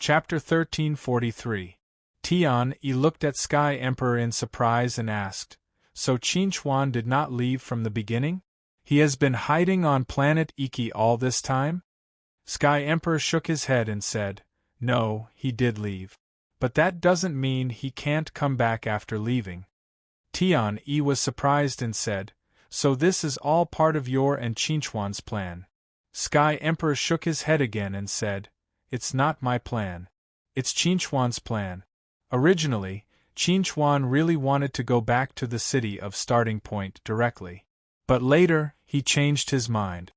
Chapter 1343. Tian Yi looked at Sky Emperor in surprise and asked, "So Qin Chuan did not leave from the beginning? He has been hiding on planet Iki all this time?" Sky Emperor shook his head and said, "No, he did leave. But that doesn't mean he can't come back after leaving." Tian Yi was surprised and said, "So this is all part of your and Qin Chuan's plan?" Sky Emperor shook his head again and said, "It's not my plan. It's Qin Chuan's plan. Originally, Qin Chuan really wanted to go back to the city of starting point directly. But later, he changed his mind.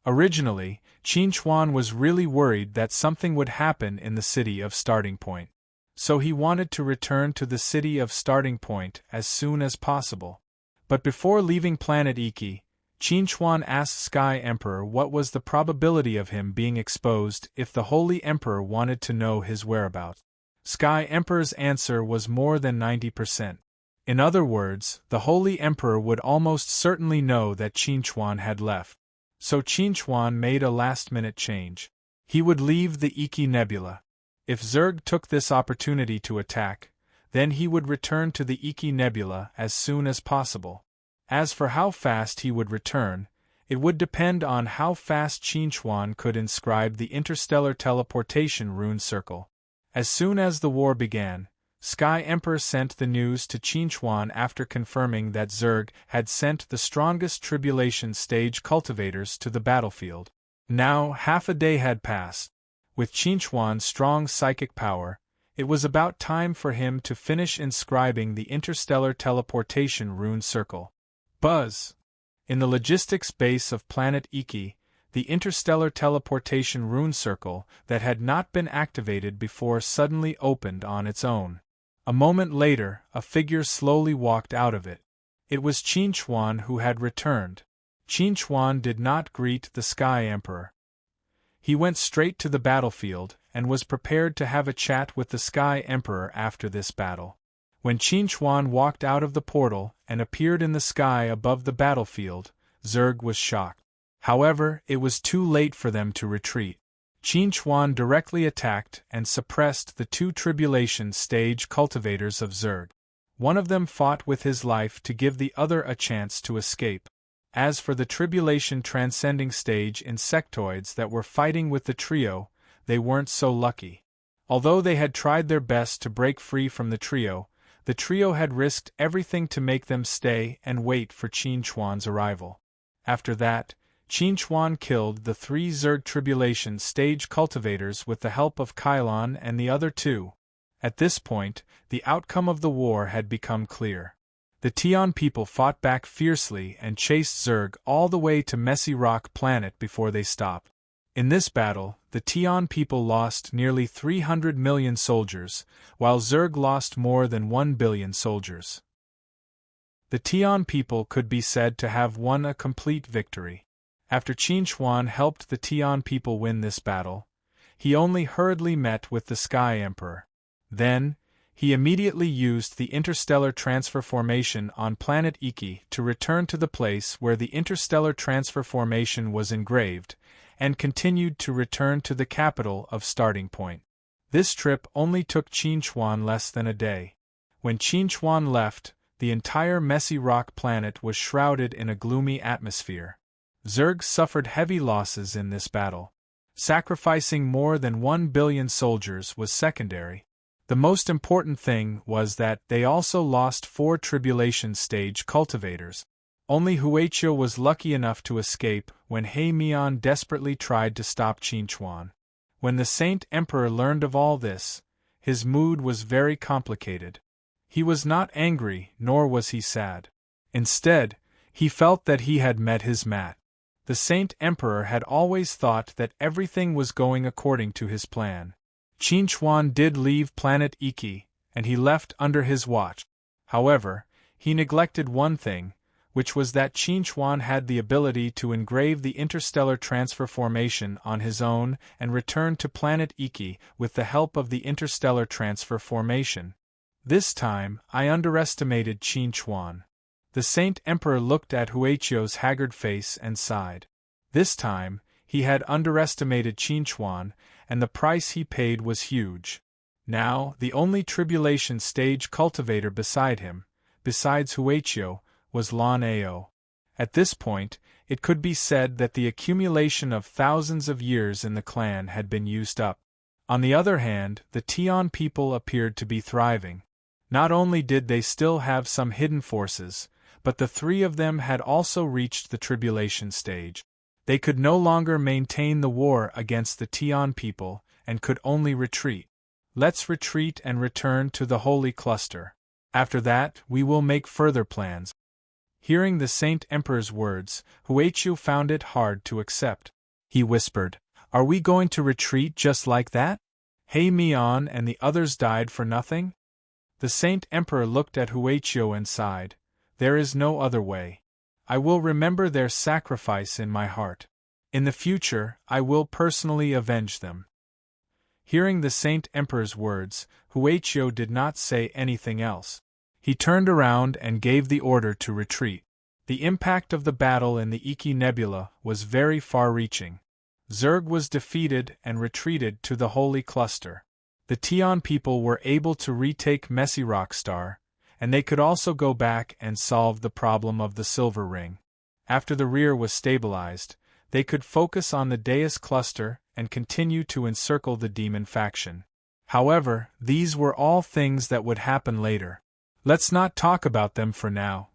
Originally, Qin Chuan was really worried that something would happen in the city of starting point. So he wanted to return to the city of starting point as soon as possible. But before leaving planet Iki, Qin Chuan asked Sky Emperor what was the probability of him being exposed if the Holy Emperor wanted to know his whereabouts. Sky Emperor's answer was more than 90%. In other words, the Holy Emperor would almost certainly know that Qin Chuan had left. So Qin Chuan made a last-minute change. He would leave the Iki Nebula. If Zerg took this opportunity to attack, then he would return to the Iki Nebula as soon as possible. As for how fast he would return, it would depend on how fast Qin Chuan could inscribe the interstellar teleportation rune circle. As soon as the war began, Sky Emperor sent the news to Qin Chuan after confirming that Zerg had sent the strongest tribulation stage cultivators to the battlefield. Now half a day had passed. With Qin Chuan's strong psychic power, it was about time for him to finish inscribing the interstellar teleportation rune circle. Buzz! In the logistics base of planet Iki, the interstellar teleportation rune circle that had not been activated before suddenly opened on its own. A moment later, a figure slowly walked out of it. It was Qin Chuan who had returned. Qin Chuan did not greet the Sky Emperor. He went straight to the battlefield and was prepared to have a chat with the Sky Emperor after this battle. When Qin Chuan walked out of the portal and appeared in the sky above the battlefield, Zerg was shocked. However, it was too late for them to retreat. Qin Chuan directly attacked and suppressed the two tribulation stage cultivators of Zerg. One of them fought with his life to give the other a chance to escape. As for the tribulation transcending stage insectoids that were fighting with the trio, they weren't so lucky. Although they had tried their best to break free from the trio had risked everything to make them stay and wait for Qin Chuan's arrival. After that, Qin Chuan killed the 3 Zerg tribulation stage cultivators with the help of Kylon and the other 2. At this point, the outcome of the war had become clear. The Tian people fought back fiercely and chased Zerg all the way to Messy Rock Planet before they stopped. In this battle, the Tian people lost nearly 300 million soldiers, while Zerg lost more than 1 billion soldiers. The Tian people could be said to have won a complete victory. After Qin Chuan helped the Tian people win this battle, he only hurriedly met with the Sky Emperor. Then, he immediately used the interstellar transfer formation on planet Iki to return to the place where the interstellar transfer formation was engraved, and continued to return to the capital of starting point. This trip only took Qin Chuan less than a day. When Qin Chuan left, the entire Messy Rock Planet was shrouded in a gloomy atmosphere. Zerg suffered heavy losses in this battle. Sacrificing more than 1 billion soldiers was secondary. The most important thing was that they also lost 4 tribulation stage cultivators. Only Huichou was lucky enough to escape when He Mian desperately tried to stop Qin Chuan. When the Saint Emperor learned of all this, his mood was very complicated. He was not angry, nor was he sad. Instead, he felt that he had met his match. The Saint Emperor had always thought that everything was going according to his plan. Qin Chuan did leave planet Iki, and he left under his watch. However, he neglected one thing, which was that Qin Chuan had the ability to engrave the interstellar transfer formation on his own and return to planet Iki with the help of the interstellar transfer formation. This time, I underestimated Qin Chuan. The Saint Emperor looked at Huichou's haggard face and sighed. This time, he had underestimated Qin Chuan, and the price he paid was huge. Now, the only tribulation stage cultivator beside him, besides Huichio, was Lan Ao. At this point, it could be said that the accumulation of thousands of years in the clan had been used up. On the other hand, the Tian people appeared to be thriving. Not only did they still have some hidden forces, but the three of them had also reached the tribulation stage. They could no longer maintain the war against the Tian people, and could only retreat. Let's retreat and return to the Holy Cluster. After that, we will make further plans. Hearing the Saint Emperor's words, Huichu found it hard to accept. He whispered, "Are we going to retreat just like that? Hei Mian and the others died for nothing?" The Saint Emperor looked at Huichu and sighed. "There is no other way. I will remember their sacrifice in my heart. In the future, I will personally avenge them." Hearing the Saint Emperor's words, Huichu did not say anything else. He turned around and gave the order to retreat. The impact of the battle in the Iki Nebula was very far-reaching. Zerg was defeated and retreated to the Holy Cluster. The Tian people were able to retake Messy Rockstar, and they could also go back and solve the problem of the Silver Ring. After the rear was stabilized, they could focus on the Deus Cluster and continue to encircle the demon faction. However, these were all things that would happen later. Let's not talk about them for now.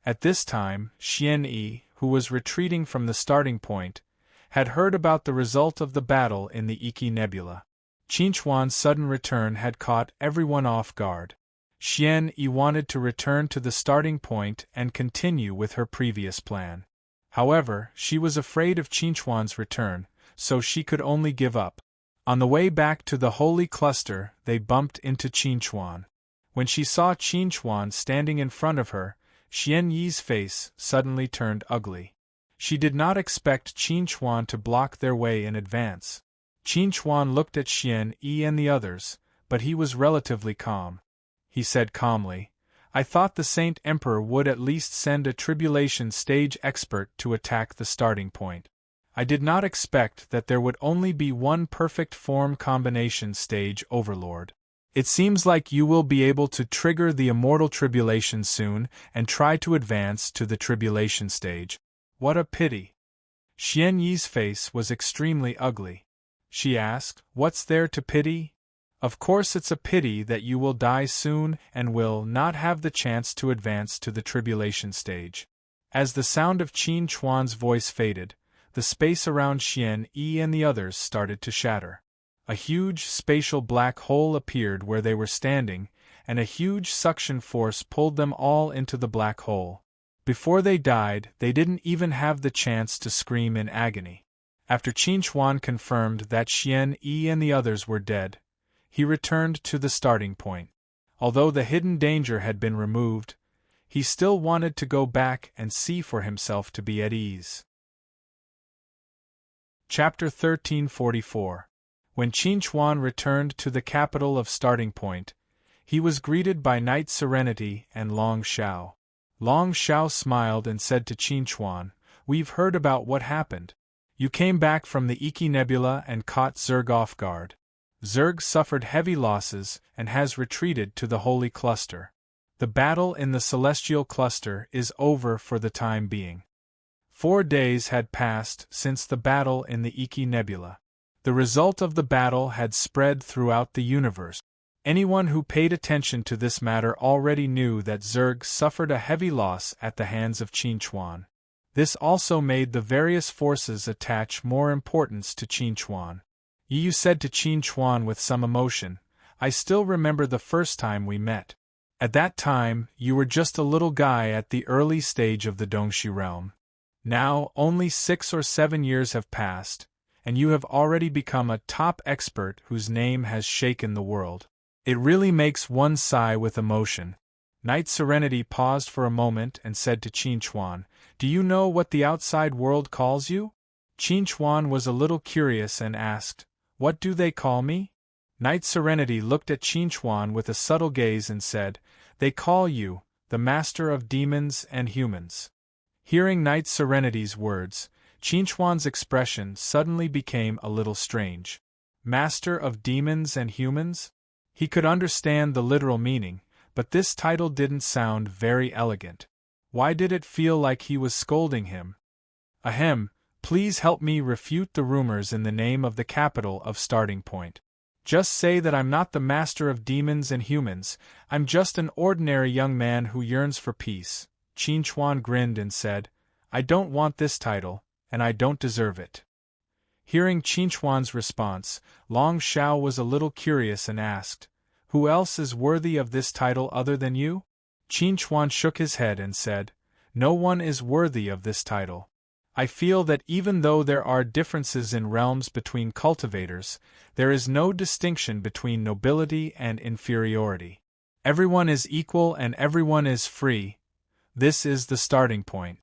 At this time, Xian Yi, who was retreating from the starting point, had heard about the result of the battle in the Iki Nebula. Qinchuan's sudden return had caught everyone off guard. Xian Yi wanted to return to the starting point and continue with her previous plan. However, she was afraid of Qinchuan's return, so she could only give up. On the way back to the Holy Cluster, they bumped into Qinchuan. When she saw Qinchuan standing in front of her, Xian Yi's face suddenly turned ugly. She did not expect Qinchuan to block their way in advance. Qinchuan looked at Xian Yi and the others, but he was relatively calm. He said calmly, "I thought the Saint Emperor would at least send a tribulation stage expert to attack the starting point. I did not expect that there would only be one perfect form combination stage overlord. It seems like you will be able to trigger the immortal tribulation soon and try to advance to the tribulation stage. What a pity." Xian Yi's face was extremely ugly. She asked, "What's there to pity?" "Of course it's a pity that you will die soon and will not have the chance to advance to the tribulation stage." As the sound of Qin Chuan's voice faded, the space around Xian Yi and the others started to shatter. A huge spatial black hole appeared where they were standing, and a huge suction force pulled them all into the black hole. Before they died, they didn't even have the chance to scream in agony. After Qin Chuan confirmed that Xian Yi and the others were dead, he returned to the starting point. Although the hidden danger had been removed, he still wanted to go back and see for himself to be at ease. Chapter 1344. When Qin Chuan returned to the capital of Starting Point, he was greeted by Knight Serenity and Long Xiao. Long Xiao smiled and said to Qin Chuan, "We've heard about what happened. You came back from the Iki Nebula and caught Zerg off guard. Zerg suffered heavy losses and has retreated to the Holy Cluster. The battle in the Celestial Cluster is over for the time being." 4 days had passed since the battle in the Iki Nebula. The result of the battle had spread throughout the universe. Anyone who paid attention to this matter already knew that Zerg suffered a heavy loss at the hands of Qin Chuan. This also made the various forces attach more importance to Qin Chuan. Yu said to Qin Chuan with some emotion, "I still remember the first time we met. At that time, you were just a little guy at the early stage of the Dongxi realm. Now, only 6 or 7 years have passed, and you have already become a top expert whose name has shaken the world. It really makes one sigh with emotion." Knight Serenity paused for a moment and said to Qin Chuan, "Do you know what the outside world calls you?" Qin Chuan was a little curious and asked, "What do they call me?" Knight Serenity looked at Qin Chuan with a subtle gaze and said, "They call you, the master of demons and humans." Hearing Knight Serenity's words, Qinchuan's expression suddenly became a little strange. Master of demons and humans? He could understand the literal meaning, but this title didn't sound very elegant. Why did it feel like he was scolding him? Ahem, please help me refute the rumors in the name of the capital of Starting Point. Just say that I'm not the master of demons and humans, I'm just an ordinary young man who yearns for peace. Qinchuan grinned and said, I don't want this title, and I don't deserve it. Hearing Qinchuan's response, Long Xiao was a little curious and asked, Who else is worthy of this title other than you? Qinchuan shook his head and said, No one is worthy of this title. I feel that even though there are differences in realms between cultivators, there is no distinction between nobility and inferiority. Everyone is equal and everyone is free. This is the starting point.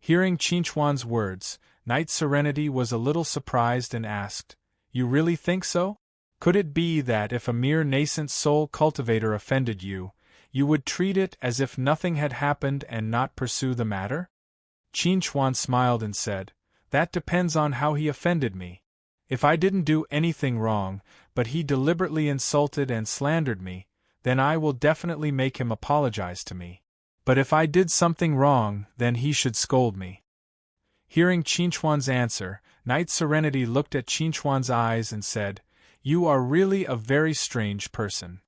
Hearing Qinchuan's words, Knight Serenity was a little surprised and asked, You really think so? Could it be that if a mere nascent soul cultivator offended you, you would treat it as if nothing had happened and not pursue the matter? Qinchuan smiled and said, That depends on how he offended me. If I didn't do anything wrong, but he deliberately insulted and slandered me, then I will definitely make him apologize to me. But if I did something wrong, then he should scold me. Hearing Qinchuan's answer, Knight Serenity looked at Qinchuan's eyes and said, You are really a very strange person.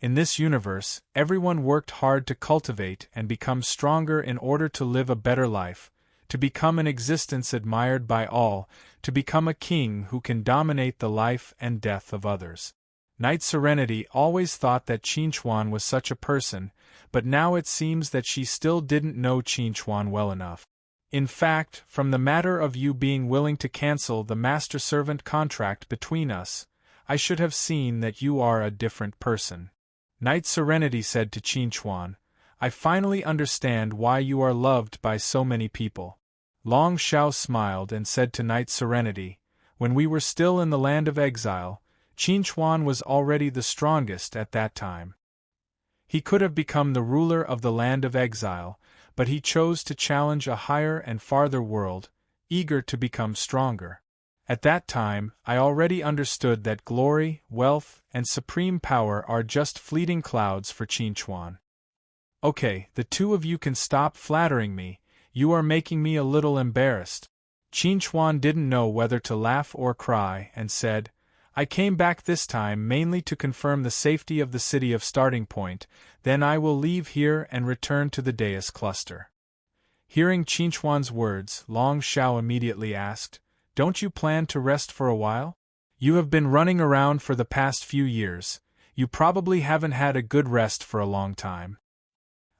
In this universe, everyone worked hard to cultivate and become stronger in order to live a better life, to become an existence admired by all, to become a king who can dominate the life and death of others. Knight Serenity always thought that Qinchuan was such a person, but now it seems that she still didn't know Qinchuan well enough. In fact, from the matter of you being willing to cancel the master-servant contract between us, I should have seen that you are a different person. Knight Serenity said to Qinchuan, I finally understand why you are loved by so many people. Long Xiao smiled and said to Knight Serenity, When we were still in the land of exile, Qinchuan was already the strongest at that time. He could have become the ruler of the land of exile, but he chose to challenge a higher and farther world, eager to become stronger. At that time, I already understood that glory, wealth, and supreme power are just fleeting clouds for Qinchuan. Okay, the two of you can stop flattering me, you are making me a little embarrassed. Qinchuan didn't know whether to laugh or cry and said, I came back this time mainly to confirm the safety of the city of Starting Point, then I will leave here and return to the dais cluster. Hearing Qinchuan's words, Long Xiao immediately asked, Don't you plan to rest for a while? You have been running around for the past few years, you probably haven't had a good rest for a long time.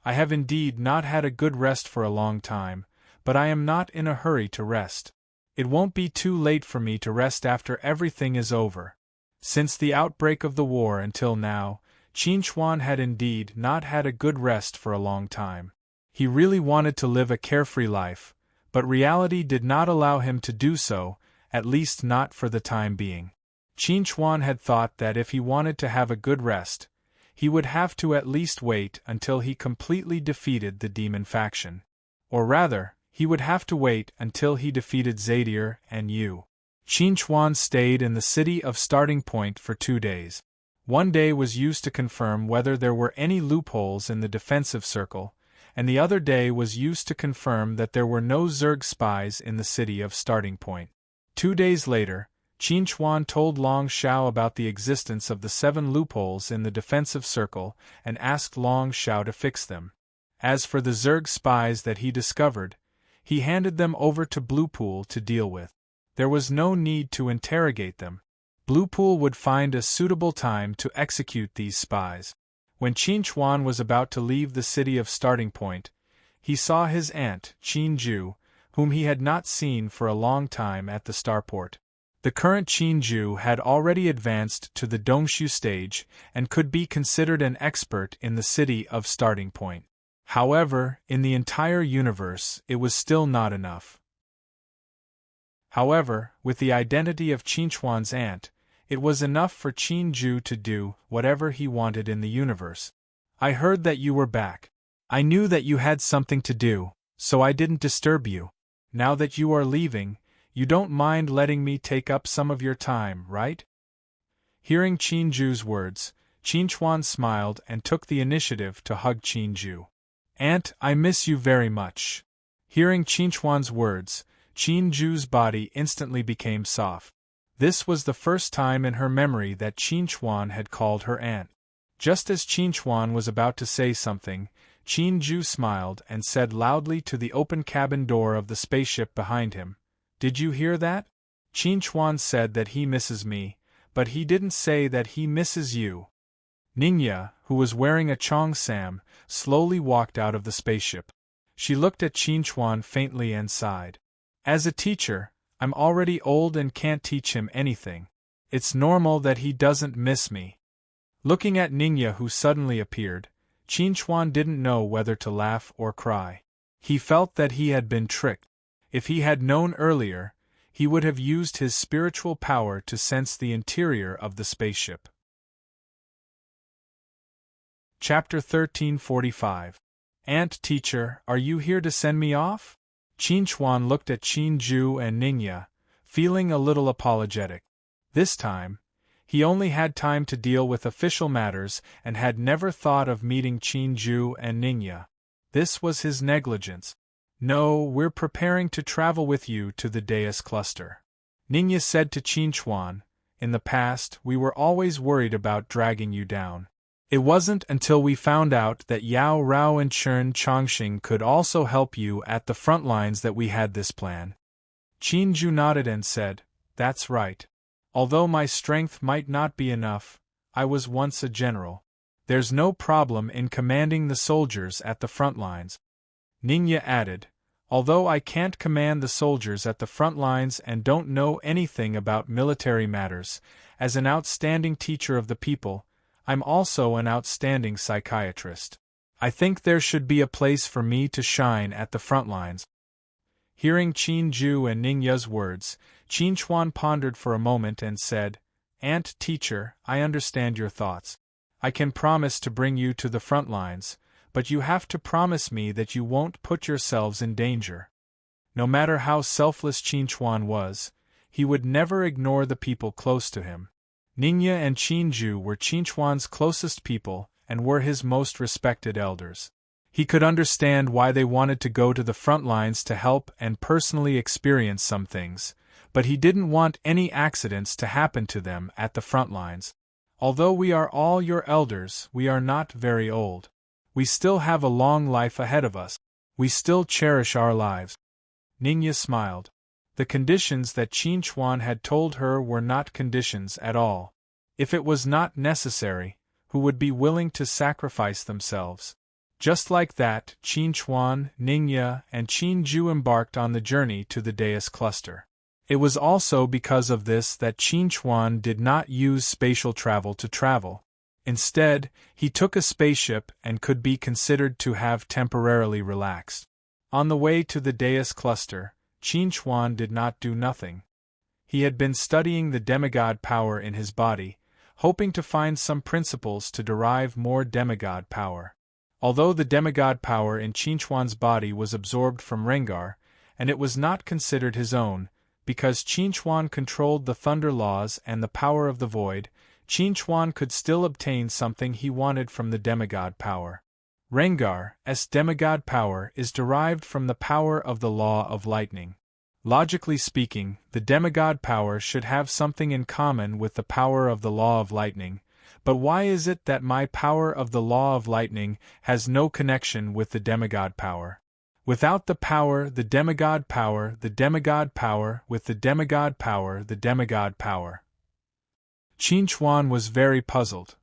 I have indeed not had a good rest for a long time, but I am not in a hurry to rest. It won't be too late for me to rest after everything is over. Since the outbreak of the war until now, Qinchuan had indeed not had a good rest for a long time. He really wanted to live a carefree life, but reality did not allow him to do so, at least not for the time being. Qinchuan had thought that if he wanted to have a good rest, he would have to at least wait until he completely defeated the demon faction. Or rather, he would have to wait until he defeated Zadier and Yu. Qinchuan stayed in the city of Starting Point for 2 days. One day was used to confirm whether there were any loopholes in the defensive circle, and the other day was used to confirm that there were no Zerg spies in the city of Starting Point. 2 days later, Qinchuan told Long Xiao about the existence of the 7 loopholes in the defensive circle and asked Long Xiao to fix them. As for the Zerg spies that he discovered, he handed them over to Bluepool to deal with. There was no need to interrogate them. Bluepool would find a suitable time to execute these spies. When Qinchuan was about to leave the city of Starting Point, he saw his aunt, Qinju, whom he had not seen for a long time at the starport. The current Qinju had already advanced to the Dongshu stage and could be considered an expert in the city of Starting Point. However, in the entire universe, it was still not enough. However, with the identity of Qinchuan's aunt, it was enough for Qinju to do whatever he wanted in the universe. I heard that you were back. I knew that you had something to do, so I didn't disturb you. Now that you are leaving, you don't mind letting me take up some of your time, right? Hearing Qin-Ju's words, Qin-Chuan smiled and took the initiative to hug Qin-Ju. Aunt, I miss you very much. Hearing Qin-Chuan's words, Qin-Ju's body instantly became soft. This was the first time in her memory that Qin-Chuan had called her aunt. Just as Qin-Chuan was about to say something, Qin-Ju smiled and said loudly to the open cabin door of the spaceship behind him, "Did you hear that?" Qin-Chuan said that he misses me, but he didn't say that he misses you. Ningya, who was wearing a cheongsam, slowly walked out of the spaceship. She looked at Qin-Chuan faintly and sighed. As a teacher, I'm already old and can't teach him anything. It's normal that he doesn't miss me. Looking at Ningya, who suddenly appeared, Qin-Chuan didn't know whether to laugh or cry. He felt that he had been tricked. If he had known earlier, he would have used his spiritual power to sense the interior of the spaceship. Chapter 1345. Aunt Teacher, are you here to send me off? Qin-Chuan looked at Qin-Ju and Ningya, feeling a little apologetic. This time, he only had time to deal with official matters and had never thought of meeting Qin-Ju and Ningya. This was his negligence. No, we're preparing to travel with you to the Deus cluster. Ningya said to Qin-Chuan, in the past we were always worried about dragging you down. It wasn't until we found out that Yao Rao and Chen Chongqing could also help you at the front lines that we had this plan. Qin-Ju nodded and said, That's right. Although my strength might not be enough, I was once a general. There's no problem in commanding the soldiers at the front lines. Ningya added, Although I can't command the soldiers at the front lines and don't know anything about military matters, as an outstanding teacher of the people, I'm also an outstanding psychiatrist. I think there should be a place for me to shine at the front lines. Hearing Qin-Ju and Ningya's words, Qin-Chuan pondered for a moment and said, Aunt Teacher, I understand your thoughts. I can promise to bring you to the front lines, but you have to promise me that you won't put yourselves in danger. No matter how selfless Qin-Chuan was, he would never ignore the people close to him. Ningya and Qin-Ju were Qin-Chuan's closest people and were his most respected elders. He could understand why they wanted to go to the front lines to help and personally experience some things, but he didn't want any accidents to happen to them at the front lines. Although we are all your elders, we are not very old. We still have a long life ahead of us. We still cherish our lives. Ningya smiled. The conditions that Qin-Chuan had told her were not conditions at all. If it was not necessary, who would be willing to sacrifice themselves? Just like that, Qin-Chuan, Ningya, and Qin-Ju embarked on the journey to the Deus cluster. It was also because of this that Qin-Chuan did not use spatial travel to travel. Instead, he took a spaceship and could be considered to have temporarily relaxed. On the way to the Deus cluster, Qin-Chuan did not do nothing. He had been studying the demigod power in his body, hoping to find some principles to derive more demigod power. Although the demigod power in Qin-Chuan's body was absorbed from Rengar, and it was not considered his own, because Qin-Chuan controlled the thunder laws and the power of the void, Qin-Chuan could still obtain something he wanted from the demigod power. Rengar's demigod power is derived from the power of the law of lightning. Logically speaking, the demigod power should have something in common with the power of the law of lightning, but why is it that my power of the law of lightning has no connection with the demigod power? Without the power, the demigod power, the demigod power, with the demigod power, the demigod power. Qin-Chuan was very puzzled.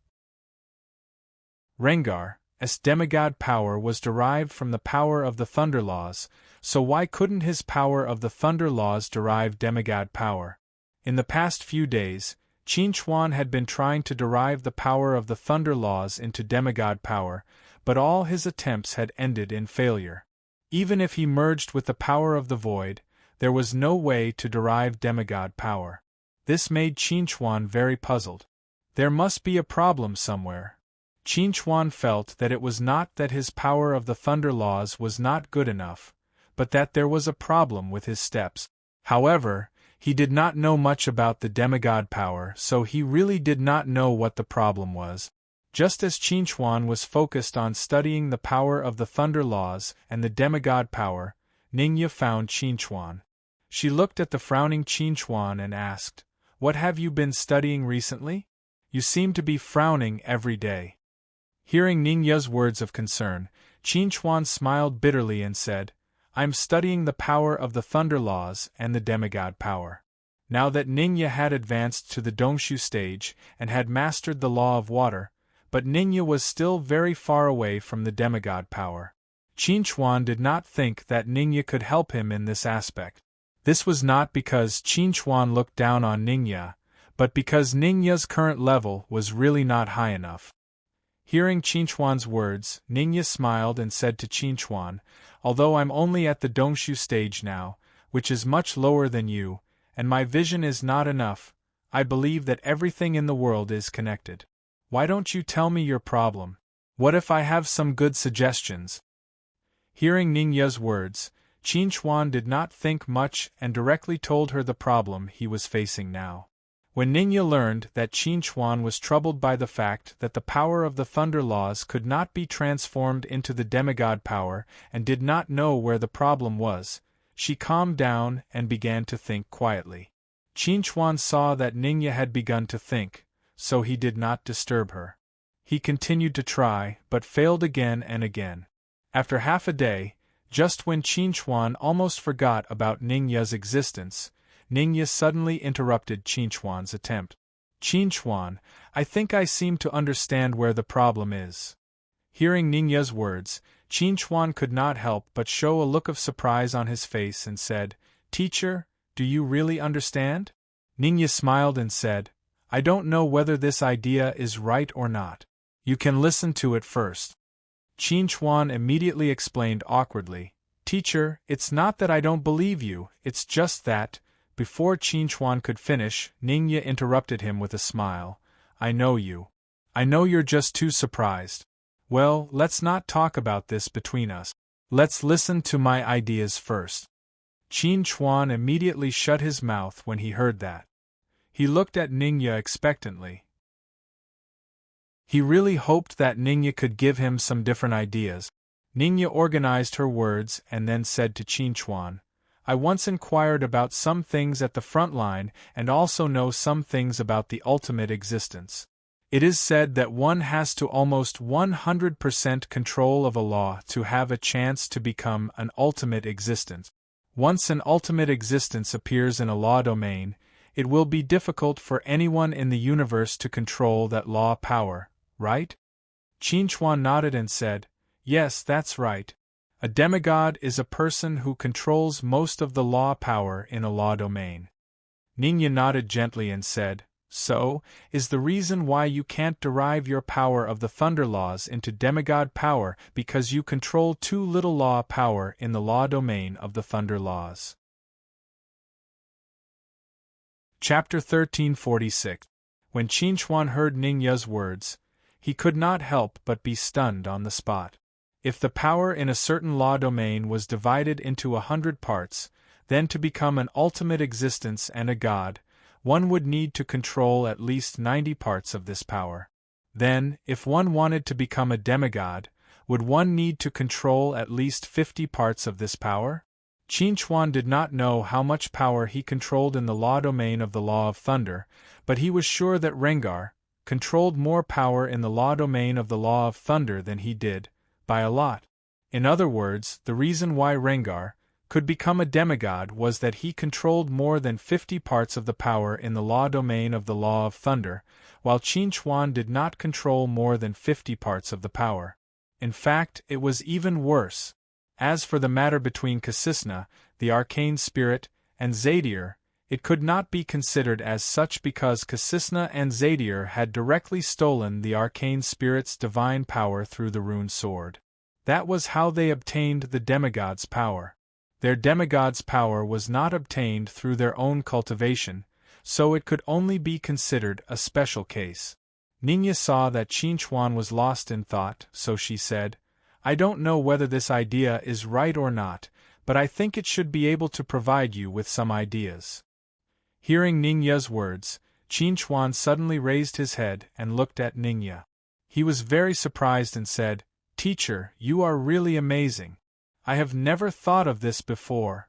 Rengar's demigod power was derived from the power of the thunder laws, so why couldn't his power of the thunder laws derive demigod power? In the past few days, Qin-Chuan had been trying to derive the power of the thunder laws into demigod power, but all his attempts had ended in failure. Even if he merged with the power of the void, there was no way to derive demigod power. This made Qin-Chuan very puzzled. There must be a problem somewhere. Qin-Chuan felt that it was not that his power of the thunder laws was not good enough, but that there was a problem with his steps. However, he did not know much about the demigod power, so he really did not know what the problem was. Just as Qinchuan was focused on studying the power of the thunder laws and the demigod power, Ningya found Qinchuan. She looked at the frowning Qinchuan and asked, "What have you been studying recently? You seem to be frowning every day." Hearing Ningya's words of concern, Qinchuan smiled bitterly and said, "I'm studying the power of the thunder laws and the demigod power." Now that Ningya had advanced to the Dongshu stage and had mastered the law of water, but Ningya was still very far away from the demigod power. Qinchuan did not think that Ningya could help him in this aspect. This was not because Qinchuan looked down on Ningya, but because Ningya's current level was really not high enough. Hearing Qinchuan's words, Ningya smiled and said to Qinchuan, "Although I'm only at the Dongshu stage now, which is much lower than you, and my vision is not enough, I believe that everything in the world is connected. Why don't you tell me your problem? What if I have some good suggestions?" Hearing Ningya's words, Qinchuan did not think much and directly told her the problem he was facing now. When Ningya learned that Qinchuan was troubled by the fact that the power of the thunder laws could not be transformed into the demigod power and did not know where the problem was, she calmed down and began to think quietly. Qinchuan saw that Ningya had begun to think, so he did not disturb her. He continued to try, but failed again and again. After half a day, just when Qinchuan almost forgot about Ningya's existence, Ningya suddenly interrupted Qinchuan's attempt. "Qinchuan, I think I seem to understand where the problem is." Hearing Ningya's words, Qinchuan could not help but show a look of surprise on his face and said, "Teacher, do you really understand?" Ningya smiled and said, "I don't know whether this idea is right or not. You can listen to it first." Qinchuan immediately explained awkwardly, "Teacher, it's not that I don't believe you, it's just that..." Before Qinchuan could finish, Ningya interrupted him with a smile, "I know you. I know you're just too surprised. Well, let's not talk about this between us. Let's listen to my ideas first." Qinchuan immediately shut his mouth when he heard that. He looked at Ningya expectantly. He really hoped that Ningya could give him some different ideas. Ningya organized her words and then said to Qinchuan, "I once inquired about some things at the front line and also know some things about the ultimate existence. It is said that one has to almost 100% control of a law to have a chance to become an ultimate existence. Once an ultimate existence appears in a law domain, it will be difficult for anyone in the universe to control that law power, right?" Qinchuan nodded and said, "Yes, that's right. A demigod is a person who controls most of the law power in a law domain." Ningya nodded gently and said, "So, is the reason why you can't derive your power of the thunder laws into demigod power because you control too little law power in the law domain of the thunder laws." Chapter 1346. When Qinchuan heard Ningya's words, he could not help but be stunned on the spot. If the power in a certain law domain was divided into 100 parts, then to become an ultimate existence and a god, one would need to control at least 90 parts of this power. Then, if one wanted to become a demigod, would one need to control at least 50 parts of this power? Qinchuan did not know how much power he controlled in the law domain of the Law of Thunder, but he was sure that Rengar controlled more power in the law domain of the Law of Thunder than he did, by a lot. In other words, the reason why Rengar could become a demigod was that he controlled more than 50 parts of the power in the law domain of the Law of Thunder, while Qinchuan did not control more than 50 parts of the power. In fact, it was even worse. As for the matter between Kasisna, the arcane spirit, and Zadir, it could not be considered as such because Kasisna and Zadir had directly stolen the arcane spirit's divine power through the rune sword. That was how they obtained the demigod's power. Their demigod's power was not obtained through their own cultivation, so it could only be considered a special case. Ningya saw that Qinchuan was lost in thought, so she said, "I don't know whether this idea is right or not, but I think it should be able to provide you with some ideas." Hearing Ningya's words, Qin Chuan suddenly raised his head and looked at Ningya. He was very surprised and said, "Teacher, you are really amazing. I have never thought of this before."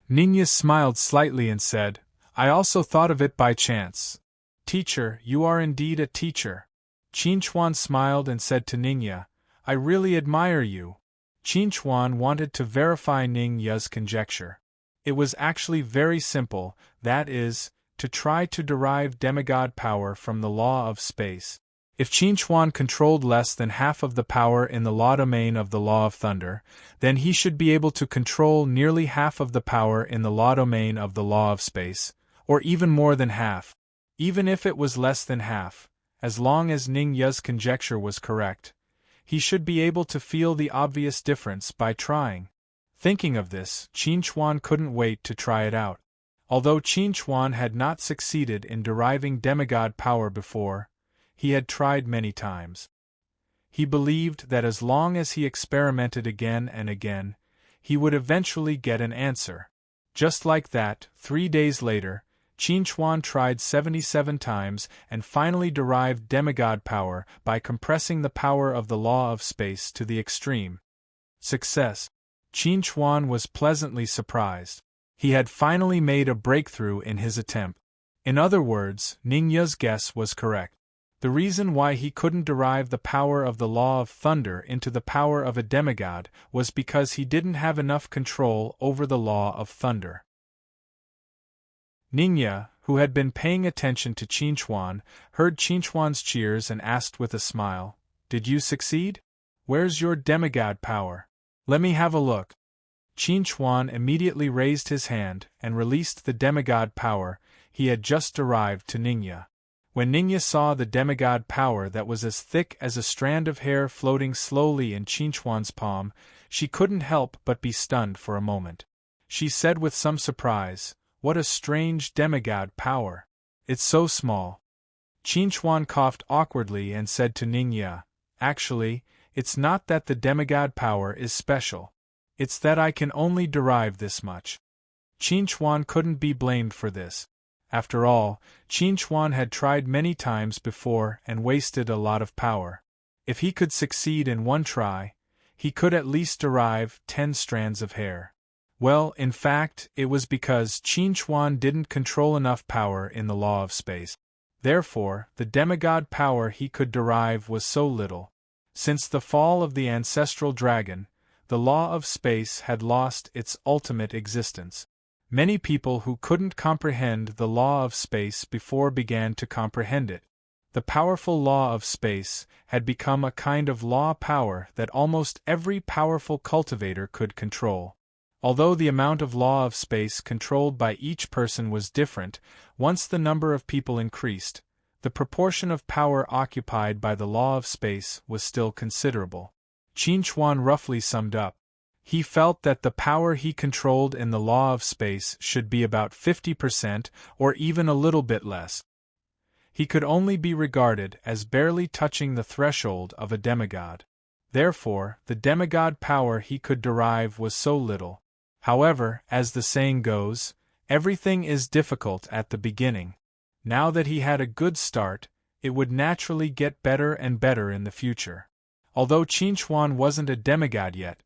Ningya smiled slightly and said, "I also thought of it by chance. Teacher, you are indeed a teacher." Qin Chuan smiled and said to Ningya, "I really admire you." Qin Chuan wanted to verify Ningya's conjecture. It was actually very simple, that is, to try to derive demigod power from the law of space. If Qin Chuan controlled less than half of the power in the law domain of the law of thunder, then he should be able to control nearly half of the power in the law domain of the law of space, or even more than half. Even if it was less than half, as long as Ningya's conjecture was correct, he should be able to feel the obvious difference by trying. Thinking of this, Qin Chuan couldn't wait to try it out. Although Qin Chuan had not succeeded in deriving demigod power before, he had tried many times. He believed that as long as he experimented again and again, he would eventually get an answer. Just like that, 3 days later, Qin Chuan tried 77 times and finally derived demigod power by compressing the power of the law of space to the extreme. Success. Qin Chuan was pleasantly surprised. He had finally made a breakthrough in his attempt. In other words, Ningya's guess was correct. The reason why he couldn't derive the power of the law of thunder into the power of a demigod was because he didn't have enough control over the law of thunder. Ningya, who had been paying attention to Qin Chuan, heard Qin Chuan's cheers and asked with a smile, "Did you succeed? Where's your demigod power? Let me have a look." Qin Chuan immediately raised his hand and released the demigod power he had just derived to Ningya. When Ningya saw the demigod power that was as thick as a strand of hair floating slowly in Qin Chuan's palm, she couldn't help but be stunned for a moment. She said with some surprise, "What a strange demigod power. It's so small." Qin Chuan coughed awkwardly and said to Ningya, "Actually, it's not that the demigod power is special. It's that I can only derive this much." Qin Chuan couldn't be blamed for this. After all, Qin Chuan had tried many times before and wasted a lot of power. If he could succeed in one try, he could at least derive 10 strands of hair. Well, in fact, it was because Qin Chuan didn't control enough power in the law of space. Therefore, the demigod power he could derive was so little. Since the fall of the ancestral dragon, the law of space had lost its ultimate existence. Many people who couldn't comprehend the law of space before began to comprehend it. The powerful law of space had become a kind of law power that almost every powerful cultivator could control. Although the amount of law of space controlled by each person was different, once the number of people increased, the proportion of power occupied by the law of space was still considerable. Qin Chuan roughly summed up. He felt that the power he controlled in the law of space should be about 50% or even a little bit less. He could only be regarded as barely touching the threshold of a demigod. Therefore, the demigod power he could derive was so little. However, as the saying goes, everything is difficult at the beginning. Now that he had a good start, it would naturally get better and better in the future. Although Qin Chuan wasn't a demigod yet,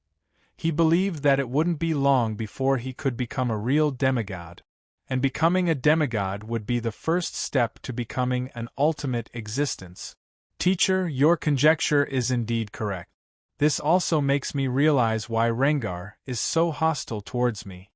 he believed that it wouldn't be long before he could become a real demigod, and becoming a demigod would be the first step to becoming an ultimate existence. Teacher, your conjecture is indeed correct. This also makes me realize why Rengar is so hostile towards me.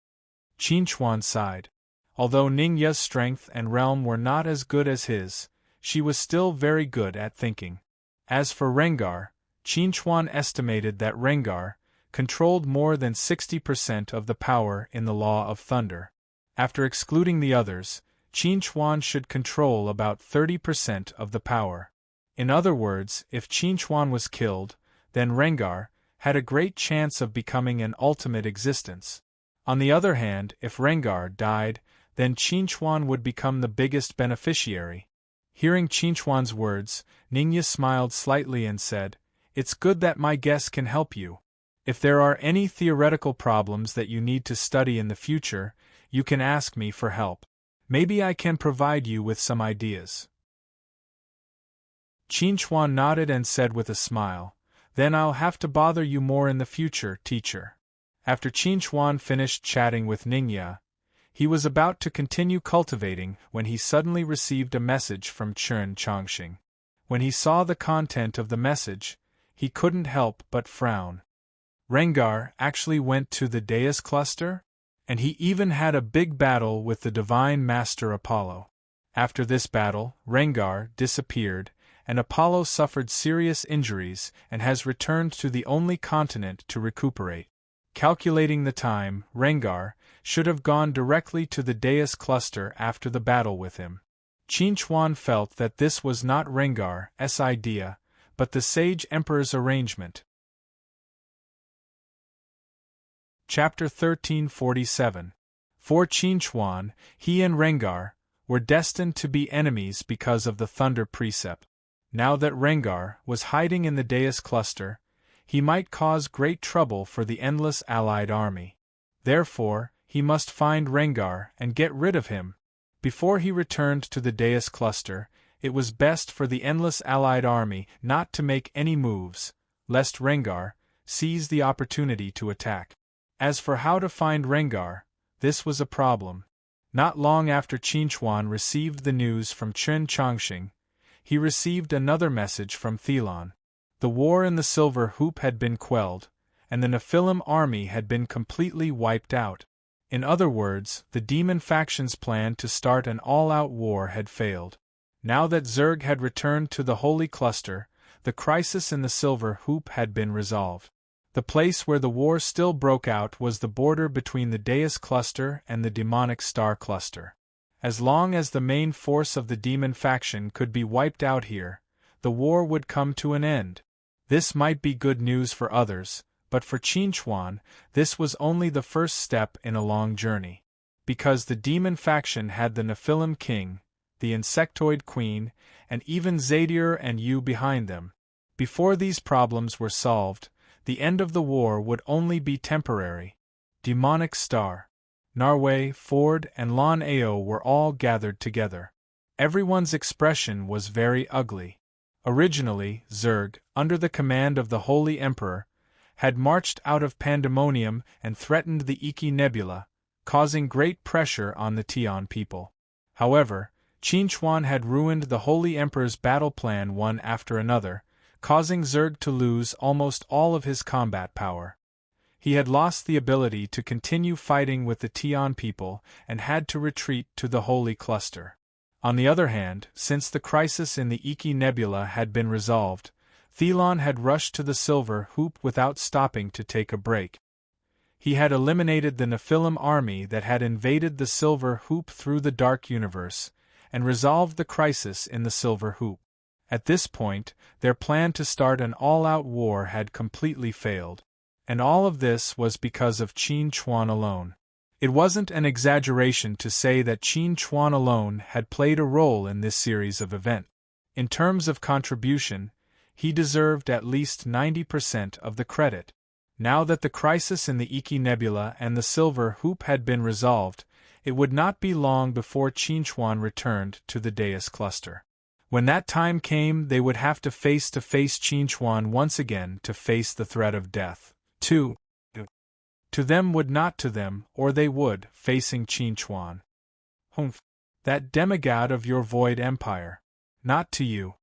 Qin Chuan sighed. Although Ningya's strength and realm were not as good as his, she was still very good at thinking. As for Rengar, Qin Chuan estimated that Rengar controlled more than 60% of the power in the law of thunder. After excluding the others, Qin Chuan should control about 30% of the power. In other words, if Qin Chuan was killed, then Rengar had a great chance of becoming an ultimate existence. On the other hand, if Rengar died, then Qin Chuan would become the biggest beneficiary. Hearing Qin Chuan's words, Ningya smiled slightly and said, "It's good that my guess can help you. If there are any theoretical problems that you need to study in the future, you can ask me for help. Maybe I can provide you with some ideas. Qin nodded and said with a smile, "Then I'll have to bother you more in the future, teacher." After Qin finished chatting with Ningya, he was about to continue cultivating when he suddenly received a message from Chen Chongxing. When he saw the content of the message, he couldn't help but frown. Rengar actually went to the Deus cluster? And he even had a big battle with the Divine Master Apollo. After this battle, Rengar disappeared, and Apollo suffered serious injuries and has returned to the only continent to recuperate. Calculating the time, Rengar should have gone directly to the Deus cluster after the battle with him. Qin felt that this was not Rengar's idea, but the Sage Emperor's arrangement. Chapter 1347. For Qin, he and Rengar were destined to be enemies because of the Thunder Precept. Now that Rengar was hiding in the Deus cluster, he might cause great trouble for the Endless Allied Army. Therefore, he must find Rengar and get rid of him. Before he returned to the Deus cluster, it was best for the Endless Allied Army not to make any moves, lest Rengar seize the opportunity to attack. As for how to find Rengar, this was a problem. Not long after Qin received the news from Chen Chongxing, he received another message from Thelon. The war in the Silver Hoop had been quelled, and the Nephilim army had been completely wiped out. In other words, the demon faction's plan to start an all-out war had failed. Now that Zerg had returned to the Holy Cluster, the crisis in the Silver Hoop had been resolved. The place where the war still broke out was the border between the Deus cluster and the Demonic Star cluster. As long as the main force of the demon faction could be wiped out here, the war would come to an end. This might be good news for others, but for Qin, this was only the first step in a long journey. Because the demon faction had the Nephilim king, the insectoid queen, and even Zadir and Yu behind them. Before these problems were solved, the end of the war would only be temporary. Demonic Star, Narway, Ford, and Lon Ao were all gathered together. Everyone's expression was very ugly. Originally, Zerg, under the command of the Holy Emperor, had marched out of Pandemonium and threatened the Iki Nebula, causing great pressure on the Tian people. However, Qin had ruined the Holy Emperor's battle plan one after another, causing Zerg to lose almost all of his combat power. He had lost the ability to continue fighting with the Tian people and had to retreat to the Holy Cluster. On the other hand, since the crisis in the Iki Nebula had been resolved, Thelon had rushed to the Silver Hoop without stopping to take a break. He had eliminated the Nephilim army that had invaded the Silver Hoop through the Dark Universe, and resolved the crisis in the Silver Hoop. At this point, their plan to start an all-out war had completely failed. And all of this was because of Qin alone. It wasn't an exaggeration to say that Qin alone had played a role in this series of events. In terms of contribution, he deserved at least 90% of the credit. Now that the crisis in the Iki Nebula and the Silver Hoop had been resolved, it would not be long before Qin returned to the Deus cluster. When that time came, they would have to face Qin once again to face the threat of death. To them would not to them, or they would, facing Qin. Humph. That demigod of your void empire. Not to you.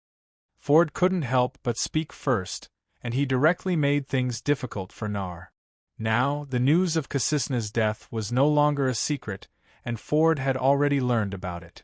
Ford couldn't help but speak first, and he directly made things difficult for Nar. Now, the news of Kasisna's death was no longer a secret, and Ford had already learned about it.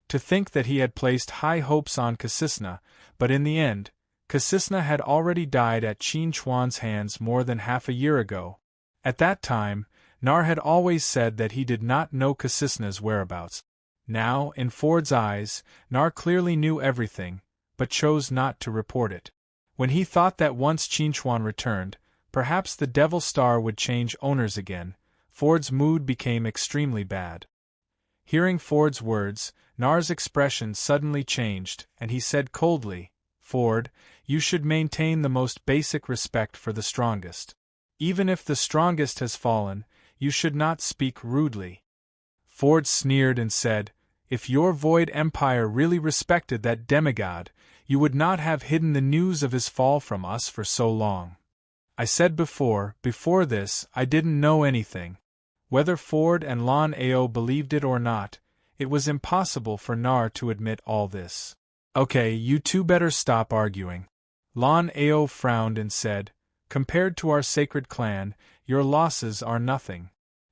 To think that he had placed high hopes on Kasisna, but in the end, Kasisna had already died at Qin hands more than half a year ago. At that time, Nar had always said that he did not know Kasisna's whereabouts. Now, in Ford's eyes, Nar clearly knew everything, but chose not to report it. When he thought that once Qin returned, perhaps the Devil Star would change owners again, Ford's mood became extremely bad. Hearing Ford's words, Nar's expression suddenly changed, and he said coldly, Ford, you should maintain the most basic respect for the strongest. Even if the strongest has fallen, you should not speak rudely. Ford sneered and said, if your Void Empire really respected that demigod, you would not have hidden the news of his fall from us for so long. I said before this, I didn't know anything. Whether Ford and Lon Ao believed it or not, it was impossible for Nar to admit all this. Okay, you two better stop arguing. Lon Ao frowned and said, compared to our sacred clan, your losses are nothing.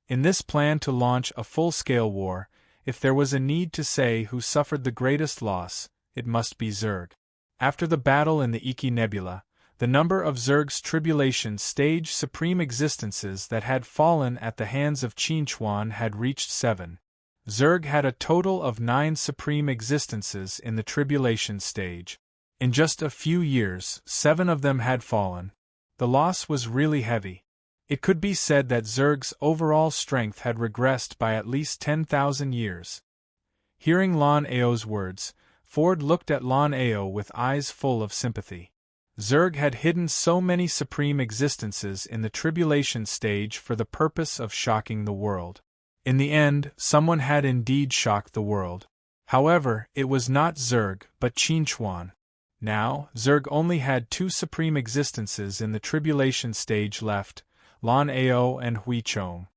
In this plan to launch a full-scale war, if there was a need to say who suffered the greatest loss, it must be Zerg. After the battle in the Iki Nebula, the number of Zerg's tribulation stage supreme existences that had fallen at the hands of Qinchuan had reached 7. Zerg had a total of 9 supreme existences in the tribulation stage. In just a few years, 7 of them had fallen. The loss was really heavy. It could be said that Zerg's overall strength had regressed by at least 10,000 years. Hearing Lon Ao's words, Ford looked at Lon Ao with eyes full of sympathy. Zerg had hidden so many supreme existences in the tribulation stage for the purpose of shocking the world. In the end, someone had indeed shocked the world. However, it was not Zerg, but Qinchuan. Now, Zerg only had 2 supreme existences in the tribulation stage left, Lon Ao and Huichong.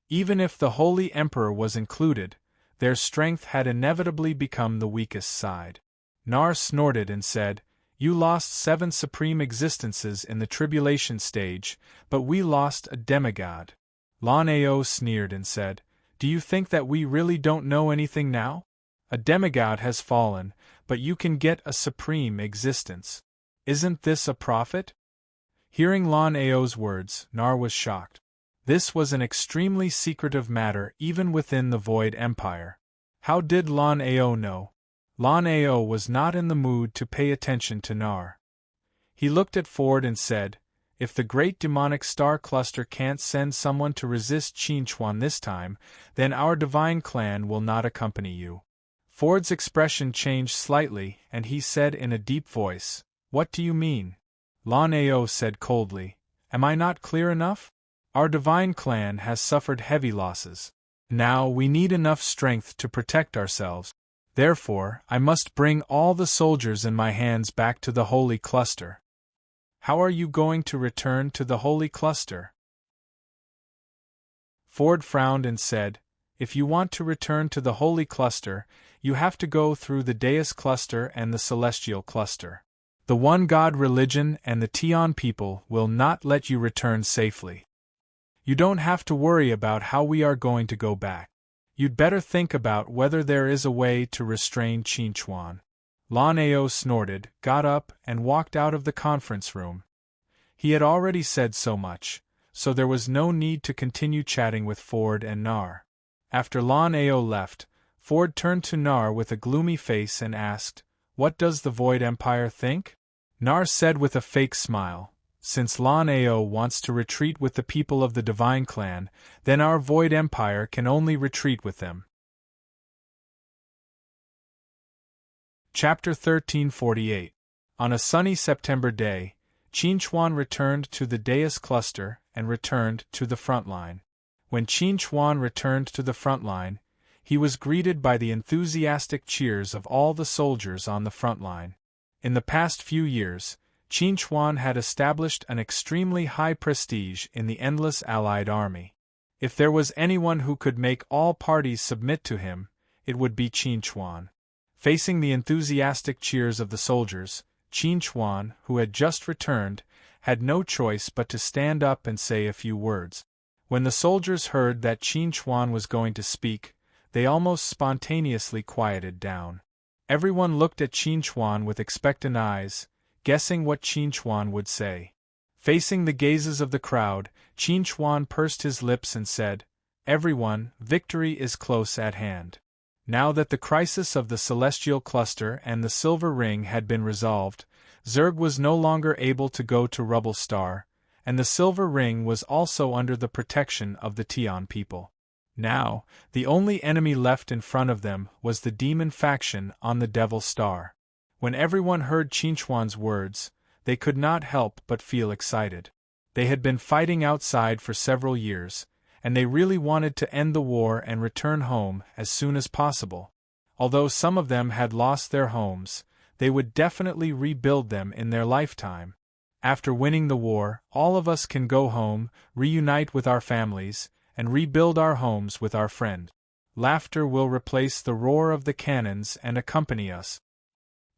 Even if the Holy Emperor was included, their strength had inevitably become the weakest side. Nar snorted and said, you lost 7 supreme existences in the tribulation stage, but we lost a demigod. Lon Ao sneered and said, do you think that we really don't know anything now? A demigod has fallen, but you can get a supreme existence. Isn't this a prophet? Hearing Lon Ao's words, Nar was shocked. This was an extremely secretive matter even within the Void Empire. How did Lon Ao know? Lon Ao was not in the mood to pay attention to Nar. He looked at Ford and said, if the great demonic star cluster can't send someone to resist Qinchuan this time, then our divine clan will not accompany you. Ford's expression changed slightly, and he said in a deep voice, what do you mean? Lon Ao said coldly, am I not clear enough? Our divine clan has suffered heavy losses. Now we need enough strength to protect ourselves. Therefore, I must bring all the soldiers in my hands back to the Holy Cluster. How are you going to return to the Holy Cluster? Ford frowned and said, if you want to return to the Holy Cluster, you have to go through the Deus Cluster and the Celestial Cluster. The One God religion and the Tian people will not let you return safely. You don't have to worry about how we are going to go back. You'd better think about whether there is a way to restrain Qinchuan. Lon Ao snorted, got up, and walked out of the conference room. He had already said so much, so there was no need to continue chatting with Ford and Nar. After Lon Ao left, Ford turned to Nar with a gloomy face and asked, what does the Void Empire think? Nar said with a fake smile, since Lon Ao wants to retreat with the people of the Divine Clan, then our Void Empire can only retreat with them. Chapter 1348. On a sunny September day, Qinchuan returned to the Deus Cluster and returned to the front line. When Qinchuan returned to the front line, he was greeted by the enthusiastic cheers of all the soldiers on the front line. In the past few years, Qinchuan had established an extremely high prestige in the Endless Allied Army. If there was anyone who could make all parties submit to him, it would be Qinchuan. Facing the enthusiastic cheers of the soldiers, Qinchuan, who had just returned, had no choice but to stand up and say a few words. When the soldiers heard that Qinchuan was going to speak, they almost spontaneously quieted down. Everyone looked at Qinchuan with expectant eyes, guessing what Qinchuan would say. Facing the gazes of the crowd, Qinchuan pursed his lips and said, everyone, victory is close at hand. Now that the crisis of the Celestial Cluster and the Silver Ring had been resolved, Zerg was no longer able to go to Rubble Star, and the Silver Ring was also under the protection of the Tian people. Now, the only enemy left in front of them was the demon faction on the Devil Star. When everyone heard Qinchuan's words, they could not help but feel excited. They had been fighting outside for several years, and they really wanted to end the war and return home as soon as possible. Although some of them had lost their homes, they would definitely rebuild them in their lifetime. After winning the war, all of us can go home, reunite with our families, and rebuild our homes with our friend. Laughter will replace the roar of the cannons and accompany us.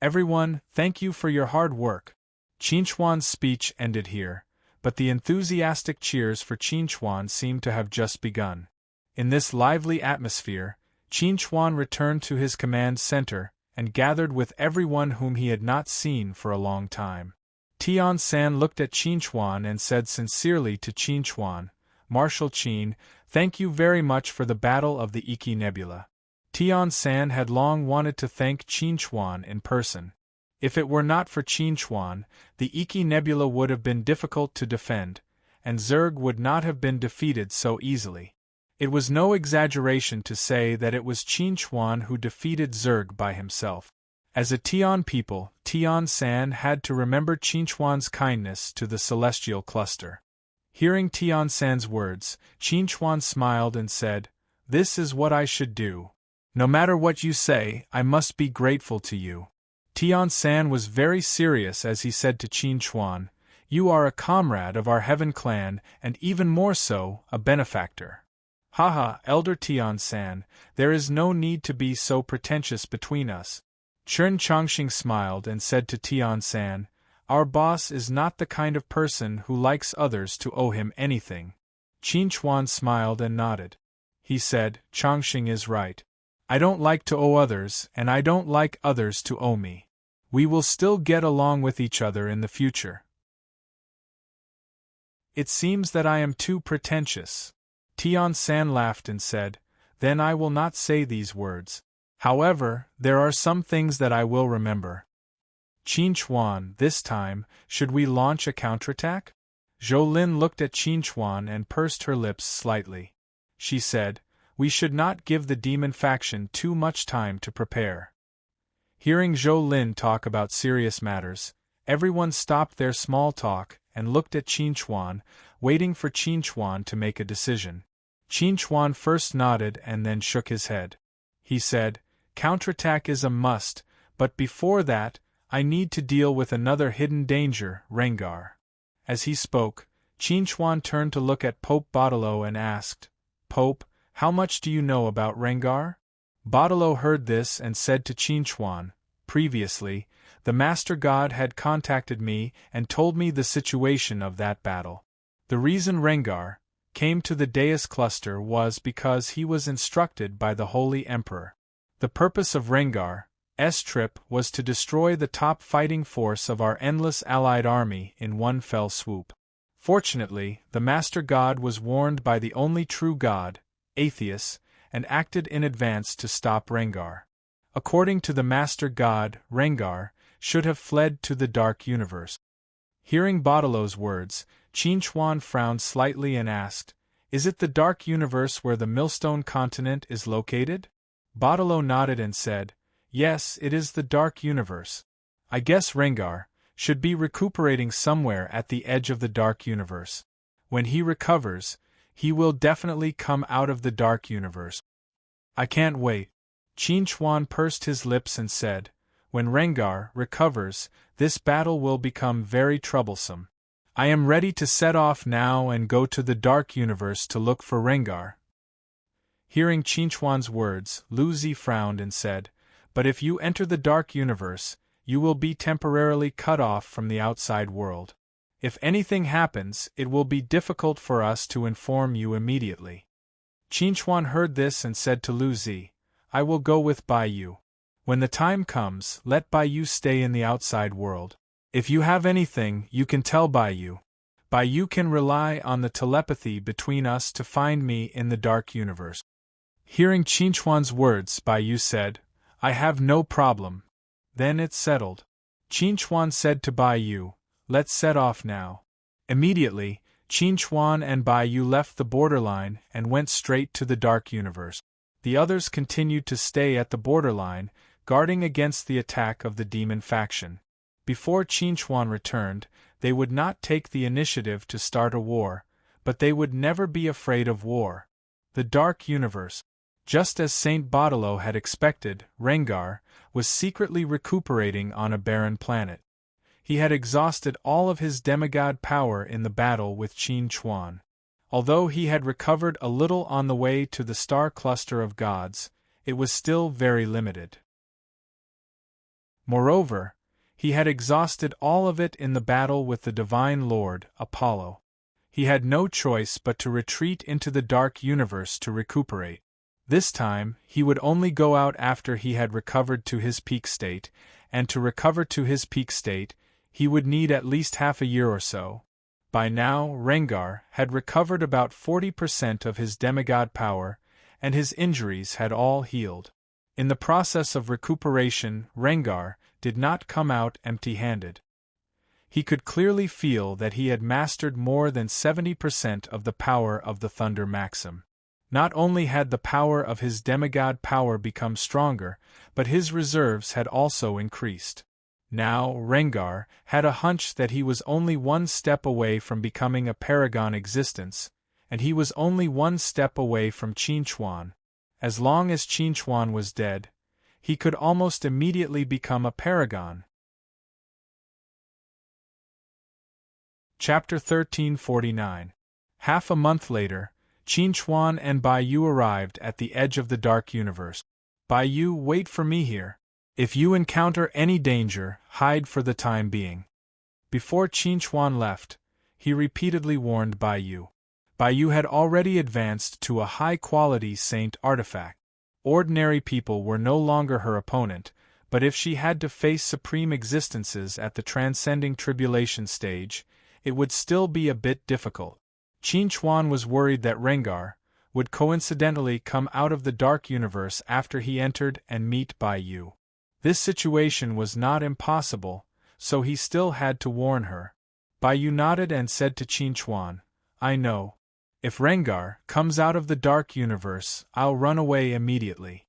Everyone, thank you for your hard work. Qinchuan's speech ended here, but the enthusiastic cheers for Qinchuan seemed to have just begun. In this lively atmosphere, Qinchuan returned to his command center and gathered with everyone whom he had not seen for a long time. Tian-san looked at Qinchuan and said sincerely to Qinchuan, "Marshal Qin, thank you very much for the Battle of the Iki Nebula." Tian-san had long wanted to thank Qinchuan in person. If it were not for Qinchuan, the Iki Nebula would have been difficult to defend, and Zerg would not have been defeated so easily. It was no exaggeration to say that it was Qinchuan who defeated Zerg by himself. As a Tian people, Tian-san had to remember Qinchuan's kindness to the celestial cluster. Hearing Tian-san's words, Qinchuan smiled and said, "This is what I should do. No matter what you say, I must be grateful to you." Tian-san was very serious as he said to Qinchuan, "You are a comrade of our Heaven clan and even more so, a benefactor." "Haha, Elder Tian-san, there is no need to be so pretentious between us." Chen Chongqing smiled and said to Tian-san, "Our boss is not the kind of person who likes others to owe him anything." Qinchuan smiled and nodded. He said, "Chongqing is right. I don't like to owe others, and I don't like others to owe me. We will still get along with each other in the future." "It seems that I am too pretentious." Tian-san laughed and said, "Then I will not say these words. However, there are some things that I will remember." "Qinchuan, this time, should we launch a counterattack?" Zhou looked at Qinchuan and pursed her lips slightly. She said, "We should not give the demon faction too much time to prepare." Hearing Zhou talk about serious matters, everyone stopped their small talk and looked at Qinchuan, waiting for Qinchuan to make a decision. Qinchuan first nodded and then shook his head. He said, "Counterattack is a must, but before that, I need to deal with another hidden danger, Rengar." As he spoke, Qinchuan turned to look at Pope Baudelo and asked, "Pope, how much do you know about Rengar?" Baudelo heard this and said to Qinchuan, "Previously, the Master God had contacted me and told me the situation of that battle. The reason Rengar came to the Deus cluster was because he was instructed by the Holy Emperor. The purpose of Rengar's trip was to destroy the top fighting force of our endless allied army in one fell swoop. Fortunately, the Master God was warned by the only true God, Atheus, and acted in advance to stop Rengar. According to the Master God, Rengar should have fled to the Dark Universe." Hearing Baudelo's words, Qinchuan frowned slightly and asked, "Is it the Dark Universe where the Millstone continent is located?" Baudelo nodded and said, "Yes, it is the Dark Universe. I guess Rengar should be recuperating somewhere at the edge of the Dark Universe. When he recovers, he will definitely come out of the Dark Universe. I can't wait." Qinchuan pursed his lips and said, "When Rengar recovers, this battle will become very troublesome. I am ready to set off now and go to the Dark Universe to look for Rengar." Hearing Qinchuan's words, Lu Zi frowned and said, "But if you enter the Dark Universe, you will be temporarily cut off from the outside world. If anything happens, it will be difficult for us to inform you immediately." Qinchuan heard this and said to Lu Zi, "I will go with Bai Yu. When the time comes, let Bai Yu stay in the outside world. If you have anything, you can tell Bai Yu. Bai Yu can rely on the telepathy between us to find me in the Dark Universe." Hearing Qinchuan's words, Bai Yu said, "I have no problem." Then it's settled. Qinchuan said to Bai Yu, "Let's set off now." Immediately, Qinchuan and Bai Yu left the borderline and went straight to the Dark Universe. The others continued to stay at the borderline, guarding against the attack of the demon faction. Before Qinchuan returned, they would not take the initiative to start a war, but they would never be afraid of war. The Dark Universe. Just as Saint Baudelaire had expected, Rengar was secretly recuperating on a barren planet. He had exhausted all of his demigod power in the battle with Qin Chuan. Although he had recovered a little on the way to the star cluster of gods, it was still very limited. Moreover, he had exhausted all of it in the battle with the Divine Lord, Apollo. He had no choice but to retreat into the Dark Universe to recuperate. This time, he would only go out after he had recovered to his peak state, and to recover to his peak state, he would need at least half a year or so. By now, Rengar had recovered about 40% of his demigod power, and his injuries had all healed. In the process of recuperation, Rengar did not come out empty-handed. He could clearly feel that he had mastered more than 70% of the power of the Thunder Maxim. Not only had the power of his demigod power become stronger, but his reserves had also increased. Now, Rengar had a hunch that he was only one step away from becoming a paragon existence, and he was only one step away from Qinchuan. As long as Qinchuan was dead, he could almost immediately become a paragon. Chapter 1349. Half a month later, Qinchuan and Bai Yu arrived at the edge of the Dark Universe. Bai Yu, wait for me here. If you encounter any danger, hide for the time being. Before Qinchuan left, he repeatedly warned Bai Yu. Bai Yu had already advanced to a high-quality saint artifact. Ordinary people were no longer her opponent, but if she had to face supreme existences at the transcending tribulation stage, it would still be a bit difficult. Qinchuan was worried that Rengar would coincidentally come out of the Dark Universe after he entered and meet Bai Yu. This situation was not impossible, so he still had to warn her. Bai Yu nodded and said to Qinchuan, I know. If Rengar comes out of the Dark Universe, I'll run away immediately.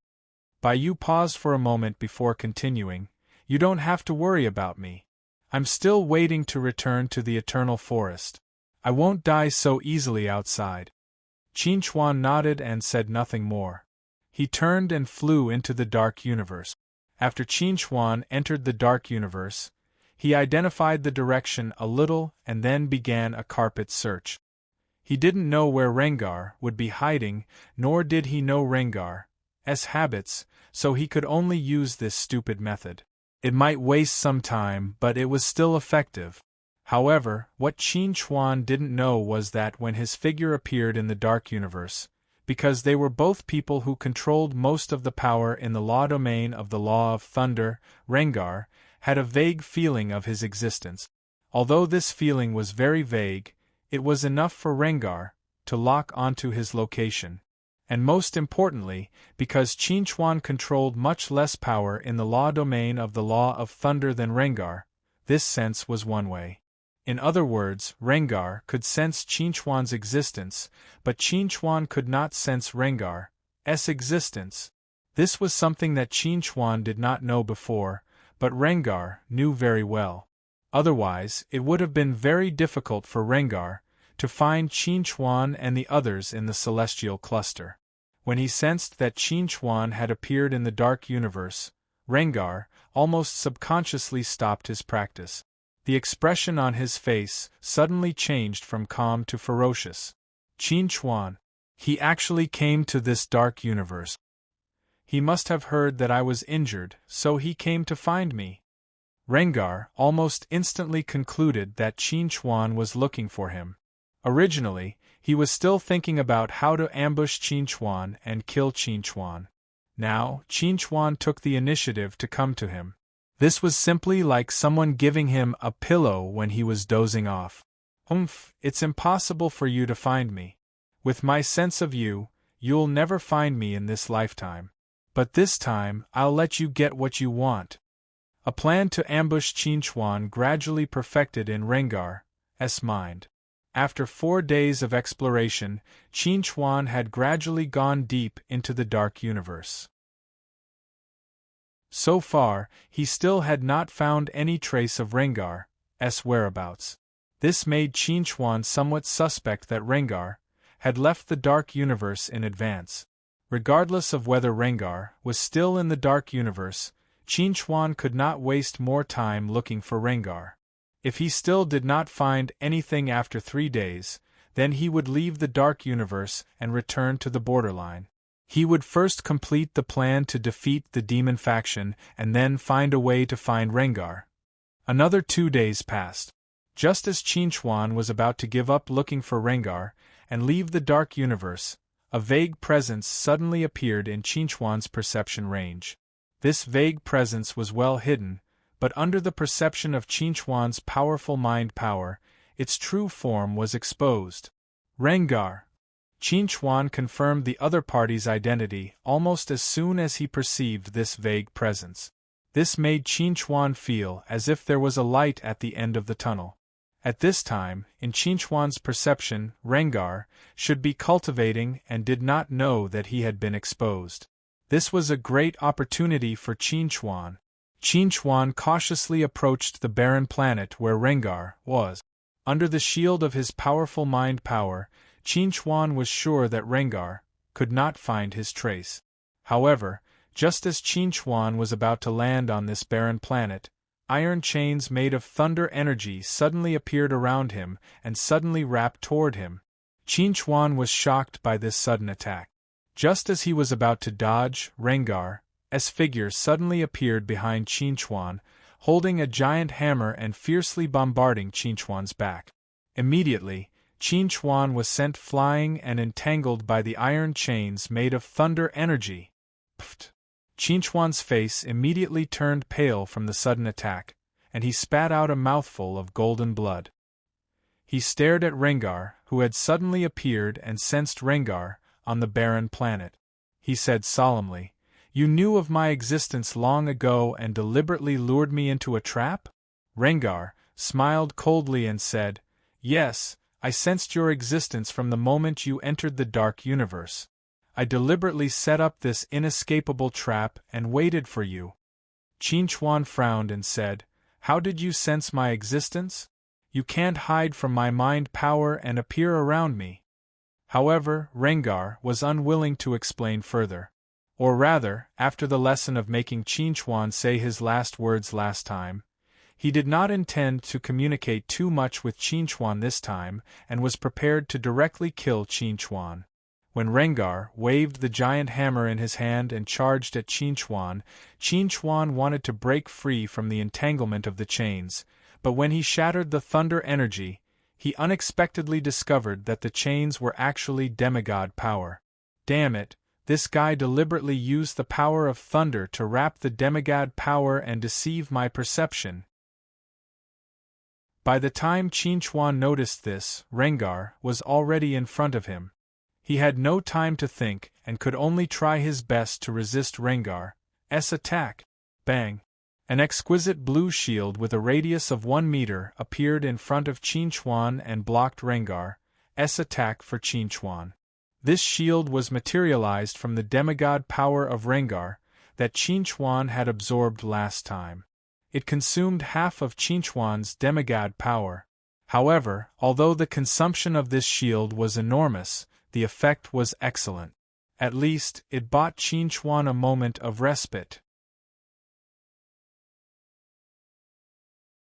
Bai Yu paused for a moment before continuing, You don't have to worry about me. I'm still waiting to return to the Eternal Forest. I won't die so easily outside. Qinchuan nodded and said nothing more. He turned and flew into the Dark Universe. After Qinchuan entered the Dark Universe, he identified the direction a little and then began a carpet search. He didn't know where Rengar would be hiding, nor did he know Rengar's habits, so he could only use this stupid method. It might waste some time, but it was still effective. However, what Qinchuan didn't know was that when his figure appeared in the Dark Universe, because they were both people who controlled most of the power in the law domain of the Law of Thunder, Rengar had a vague feeling of his existence. Although this feeling was very vague, it was enough for Rengar to lock onto his location. And most importantly, because Qinchuan controlled much less power in the law domain of the Law of Thunder than Rengar, this sense was one way. In other words, Rengar could sense Qinchuan's existence, but Qinchuan could not sense Rengar's existence. This was something that Qinchuan did not know before, but Rengar knew very well. Otherwise, it would have been very difficult for Rengar to find Qinchuan and the others in the celestial cluster. When he sensed that Qinchuan had appeared in the Dark Universe, Rengar almost subconsciously stopped his practice. The expression on his face suddenly changed from calm to ferocious. Qinchuan. He actually came to this Dark Universe. He must have heard that I was injured, so he came to find me. Rengar almost instantly concluded that Qinchuan was looking for him. Originally, he was still thinking about how to ambush Qinchuan and kill Qinchuan. Now, Qinchuan took the initiative to come to him. This was simply like someone giving him a pillow when he was dozing off. It's impossible for you to find me. With my sense of you, you'll never find me in this lifetime. But this time, I'll let you get what you want. A plan to ambush Qinchuan gradually perfected in Rengar's mind. After 4 days of exploration, Qinchuan had gradually gone deep into the Dark Universe. So far, he still had not found any trace of Rengar's whereabouts. This made Qinchuan somewhat suspect that Rengar had left the Dark Universe in advance. Regardless of whether Rengar was still in the Dark Universe, Qinchuan could not waste more time looking for Rengar. If he still did not find anything after 3 days, then he would leave the Dark Universe and return to the borderline. He would first complete the plan to defeat the demon faction and then find a way to find Rengar. Another 2 days passed. Just as Qinchuan was about to give up looking for Rengar and leave the Dark Universe, a vague presence suddenly appeared in Qinchuan's perception range. This vague presence was well hidden, but under the perception of Qinchuan's powerful mind power, its true form was exposed. Rengar. Qinchuan confirmed the other party's identity almost as soon as he perceived this vague presence. This made Qinchuan feel as if there was a light at the end of the tunnel. At this time, in Qinchuan's perception, Rengar should be cultivating and did not know that he had been exposed. This was a great opportunity for Qinchuan. Qinchuan cautiously approached the barren planet where Rengar was. Under the shield of his powerful mind power, Qinchuan was sure that Rengar could not find his trace. However, just as Qinchuan was about to land on this barren planet, iron chains made of thunder energy suddenly appeared around him and suddenly wrapped toward him. Qinchuan was shocked by this sudden attack. Just as he was about to dodge, Rengar's figure suddenly appeared behind Qinchuan, holding a giant hammer and fiercely bombarding Qinchuan's back. Immediately, Qinchuan was sent flying and entangled by the iron chains made of thunder energy. Pfft! Qinchuan's face immediately turned pale from the sudden attack, and he spat out a mouthful of golden blood. He stared at Rengar, who had suddenly appeared and sensed Rengar on the barren planet. He said solemnly, "You knew of my existence long ago and deliberately lured me into a trap?" Rengar smiled coldly and said, "Yes, I sensed your existence from the moment you entered the Dark Universe. I deliberately set up this inescapable trap and waited for you." Qinchuan frowned and said, "How did you sense my existence? You can't hide from my mind power and appear around me." However, Rengar was unwilling to explain further. Or rather, after the lesson of making Qinchuan say his last words last time, he did not intend to communicate too much with Qinchuan this time and was prepared to directly kill Qinchuan. When Rengar waved the giant hammer in his hand and charged at Qinchuan, Qinchuan wanted to break free from the entanglement of the chains, but when he shattered the thunder energy, he unexpectedly discovered that the chains were actually demigod power. Damn it, this guy deliberately used the power of thunder to wrap the demigod power and deceive my perception. By the time Qinchuan noticed this, Rengar was already in front of him. He had no time to think and could only try his best to resist Rengar's attack. Bang! An exquisite blue shield with a radius of 1 meter appeared in front of Qinchuan and blocked Rengar's attack for Qinchuan. This shield was materialized from the demigod power of Rengar that Qinchuan had absorbed last time. It consumed half of Qinchuan's demigod power. However, although the consumption of this shield was enormous, the effect was excellent. At least, it bought Qinchuan a moment of respite.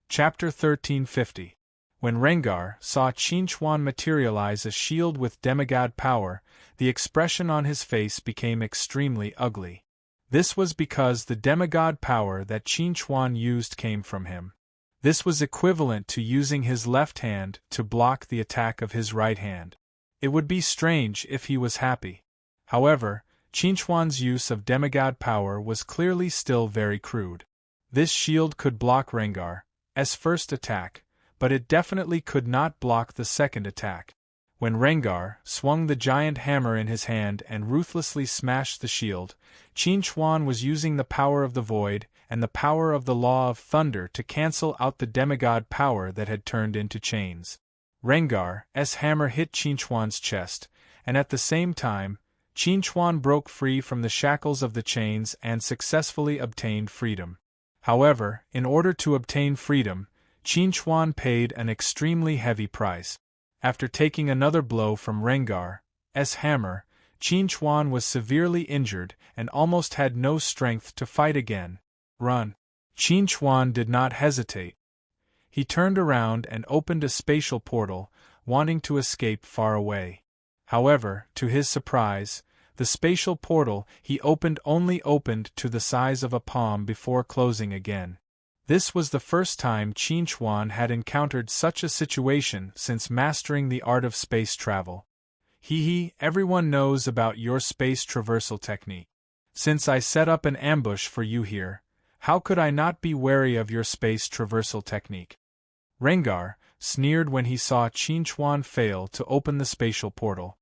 Chapter 1350. When Rengar saw Qinchuan materialize a shield with demigod power, the expression on his face became extremely ugly. This was because the demigod power that Qinchuan used came from him. This was equivalent to using his left hand to block the attack of his right hand. It would be strange if he was happy. However, Qinchuan's use of demigod power was clearly still very crude. This shield could block Rengar's first attack, but it definitely could not block the second attack. When Rengar swung the giant hammer in his hand and ruthlessly smashed the shield, Qinchuan was using the power of the void and the power of the law of thunder to cancel out the demigod power that had turned into chains. Rengar's hammer hit Qinchuan's chest, and at the same time, Chuan broke free from the shackles of the chains and successfully obtained freedom. However, in order to obtain freedom, Chuan paid an extremely heavy price. After taking another blow from Rengar's hammer, Chuan was severely injured and almost had no strength to fight again. Run! Chuan did not hesitate. He turned around and opened a spatial portal, wanting to escape far away. However, to his surprise, the spatial portal he opened to the size of a palm before closing again. This was the first time Chuan had encountered such a situation since mastering the art of space travel. Everyone knows about your space traversal technique. Since I set up an ambush for you here, how could I not be wary of your space traversal technique? Rengar sneered when he saw Chuan fail to open the spatial portal.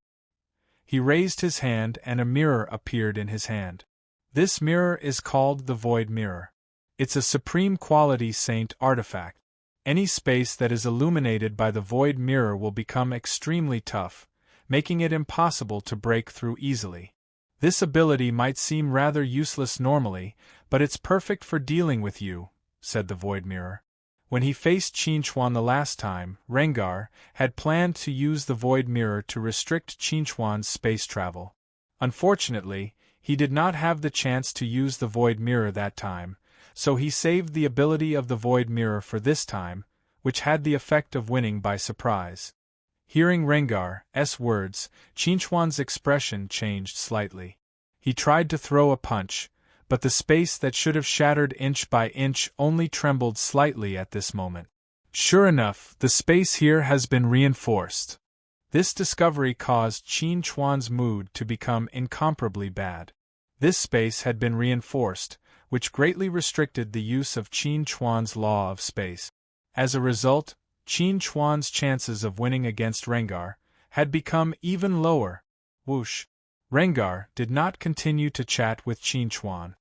He raised his hand and a mirror appeared in his hand. This mirror is called the Void Mirror. It's a supreme quality saint artifact. Any space that is illuminated by the Void Mirror will become extremely tough, making it impossible to break through easily. This ability might seem rather useless normally, but it's perfect for dealing with you, said the Void Mirror. When he faced Chuan the last time, Rengar had planned to use the Void Mirror to restrict Chuan's space travel. Unfortunately, he did not have the chance to use the Void Mirror that time, so he saved the ability of the Void Mirror for this time, which had the effect of winning by surprise. Hearing Rengar's words, Chuan's expression changed slightly. He tried to throw a punch, but the space that should have shattered inch by inch only trembled slightly at this moment. Sure enough, the space here has been reinforced. This discovery caused Chuan's mood to become incomparably bad. This space had been reinforced, which greatly restricted the use of Chuan's law of space. As a result, Chuan's chances of winning against Rengar had become even lower. Whoosh! Rengar did not continue to chat with Chuan.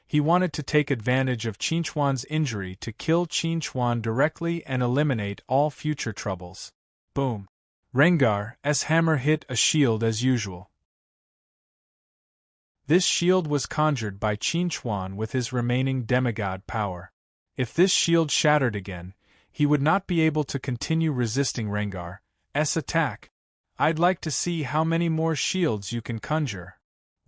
He wanted to take advantage of Chuan's injury to kill Chuan directly and eliminate all future troubles. Boom! Rengar's hammer hit a shield as usual. This shield was conjured by Chuan with his remaining demigod power. If this shield shattered again, he would not be able to continue resisting Rengar's attack. I'd like to see how many more shields you can conjure.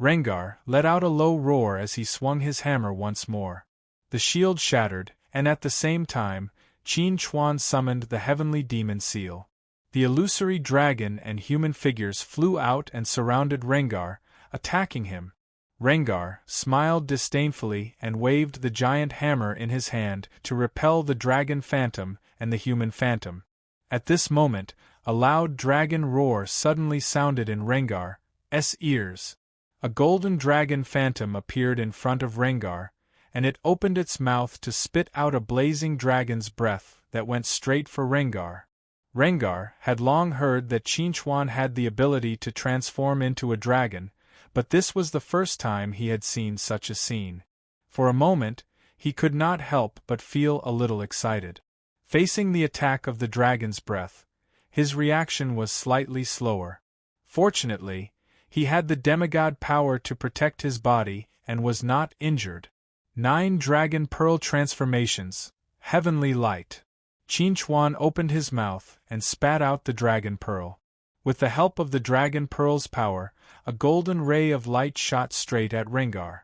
Rengar let out a low roar as he swung his hammer once more. The shield shattered, and at the same time, Chuan summoned the heavenly demon seal. The illusory dragon and human figures flew out and surrounded Rengar, attacking him. Rengar smiled disdainfully and waved the giant hammer in his hand to repel the dragon phantom and the human phantom. At this moment, a loud dragon roar suddenly sounded in Rengar's ears. A golden dragon phantom appeared in front of Rengar, and it opened its mouth to spit out a blazing dragon's breath that went straight for Rengar. Rengar had long heard that Chuan had the ability to transform into a dragon, but this was the first time he had seen such a scene. For a moment, he could not help but feel a little excited. Facing the attack of the dragon's breath, his reaction was slightly slower. Fortunately, he had the demigod power to protect his body and was not injured. 9 Dragon Pearl Transformations, Heavenly Light. Chuan opened his mouth and spat out the Dragon Pearl. With the help of the Dragon Pearl's power, a golden ray of light shot straight at Rengar.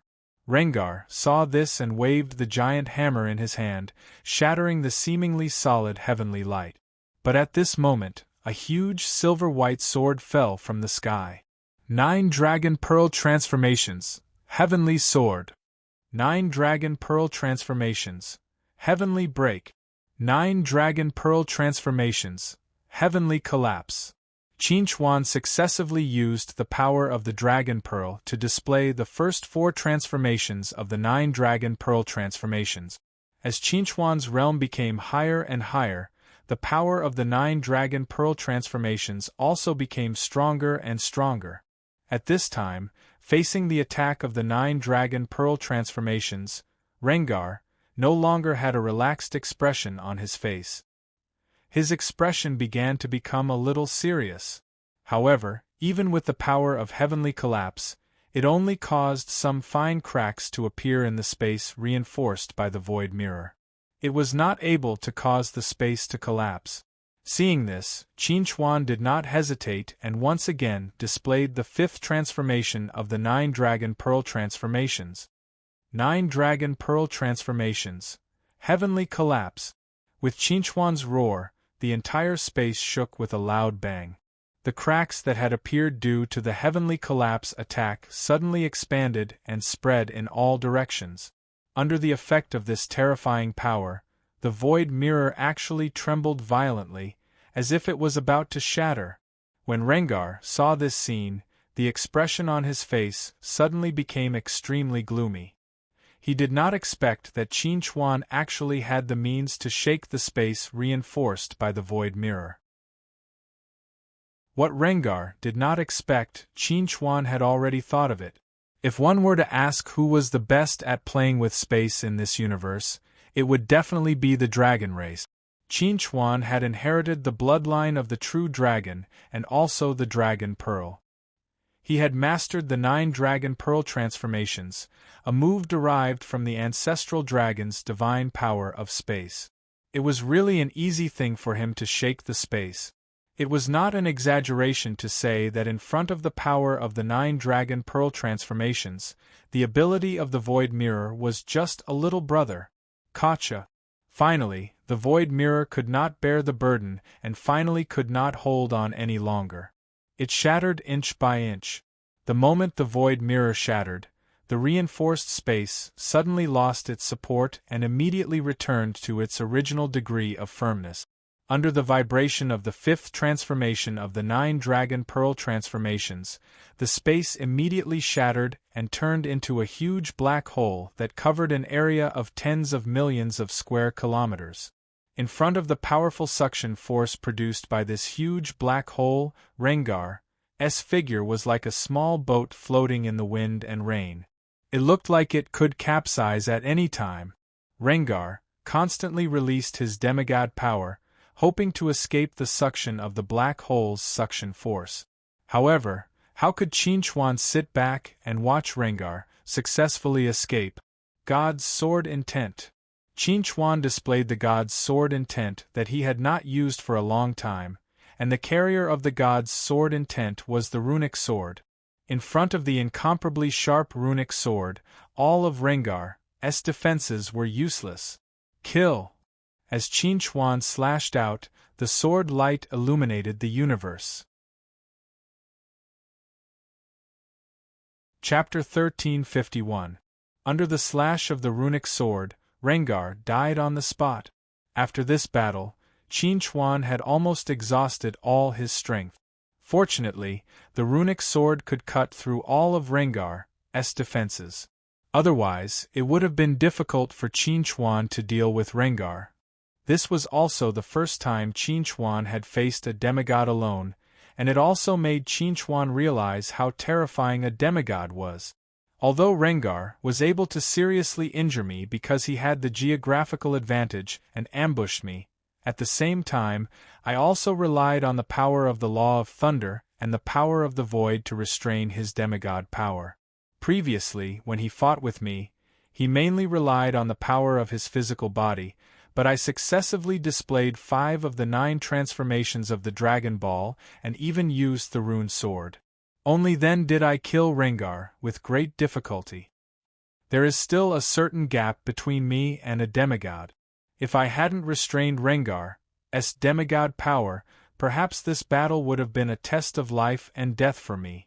Rengar saw this and waved the giant hammer in his hand, shattering the seemingly solid heavenly light. But at this moment, a huge silver-white sword fell from the sky. 9 Dragon Pearl Transformations, Heavenly Sword. 9 Dragon Pearl Transformations, Heavenly Break. 9 Dragon Pearl Transformations, Heavenly Collapse. Chuan successively used the power of the Dragon Pearl to display the first 4 transformations of the 9 Dragon Pearl Transformations. As Chuan's realm became higher and higher, the power of the 9 Dragon Pearl Transformations also became stronger and stronger. At this time, facing the attack of the 9 Dragon Pearl Transformations, Rengar no longer had a relaxed expression on his face. His expression began to become a little serious. However, Even with the power of heavenly collapse, it only caused some fine cracks to appear in the space reinforced by the void mirror. It was not able to cause the space to collapse. Seeing this, Qin Chuan did not hesitate and once again displayed the fifth transformation of the 9 Dragon Pearl transformations. 9 Dragon Pearl transformations. Heavenly collapse. With Qin Chuan's roar, the entire space shook with a loud bang. The cracks that had appeared due to the heavenly collapse attack suddenly expanded and spread in all directions. Under the effect of this terrifying power, the void mirror actually trembled violently, as if it was about to shatter. When Rengar saw this scene, the expression on his face suddenly became extremely gloomy. He did not expect that Qin Chuan actually had the means to shake the space reinforced by the void mirror. What Rengar did not expect, Qin Chuan had already thought of it. If one were to ask who was the best at playing with space in this universe, it would definitely be the dragon race. Qin Chuan had inherited the bloodline of the true dragon and also the Dragon Pearl. He had mastered the 9 Dragon Pearl transformations, a move derived from the ancestral dragon's divine power of space. It was really an easy thing for him to shake the space. It was not an exaggeration to say that in front of the power of the 9 Dragon Pearl transformations, the ability of the Void Mirror was just a little brother. Gotcha. Finally, the Void Mirror could not bear the burden and finally could not hold on any longer. It shattered inch by inch. The moment the Void Mirror shattered, the reinforced space suddenly lost its support and immediately returned to its original degree of firmness. Under the vibration of the 5th transformation of the 9 Dragon Pearl transformations, the space immediately shattered and turned into a huge black hole that covered an area of tens of millions of square kilometers. In front of the powerful suction force produced by this huge black hole, Rengar's figure was like a small boat floating in the wind and rain. It looked like it could capsize at any time. Rengar constantly released his demigod power, hoping to escape the suction of the black hole's suction force. However, how could Qin Chuan sit back and watch Rengar successfully escape? God's Sword Intent. Qin Chuan displayed the God's Sword Intent that he had not used for a long time, and the carrier of the God's Sword Intent was the runic sword. In front of the incomparably sharp runic sword, all of Rengar's defenses were useless. Kill! As Qin Chuan slashed out, the sword light illuminated the universe. Chapter 1351. Under the slash of the runic sword, Rengar died on the spot. After this battle, Qin Chuan had almost exhausted all his strength. Fortunately, the runic sword could cut through all of Rengar's defenses. Otherwise, it would have been difficult for Qin Chuan to deal with Rengar. This was also the first time Qin Chuan had faced a demigod alone, and it also made Qin Chuan realize how terrifying a demigod was. Although Rengar was able to seriously injure me because he had the geographical advantage and ambushed me, at the same time, I also relied on the power of the Law of Thunder and the power of the Void to restrain his demigod power. Previously, when he fought with me, he mainly relied on the power of his physical body, but I successively displayed 5 of the 9 transformations of the Dragon Ball and even used the Rune Sword. Only then did I kill Rengar with great difficulty. There is still a certain gap between me and a demigod. If I hadn't restrained Rengar's demigod power, perhaps this battle would have been a test of life and death for me.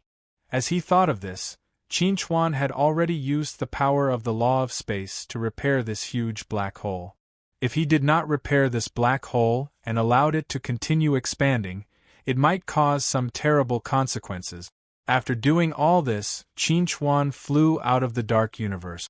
As he thought of this, Qin Chuan had already used the power of the Law of Space to repair this huge black hole. If he did not repair this black hole and allowed it to continue expanding, it might cause some terrible consequences. After doing all this, Qin Chuan flew out of the dark universe.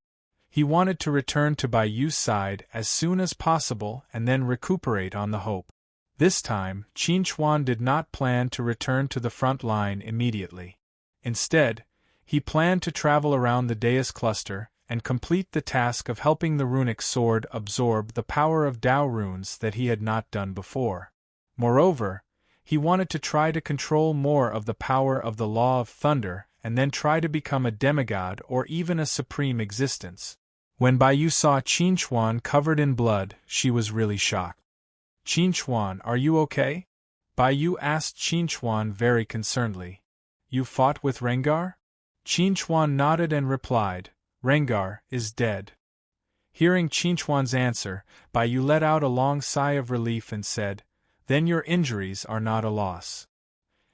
He wanted to return to Bai Yu's side as soon as possible and then recuperate on the hope. This time, Qin Chuan did not plan to return to the front line immediately. Instead, he planned to travel around the Deus cluster and complete the task of helping the runic sword absorb the power of Dao runes that he had not done before. Moreover, He wanted to try to control more of the power of the law of thunder and then try to become a demigod or even a supreme existence. When Baiyu saw Qin Chuan covered in blood, she was really shocked. "Qin Chuan, are you okay?" Baiyu asked Qin Chuan very concernedly. "You fought with Rengar?" Qin Chuan nodded and replied, "Rengar is dead." Hearing Qin Chuan's answer, Baiyu let out a long sigh of relief and said, "Then your injuries are not a loss."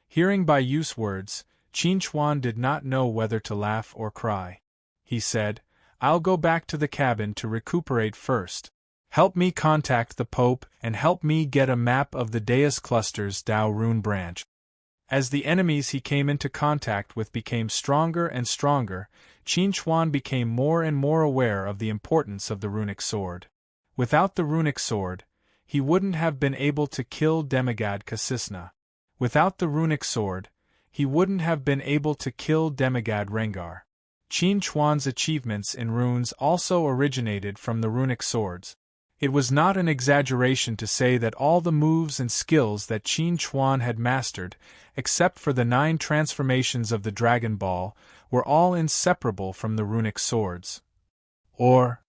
Hearing Baiyu's words, Qin Chuan did not know whether to laugh or cry. He said, "I'll go back to the cabin to recuperate first. Help me contact the Pope and help me get a map of the Deus Cluster's Dao Rune branch." As the enemies he came into contact with became stronger and stronger, Qin Chuan became more and more aware of the importance of the runic sword. Without the runic sword, he wouldn't have been able to kill demigod Kasisna. Without the runic sword, he wouldn't have been able to kill demigod Rengar. Qin Chuan's achievements in runes also originated from the runic swords. It was not an exaggeration to say that all the moves and skills that Qin Chuan had mastered, except for the 9 transformations of the Dragon Ball, were all inseparable from the runic swords. Or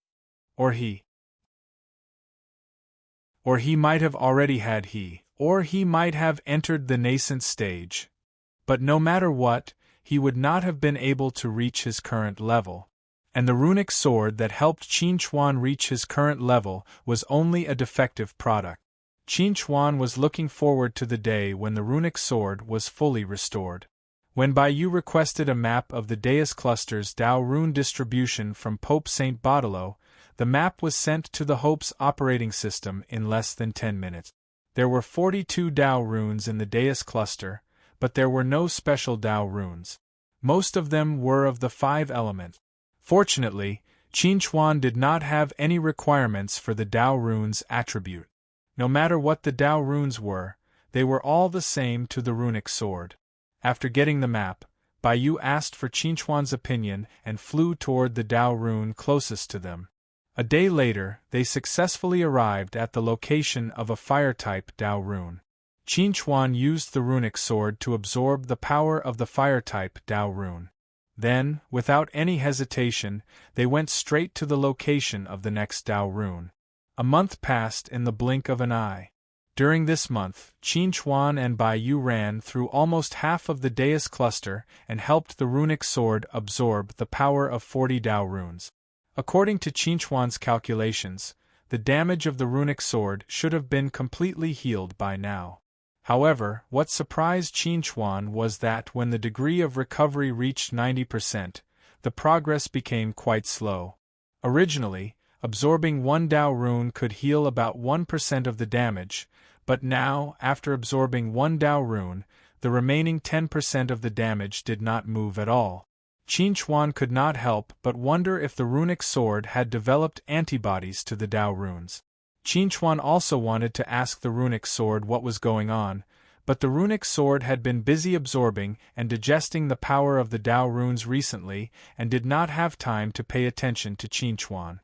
he might have already had or he might have entered the nascent stage. But no matter what, he would not have been able to reach his current level. And the runic sword that helped Qin Chuan reach his current level was only a defective product. Qin Chuan was looking forward to the day when the runic sword was fully restored. When Baiyu requested a map of the Deus Cluster's Dao Rune distribution from Pope Saint Baudelo, the map was sent to the Hope's operating system in less than 10 minutes. There were 42 Dao runes in the Deus Cluster, but there were no special Dao runes. Most of them were of the 5 elements. Fortunately, Qin Chuan did not have any requirements for the Dao runes attribute. No matter what the Dao runes were, they were all the same to the runic sword. After getting the map, Baiyu asked for Qin Chuan's opinion and flew toward the Dao rune closest to them. A day later, they successfully arrived at the location of a fire-type Dao rune. Qin Chuan used the runic sword to absorb the power of the fire-type Dao rune. Then, without any hesitation, they went straight to the location of the next Dao rune. A month passed in the blink of an eye. During this month, Qin Chuan and Baiyu ran through almost half of the Deus cluster and helped the runic sword absorb the power of 40 Dao runes. According to Qin Chuan's calculations, the damage of the runic sword should have been completely healed by now. However, what surprised Qin Chuan was that when the degree of recovery reached 90%, the progress became quite slow. Originally, absorbing 1 Dao rune could heal about 1% of the damage, but now, after absorbing 1 Dao rune, the remaining 10% of the damage did not move at all. Qin Chuan could not help but wonder if the runic sword had developed antibodies to the Dao runes. Qin Chuan also wanted to ask the runic sword what was going on, but the runic sword had been busy absorbing and digesting the power of the Dao runes recently and did not have time to pay attention to Qin Chuan.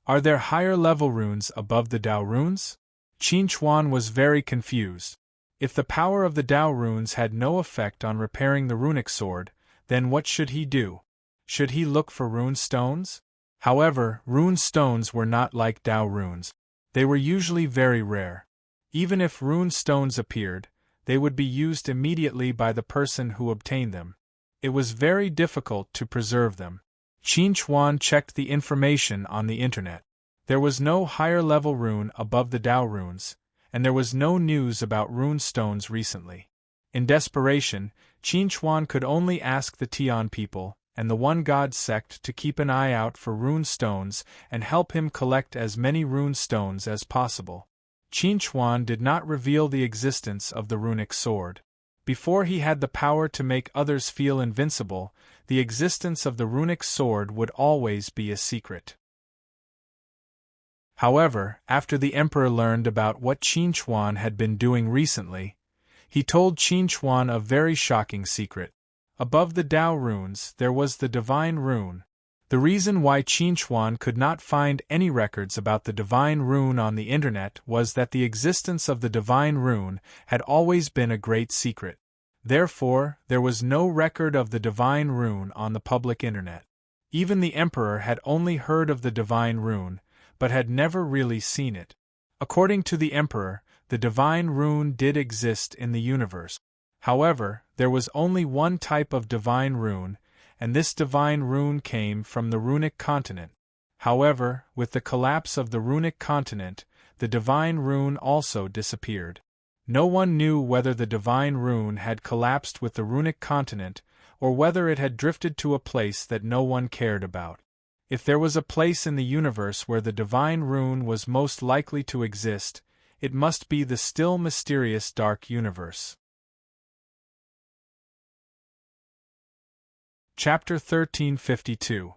Are there higher-level runes above the Dao runes? Qin Chuan was very confused. If the power of the Dao runes had no effect on repairing the runic sword, then what should he do? Should he look for rune stones? However, rune stones were not like Dao runes. They were usually very rare. Even if rune stones appeared, they would be used immediately by the person who obtained them. It was very difficult to preserve them. Qin Chuan checked the information on the internet. There was no higher-level rune above the Dao runes, and there was no news about rune stones recently. In desperation, Qin Chuan could only ask the Tian people and the One God sect to keep an eye out for rune stones and help him collect as many rune stones as possible. Qin Chuan did not reveal the existence of the runic sword. Before he had the power to make others feel invincible, the existence of the runic sword would always be a secret. However, after the emperor learned about what Qin Chuan had been doing recently, he told Qin Chuan a very shocking secret. Above the Dao runes there was the divine rune, The reason why Qin could not find any records about the divine rune on the internet was that the existence of the divine rune had always been a great secret. Therefore, there was no record of the divine rune on the public internet. Even the emperor had only heard of the divine rune, but had never really seen it. According to the emperor, the divine rune did exist in the universe. However, there was only one type of divine rune, and this divine rune came from the runic continent. However, with the collapse of the runic continent, the divine rune also disappeared. No one knew whether the divine rune had collapsed with the runic continent, or whether it had drifted to a place that no one cared about. If there was a place in the universe where the divine rune was most likely to exist, it must be the still mysterious dark universe. Chapter 1352.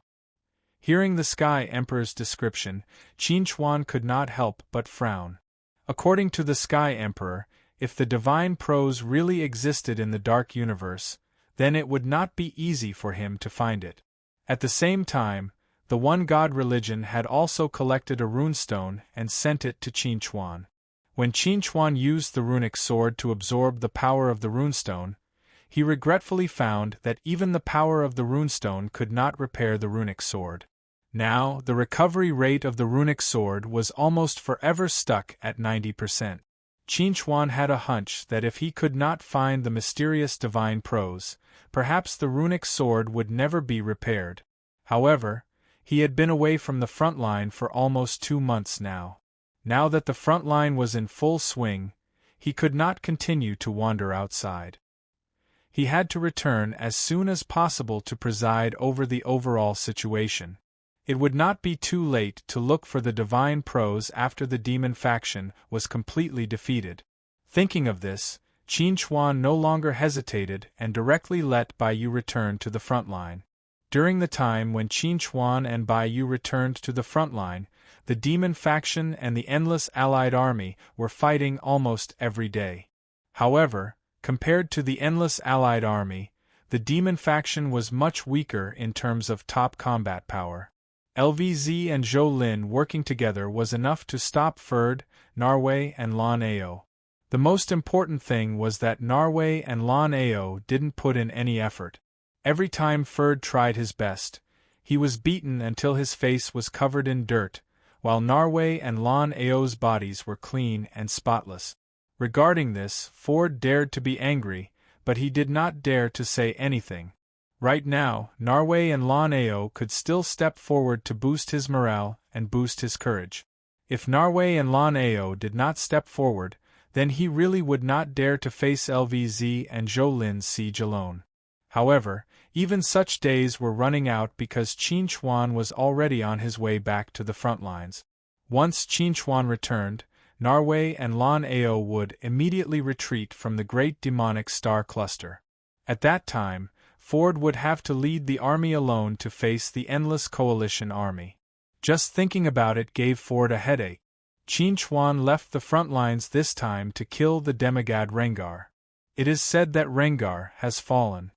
Hearing the Sky Emperor's description, Qin could not help but frown. According to the Sky Emperor, if the divine prose really existed in the dark universe, then it would not be easy for him to find it. At the same time, the One God religion had also collected a runestone and sent it to Qin. When Qin used the runic sword to absorb the power of the runestone, he regretfully found that even the power of the runestone could not repair the runic sword. Now, the recovery rate of the runic sword was almost forever stuck at 90%. Qin had a hunch that if he could not find the mysterious divine prose, perhaps the runic sword would never be repaired. However, he had been away from the front line for almost 2 months now. Now that the front line was in full swing, he could not continue to wander outside. He had to return as soon as possible to preside over the overall situation. It would not be too late to look for the divine prose after the demon faction was completely defeated. Thinking of this, Qin no longer hesitated and directly let Bai Yu return to the front line. During the time when Qin and Bai Yu returned to the front line, the demon faction and the endless allied army were fighting almost every day. However, compared to the endless allied army, the demon faction was much weaker in terms of top combat power. LVZ and Zhou Lin working together was enough to stop Ferd, Narwei and Lan Ao. The most important thing was that Narwei and Lan Ao didn't put in any effort. Every time Ferd tried his best, he was beaten until his face was covered in dirt, while Narwei and Lan Ao's bodies were clean and spotless. Regarding this, Ford dared to be angry, but he did not dare to say anything. Right now, Narwei and Lan Ao could still step forward to boost his morale and boost his courage. If Narwei and Lan Ao did not step forward, then he really would not dare to face LVZ and Zhou Lin's siege alone. However, even such days were running out because Qin was already on his way back to the front lines. Once Qin returned, Narwei and Lan Ao would immediately retreat from the great demonic star cluster. At that time, Ford would have to lead the army alone to face the endless coalition army. Just thinking about it gave Ford a headache. Qin left the front lines this time to kill the demigod Rengar. It is said that Rengar has fallen.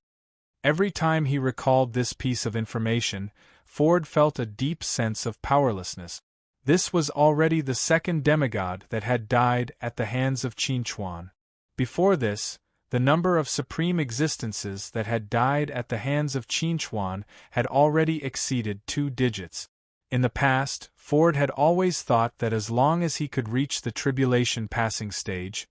Every time he recalled this piece of information, Ford felt a deep sense of powerlessness. This was already the second demigod that had died at the hands of Qin. Before this, the number of supreme existences that had died at the hands of Qin had already exceeded 2 digits. In the past, Ford had always thought that as long as he could reach the tribulation passing stage,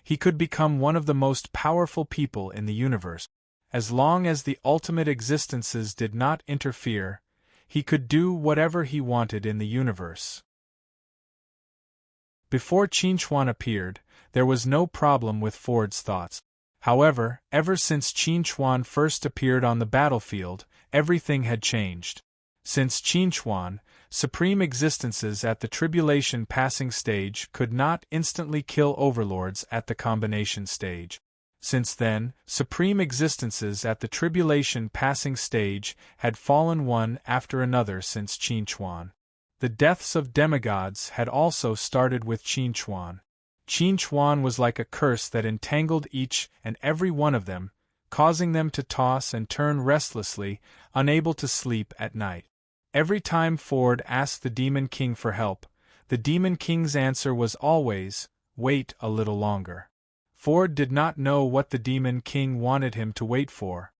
he could become one of the most powerful people in the universe. As long as the ultimate existences did not interfere, he could do whatever he wanted in the universe. Before Qin appeared, there was no problem with Ford's thoughts. However, ever since Qin first appeared on the battlefield, everything had changed. Since Qin, supreme existences at the tribulation passing stage could not instantly kill overlords at the combination stage. Since then, supreme existences at the tribulation passing stage had fallen one after another since Qin. The deaths of demigods had also started with Qin. Qin was like a curse that entangled each and every one of them, causing them to toss and turn restlessly, unable to sleep at night. Every time Ford asked the Demon King for help, the Demon King's answer was always, "Wait a little longer." Ford did not know what the Demon King wanted him to wait for.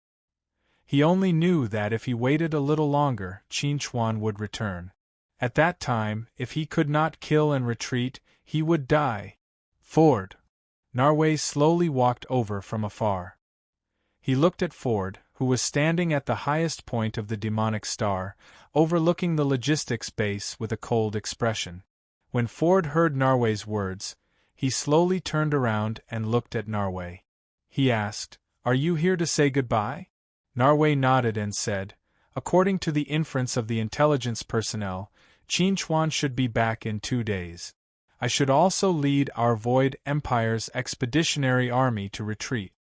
He only knew that if he waited a little longer, Qin would return. At that time, if he could not kill and retreat, he would die. Ford. Narway slowly walked over from afar. He looked at Ford, who was standing at the highest point of the demonic star, overlooking the logistics base with a cold expression. When Ford heard Narway's words, he slowly turned around and looked at Narway. He asked, "Are you here to say goodbye?" Narway nodded and said, "According to the inference of the intelligence personnel, Qin should be back in 2 days. I should also lead our Void Empire's expeditionary army to retreat."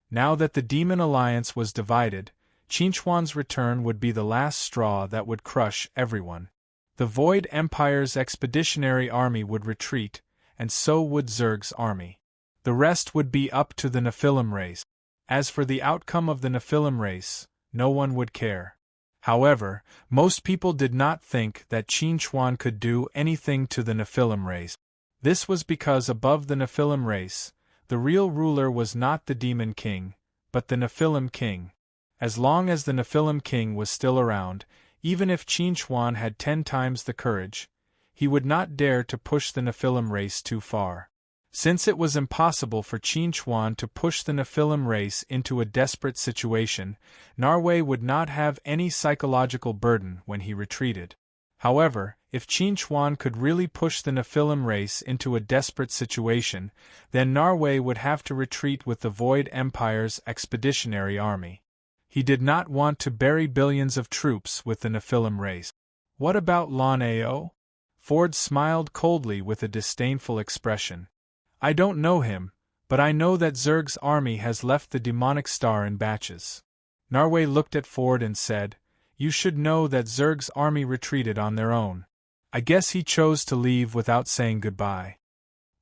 Now that the Demon Alliance was divided, Qin return would be the last straw that would crush everyone. The Void Empire's expeditionary army would retreat, and so would Zerg's army. The rest would be up to the Nephilim race. As for the outcome of the Nephilim race, no one would care. However, most people did not think that Qin could do anything to the Nephilim race. This was because above the Nephilim race, the real ruler was not the Demon King, but the Nephilim King. As long as the Nephilim King was still around, even if Qin had 10 times the courage, he would not dare to push the Nephilim race too far. Since it was impossible for Qin to push the Nephilim race into a desperate situation, Narway would not have any psychological burden when he retreated. However, if Qin could really push the Nephilim race into a desperate situation, then Narway would have to retreat with the Void Empire's expeditionary army. He did not want to bury billions of troops with the Nephilim race. What about Lan Ao? Ford smiled coldly with a disdainful expression. "I don't know him, but I know that Zerg's army has left the demonic star in batches." Narway looked at Ford and said, "You should know that Zerg's army retreated on their own. I guess he chose to leave without saying goodbye."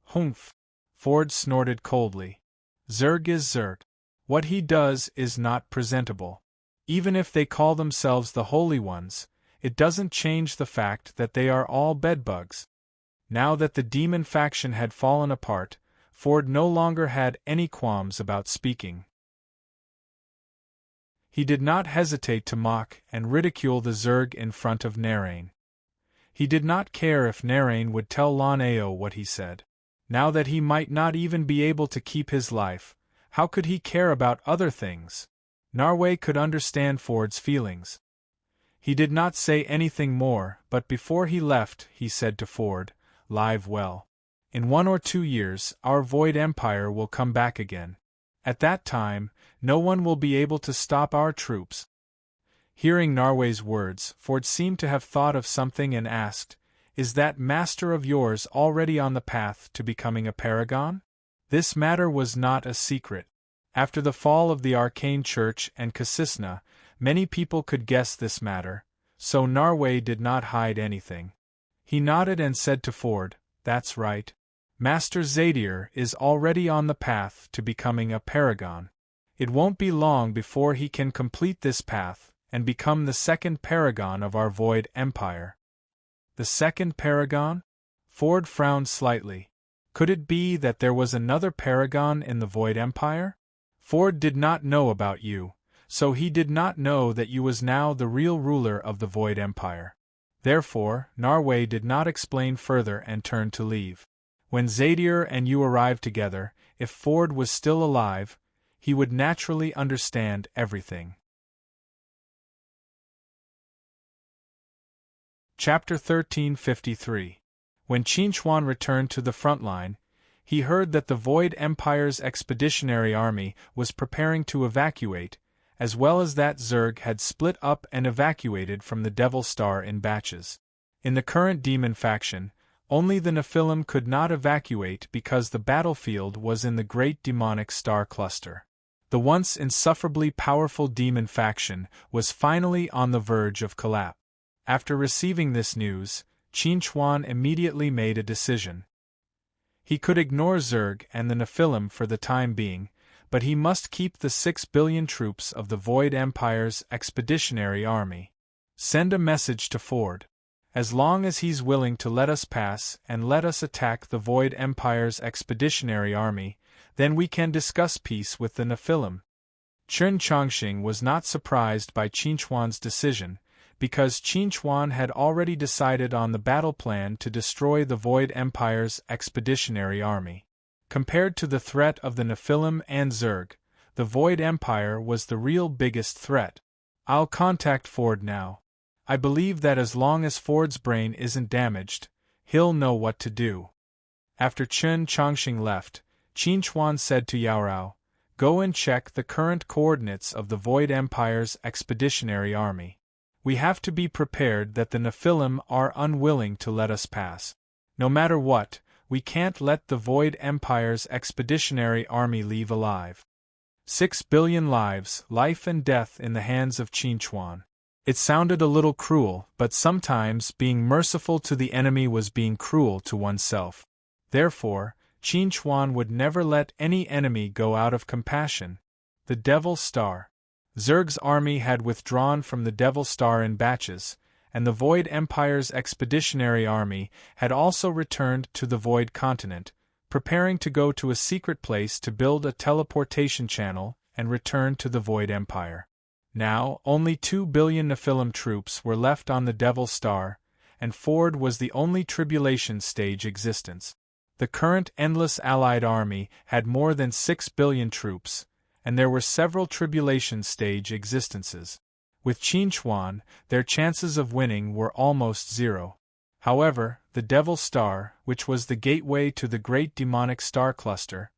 "Humph!" Ford snorted coldly. "Zerg is Zerg. What he does is not presentable. Even if they call themselves the Holy Ones, it doesn't change the fact that they are all bedbugs." Now that the demon faction had fallen apart, Ford no longer had any qualms about speaking. He did not hesitate to mock and ridicule the Zerg in front of Narain. He did not care if Narain would tell Lan Ao what he said. Now that he might not even be able to keep his life, how could he care about other things? Narway could understand Ford's feelings. He did not say anything more, but before he left, he said to Ford, "Live well. In 1 or 2 years, our Void Empire will come back again. At that time, no one will be able to stop our troops." Hearing Narway's words, Ford seemed to have thought of something and asked, "Is that master of yours already on the path to becoming a paragon?" This matter was not a secret. After the fall of the Arcane Church and Kasisna, many people could guess this matter, so Narway did not hide anything. He nodded and said to Ford, "That's right. Master Zadir is already on the path to becoming a paragon. It won't be long before he can complete this path and become the second paragon of our Void Empire." The second paragon? Ford frowned slightly. Could it be that there was another paragon in the Void Empire? Ford did not know about you, so he did not know that you was now the real ruler of the Void Empire. Therefore, Narway did not explain further and turned to leave. When Zadir and you arrived together, if Ford was still alive, he would naturally understand everything. Chapter 1353. When Qin returned to the front line, he heard that the Void Empire's expeditionary army was preparing to evacuate, as well as that Zerg had split up and evacuated from the Devil Star in batches. In the current demon faction, only the Nephilim could not evacuate because the battlefield was in the Great Demonic Star Cluster. The once insufferably powerful demon faction was finally on the verge of collapse. After receiving this news, Qin immediately made a decision. He could ignore Zerg and the Nephilim for the time being, but he must keep the 6 billion troops of the Void Empire's expeditionary army. Send a message to Ford. As long as he's willing to let us pass and let us attack the Void Empire's expeditionary army, then we can discuss peace with the Nephilim. Chen Chongqing was not surprised by Qinchuan's decision, because Qinchuan had already decided on the battle plan to destroy the Void Empire's expeditionary army. Compared to the threat of the Nephilim and Zerg, the Void Empire was the real biggest threat. I'll contact Ford now. I believe that as long as Ford's brain isn't damaged, he'll know what to do. After Chen Chongqing left, Qinchuan said to Yaorao, "Go and check the current coordinates of the Void Empire's expeditionary army. We have to be prepared that the Nephilim are unwilling to let us pass. No matter what, we can't let the Void Empire's expeditionary army leave alive." 6 billion lives, life and death in the hands of Qinchuan. It sounded a little cruel, but sometimes being merciful to the enemy was being cruel to oneself. Therefore, Qinchuan would never let any enemy go out of compassion. The Devil Star. Zerg's army had withdrawn from the Devil Star in batches, and the Void Empire's expeditionary army had also returned to the Void Continent, preparing to go to a secret place to build a teleportation channel and return to the Void Empire. Now, only 2 billion Nephilim troops were left on the Devil Star, and Ford was the only tribulation stage existence. The current Endless Allied Army had more than 6 billion troops, and there were several tribulation stage existences. With Qinchuan, their chances of winning were almost zero. However, the Devil Star, which was the gateway to the Great Demonic Star Cluster,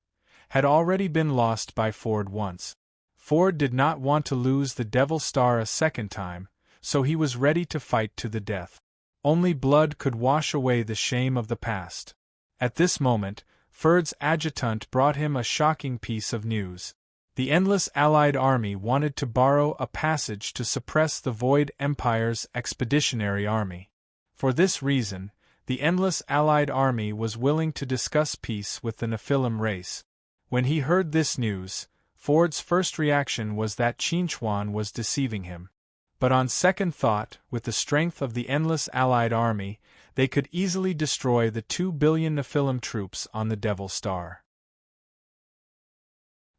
had already been lost by Ford once. Ford did not want to lose the Devil Star a second time, so he was ready to fight to the death. Only blood could wash away the shame of the past. At this moment, Ford's adjutant brought him a shocking piece of news. The Endless Allied Army wanted to borrow a passage to suppress the Void Empire's expeditionary army. For this reason, the Endless Allied Army was willing to discuss peace with the Nephilim race. When he heard this news, Ford's first reaction was that Qinchuan was deceiving him. But on second thought, with the strength of the Endless Allied Army, they could easily destroy the 2 billion Nephilim troops on the Devil Star.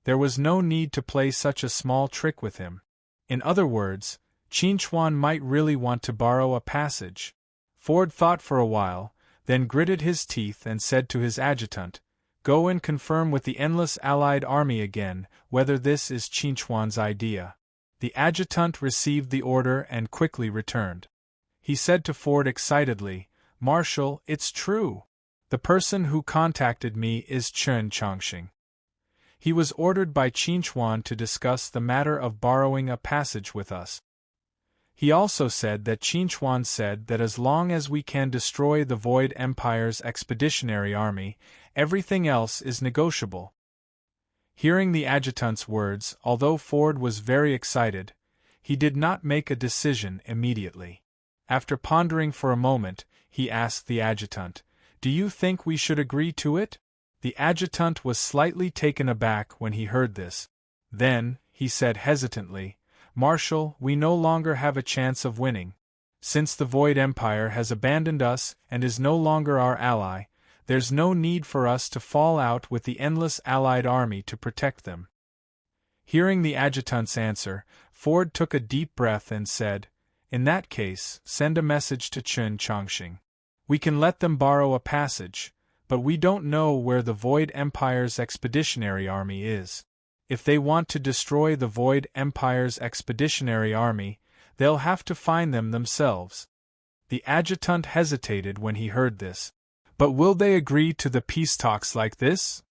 There was no need to play such a small trick with him. In other words, Qinchuan might really want to borrow a passage. Ford thought for a while, then gritted his teeth and said to his adjutant, "Go and confirm with the Endless Allied Army again whether this is Qinchuan's idea." The adjutant received the order and quickly returned. He said to Ford excitedly, "Marshal, it's true. The person who contacted me is Chen Chongqing. He was ordered by Qinchuan to discuss the matter of borrowing a passage with us. He also said that Qinchuan said that as long as we can destroy the Void Empire's expeditionary army, everything else is negotiable." Hearing the adjutant's words, although Ford was very excited, he did not make a decision immediately. After pondering for a moment, he asked the adjutant, "Do you think we should agree to it?" The adjutant was slightly taken aback when he heard this. Then, he said hesitantly, "Marshal, we no longer have a chance of winning. Since the Void Empire has abandoned us and is no longer our ally, there's no need for us to fall out with the Endless Allied Army to protect them." Hearing the adjutant's answer, Ford took a deep breath and said, "In that case, send a message to Chen Chongqing. We can let them borrow a passage, but we don't know where the Void Empire's expeditionary army is. If they want to destroy the Void Empire's expeditionary army, they'll have to find them themselves." The adjutant hesitated when he heard this. "But will they agree to the peace talks like this?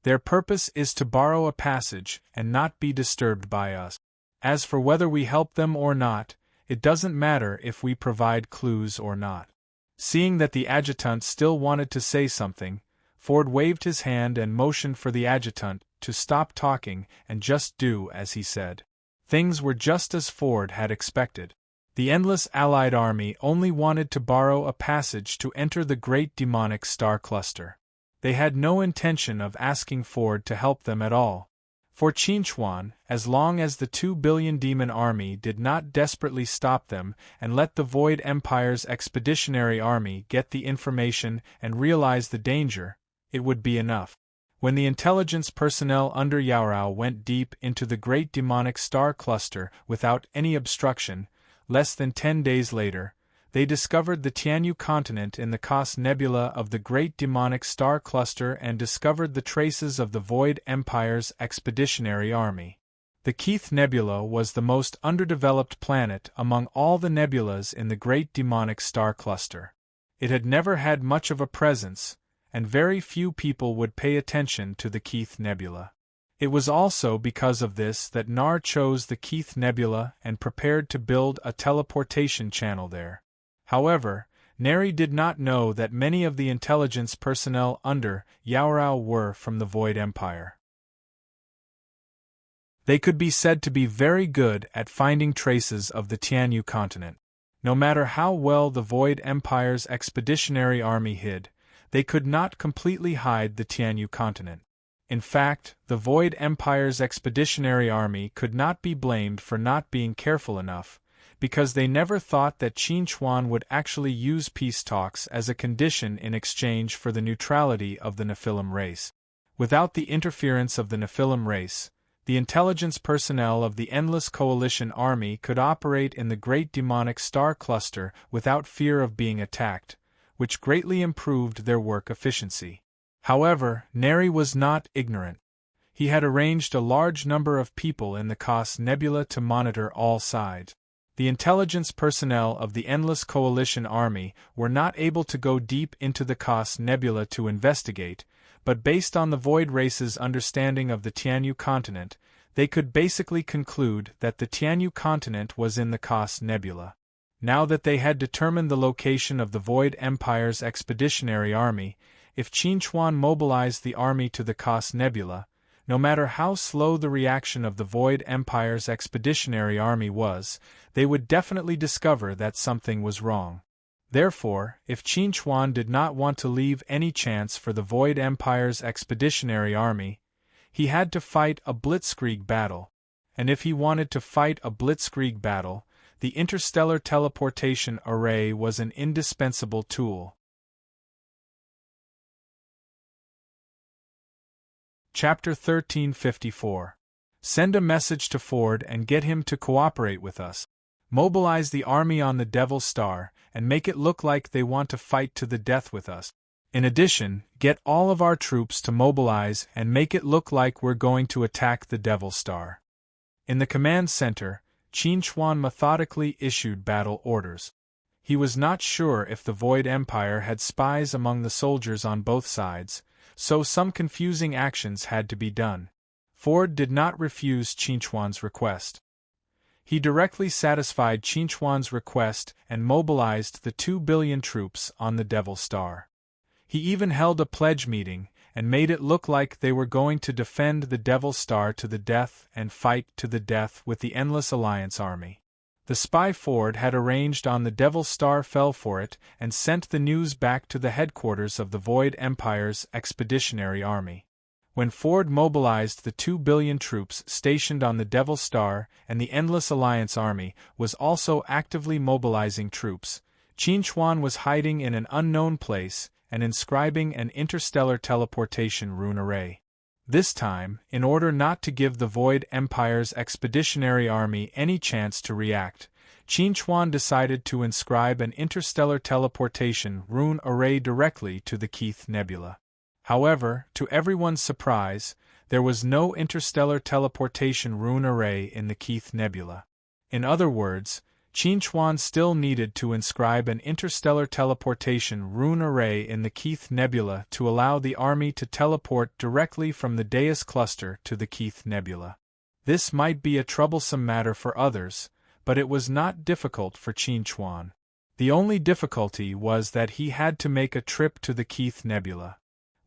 Their purpose is to borrow a passage and not be disturbed by us. As for whether we help them or not, it doesn't matter if we provide clues or not." Seeing that the adjutant still wanted to say something, Ford waved his hand and motioned for the adjutant to stop talking and just do as he said. Things were just as Ford had expected. The Endless Allied Army only wanted to borrow a passage to enter the Great Demonic Star Cluster. They had no intention of asking Ford to help them at all. For Qinchuan, as long as the 2 billion demon army did not desperately stop them and let the Void Empire's expeditionary army get the information and realize the danger, it would be enough. When the intelligence personnel under Yaorao went deep into the great demonic star cluster without any obstruction, less than 10 days later, they discovered the Tianyu continent in the Cos Nebula of the Great Demonic Star Cluster and discovered the traces of the Void Empire's expeditionary army. The Keith Nebula was the most underdeveloped planet among all the nebulas in the Great Demonic Star Cluster. It had never had much of a presence, and very few people would pay attention to the Keith Nebula. It was also because of this that Nar chose the Keith Nebula and prepared to build a teleportation channel there. However, Neri did not know that many of the intelligence personnel under Yaorao were from the Void Empire. They could be said to be very good at finding traces of the Tianyu continent. No matter how well the Void Empire's expeditionary army hid, they could not completely hide the Tianyu continent. In fact, the Void Empire's expeditionary army could not be blamed for not being careful enough, because they never thought that Qinchuan would actually use peace talks as a condition in exchange for the neutrality of the Nephilim race. Without the interference of the Nephilim race, the intelligence personnel of the Endless Coalition army could operate in the Great Demonic Star Cluster without fear of being attacked, which greatly improved their work efficiency. However, Neri was not ignorant. He had arranged a large number of people in the Cos Nebula to monitor all sides. The intelligence personnel of the Endless Coalition army were not able to go deep into the Cos Nebula to investigate, but based on the Void race's understanding of the Tianyu continent, they could basically conclude that the Tianyu continent was in the Cos Nebula. Now that they had determined the location of the Void Empire's expeditionary army, if Qinchuan mobilized the army to the Cos Nebula, no matter how slow the reaction of the Void Empire's expeditionary army was, they would definitely discover that something was wrong. Therefore, if Qinchuan did not want to leave any chance for the Void Empire's expeditionary army, he had to fight a blitzkrieg battle, and if he wanted to fight a blitzkrieg battle, the interstellar teleportation array was an indispensable tool. Chapter 1354. Send a message to Ford and get him to cooperate with us. Mobilize the army on the Devil Star and make it look like they want to fight to the death with us. In addition, get all of our troops to mobilize and make it look like we're going to attack the Devil Star. In the command center, Qinchuan methodically issued battle orders. He was not sure if the Void Empire had spies among the soldiers on both sides, so some confusing actions had to be done. Ford did not refuse Qinchuan's request. He directly satisfied Qinchuan's request and mobilized the 2 billion troops on the Devil Star. He even held a pledge meeting and made it look like they were going to defend the Devil Star to the death and fight to the death with the Endless Alliance army. The spy Ford had arranged on the Devil Star fell for it and sent the news back to the headquarters of the Void Empire's expeditionary army. When Ford mobilized the 2 billion troops stationed on the Devil Star and the Endless Alliance army was also actively mobilizing troops, Qinchuan was hiding in an unknown place and inscribing an interstellar teleportation rune array. This time, in order not to give the Void Empire's expeditionary army any chance to react, Qinchuan decided to inscribe an interstellar teleportation rune array directly to the Keith Nebula. However, to everyone's surprise, there was no interstellar teleportation rune array in the Keith Nebula. In other words, Qinchuan still needed to inscribe an interstellar teleportation rune array in the Keith Nebula to allow the army to teleport directly from the Deus cluster to the Keith Nebula. This might be a troublesome matter for others, but it was not difficult for Qinchuan. The only difficulty was that he had to make a trip to the Keith Nebula.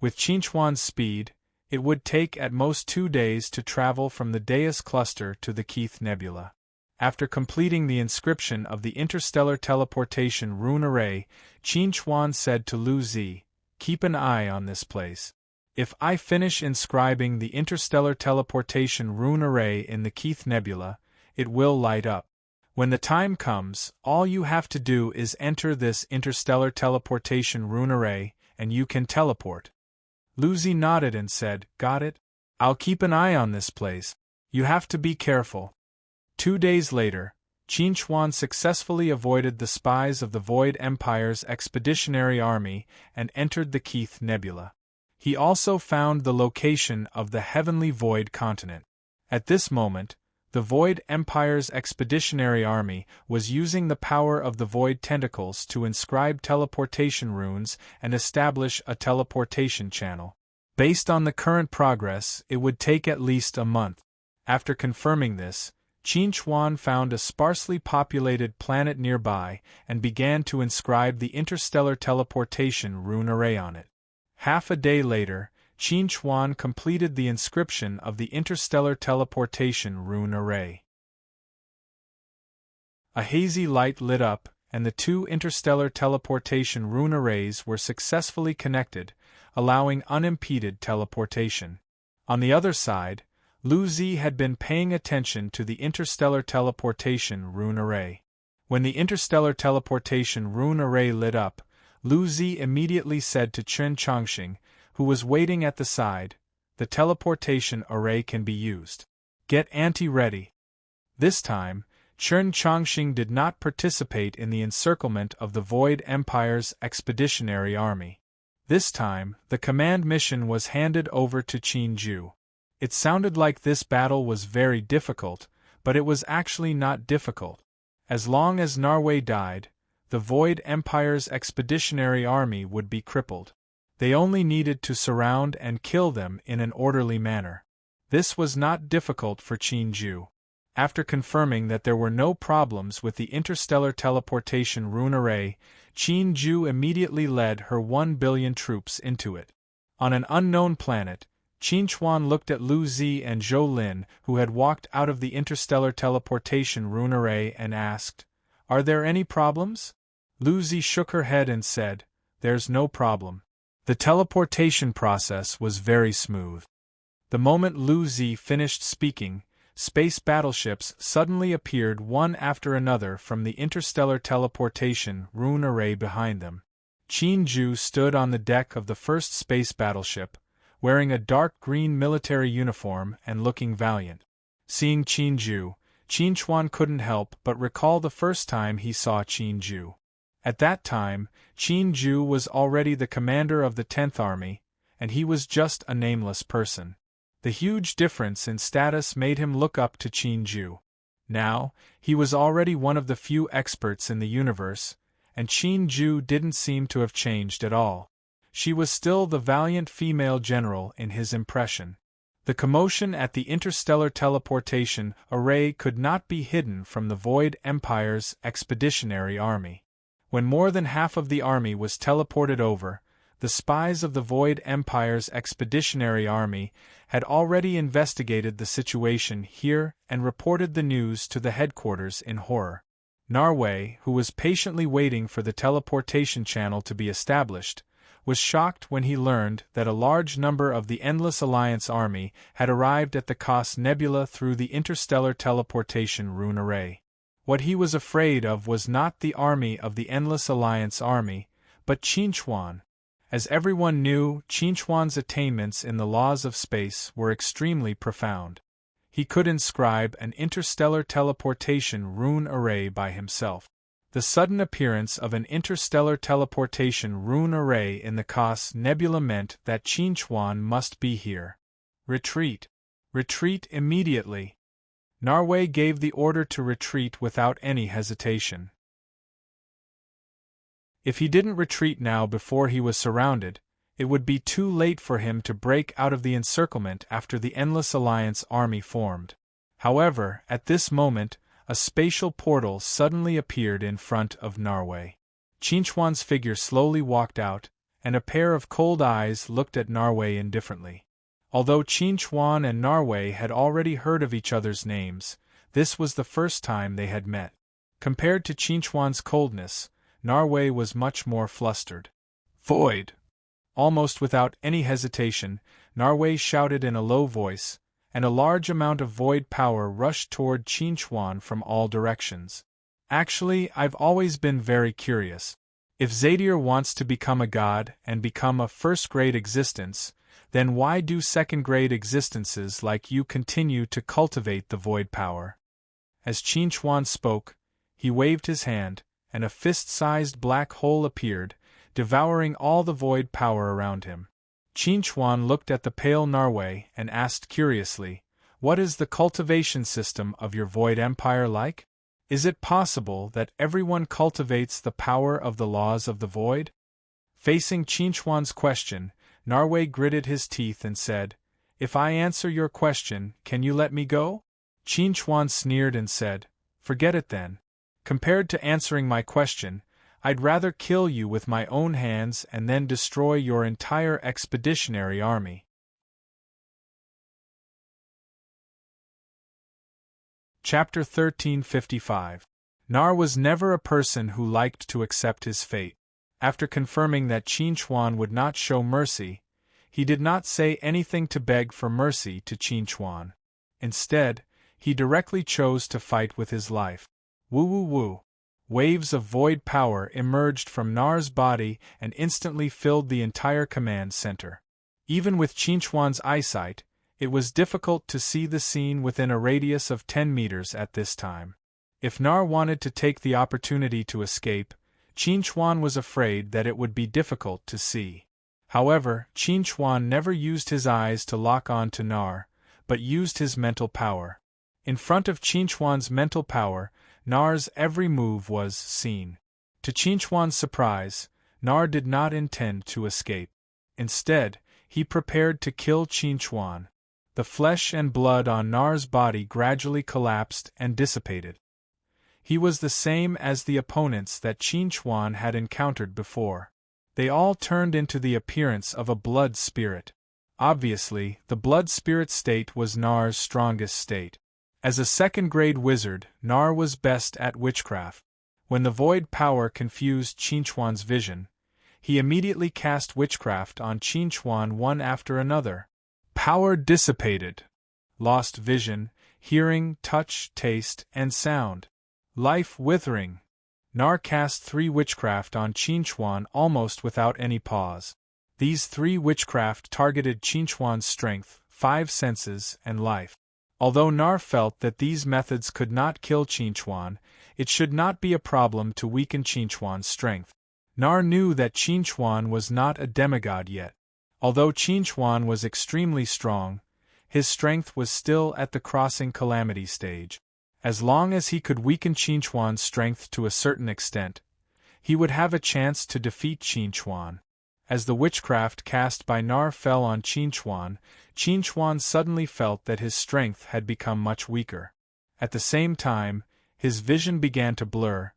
With Qinchuan's speed, it would take at most 2 days to travel from the Deus cluster to the Keith Nebula. After completing the inscription of the interstellar teleportation rune array, Qinchuan said to Lu Zi, "Keep an eye on this place. If I finish inscribing the interstellar teleportation rune array in the Keith Nebula, it will light up. When the time comes, all you have to do is enter this interstellar teleportation rune array, and you can teleport. Lucy nodded and said, "Got it? I'll keep an eye on this place. You have to be careful." 2 days later, Qin Chuan successfully avoided the spies of the Void Empire's expeditionary army and entered the Keith Nebula. He also found the location of the Heavenly Void continent. At this moment, the Void Empire's expeditionary army was using the power of the Void tentacles to inscribe teleportation runes and establish a teleportation channel. Based on the current progress, it would take at least a month. After confirming this, Qin Chuan found a sparsely populated planet nearby and began to inscribe the interstellar teleportation rune array on it. Half a day later, Qin Chuan completed the inscription of the interstellar teleportation rune array. A hazy light lit up, and the 2 interstellar teleportation rune arrays were successfully connected, allowing unimpeded teleportation. On the other side, Lu Zi had been paying attention to the interstellar teleportation rune array. When the interstellar teleportation rune array lit up, Lu Zi immediately said to Chen Chongqing, who was waiting at the side, "The teleportation array can be used. Get Auntie ready." This time, Chen Chongqing did not participate in the encirclement of the Void Empire's expeditionary army. This time, the command mission was handed over to Qin Ju. It sounded like this battle was very difficult, but it was actually not difficult. As long as Narway died, the Void Empire's expeditionary army would be crippled. They only needed to surround and kill them in an orderly manner. This was not difficult for Qin Ju. After confirming that there were no problems with the interstellar teleportation rune array, Qin Ju immediately led her 1 billion troops into it. On an unknown planet, Qin Chuan looked at Lu Zi and Zhou Lin, who had walked out of the interstellar teleportation rune array, and asked, "Are there any problems?" Lu Zi shook her head and said, "There's no problem." The teleportation process was very smooth. The moment Lu Zi finished speaking, space battleships suddenly appeared one after another from the interstellar teleportation rune array behind them. Qin Ju stood on the deck of the first space battleship, wearing a dark green military uniform and looking valiant. Seeing Qin Ju, Qin Chuan couldn't help but recall the first time he saw Qin Ju. At that time, Qin Ju was already the commander of the 10th Army, and he was just a nameless person. The huge difference in status made him look up to Qin Ju. Now, he was already one of the few experts in the universe, and Qin Ju didn't seem to have changed at all. She was still the valiant female general in his impression. The commotion at the interstellar teleportation array could not be hidden from the Void Empire's expeditionary army. When more than half of the army was teleported over, the spies of the Void Empire's expeditionary army had already investigated the situation here and reported the news to the headquarters in horror. Narway, who was patiently waiting for the teleportation channel to be established, was shocked when he learned that a large number of the Endless Alliance army had arrived at the Kos Nebula through the interstellar teleportation rune array. What he was afraid of was not the army of the Endless Alliance army, but Qin Chuan. As everyone knew, Qin Chuan's attainments in the laws of space were extremely profound. He could inscribe an interstellar teleportation rune array by himself. The sudden appearance of an interstellar teleportation rune array in the Kos Nebula meant that Qin Chuan must be here. Retreat. Retreat immediately. Narway gave the order to retreat without any hesitation. If he didn't retreat now before he was surrounded, it would be too late for him to break out of the encirclement after the Endless Alliance army formed. However, at this moment, a spatial portal suddenly appeared in front of Narway. Qin Chuan's figure slowly walked out, and a pair of cold eyes looked at Narway indifferently. Although Qin Chuan and Narway had already heard of each other's names, this was the first time they had met. Compared to Qin Chuan's coldness, Narway was much more flustered. "Void! Almost without any hesitation, Narway shouted in a low voice, and a large amount of void power rushed toward Qinchuan from all directions. Actually, I've always been very curious. If Xavier wants to become a god and become a first-grade existence, then why do second-grade existences like you continue to cultivate the void power? As Qinchuan spoke, he waved his hand, and a fist-sized black hole appeared, devouring all the void power around him. Qinchuan looked at the pale Narway and asked curiously, "What is the cultivation system of your void empire like? Is it possible that everyone cultivates the power of the laws of the void?" Facing Qinchuan's question, Narway gritted his teeth and said, "If I answer your question, can you let me go?" Qinchuan sneered and said, "Forget it then. Compared to answering my question, I'd rather kill you with my own hands and then destroy your entire expeditionary army." Chapter 1355. Nar was never a person who liked to accept his fate. After confirming that Qinchuan would not show mercy, he did not say anything to beg for mercy to Qinchuan. Instead, he directly chose to fight with his life. Woo-woo-woo. Waves of void power emerged from Nar's body and instantly filled the entire command center. Even with Qinchuan's eyesight, it was difficult to see the scene within a radius of 10 meters at this time. If Nar wanted to take the opportunity to escape, Qinchuan was afraid that it would be difficult to see. However, Qinchuan never used his eyes to lock on to Nar, but used his mental power. In front of Qinchuan's mental power, Nar's every move was seen. To Qinchuan's surprise, Nar did not intend to escape. Instead, he prepared to kill Qinchuan. The flesh and blood on Nar's body gradually collapsed and dissipated. He was the same as the opponents that Qinchuan had encountered before. They all turned into the appearance of a blood spirit. Obviously, the blood spirit state was Nar's strongest state. As a second-grade wizard, Nar was best at witchcraft. When the void power confused Qinchuan's vision, he immediately cast witchcraft on Qinchuan one after another. Power dissipated. Lost vision, hearing, touch, taste, and sound. Life withering. Nar cast 3 witchcraft on Qinchuan almost without any pause. These 3 witchcraft targeted Qinchuan's strength, 5 senses, and life. Although Nar felt that these methods could not kill Qinchuan, it should not be a problem to weaken Qinchuan's strength. Nar knew that Qinchuan was not a demigod yet. Although Qinchuan was extremely strong, his strength was still at the crossing calamity stage. As long as he could weaken Qinchuan's strength to a certain extent, he would have a chance to defeat Qinchuan. As the witchcraft cast by Nar fell on Qinchuan, Qinchuan suddenly felt that his strength had become much weaker. At the same time, his vision began to blur,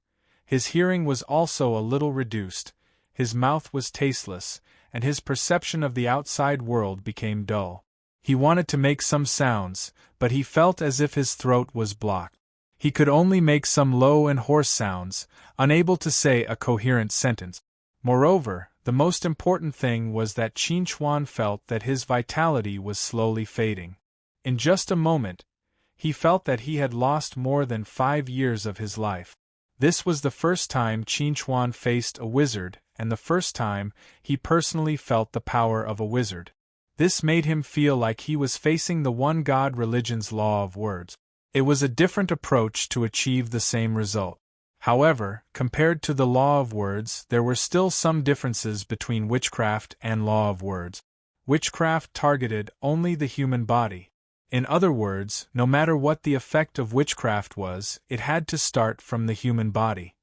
his hearing was also a little reduced, his mouth was tasteless, and his perception of the outside world became dull. He wanted to make some sounds, but he felt as if his throat was blocked. He could only make some low and hoarse sounds, unable to say a coherent sentence. Moreover, the most important thing was that Qinchuan felt that his vitality was slowly fading. In just a moment, he felt that he had lost more than 5 years of his life. This was the first time Qinchuan faced a wizard, and the first time he personally felt the power of a wizard. This made him feel like he was facing the one God religion's law of words. It was a different approach to achieve the same result. However, compared to the law of words, there were still some differences between witchcraft and law of words. Witchcraft targeted only the human body. In other words, no matter what the effect of witchcraft was, it had to start from the human body.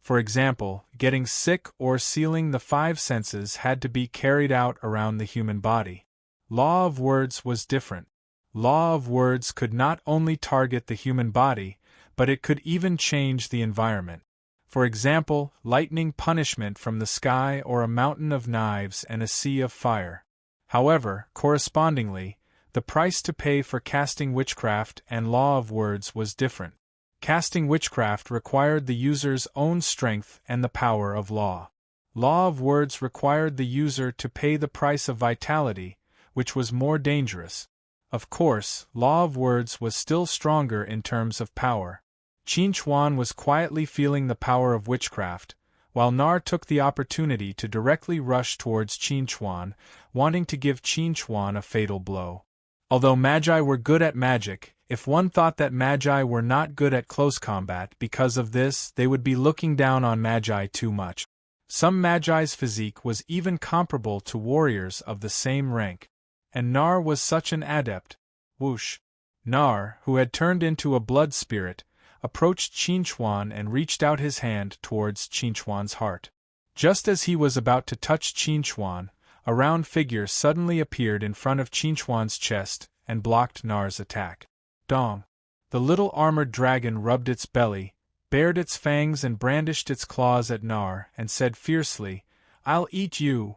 For example, getting sick or sealing the 5 senses had to be carried out around the human body. Law of words was different. Law of words could not only target the human body, but it could even change the environment. For example, lightning punishment from the sky or a mountain of knives and a sea of fire. However, correspondingly, the price to pay for casting witchcraft and law of words was different. Casting witchcraft required the user's own strength and the power of law. Law of words required the user to pay the price of vitality, which was more dangerous. Of course, Law of words was still stronger in terms of power. Qin Chuan was quietly feeling the power of witchcraft, while Nar took the opportunity to directly rush towards Qin Chuan, wanting to give Qin Chuan a fatal blow. Although Magi were good at magic, if one thought that Magi were not good at close combat because of this, they would be looking down on Magi too much. Some Magi's physique was even comparable to warriors of the same rank. And Nar was such an adept. Whoosh! Nar, who had turned into a blood spirit, approached Qin Chuan and reached out his hand towards Qin Chuan's heart. Just as he was about to touch Qin Chuan, a round figure suddenly appeared in front of Qin Chuan's chest and blocked Nar's attack. Dong! The little armored dragon rubbed its belly, bared its fangs and brandished its claws at Nar and said fiercely, "I'll eat you!"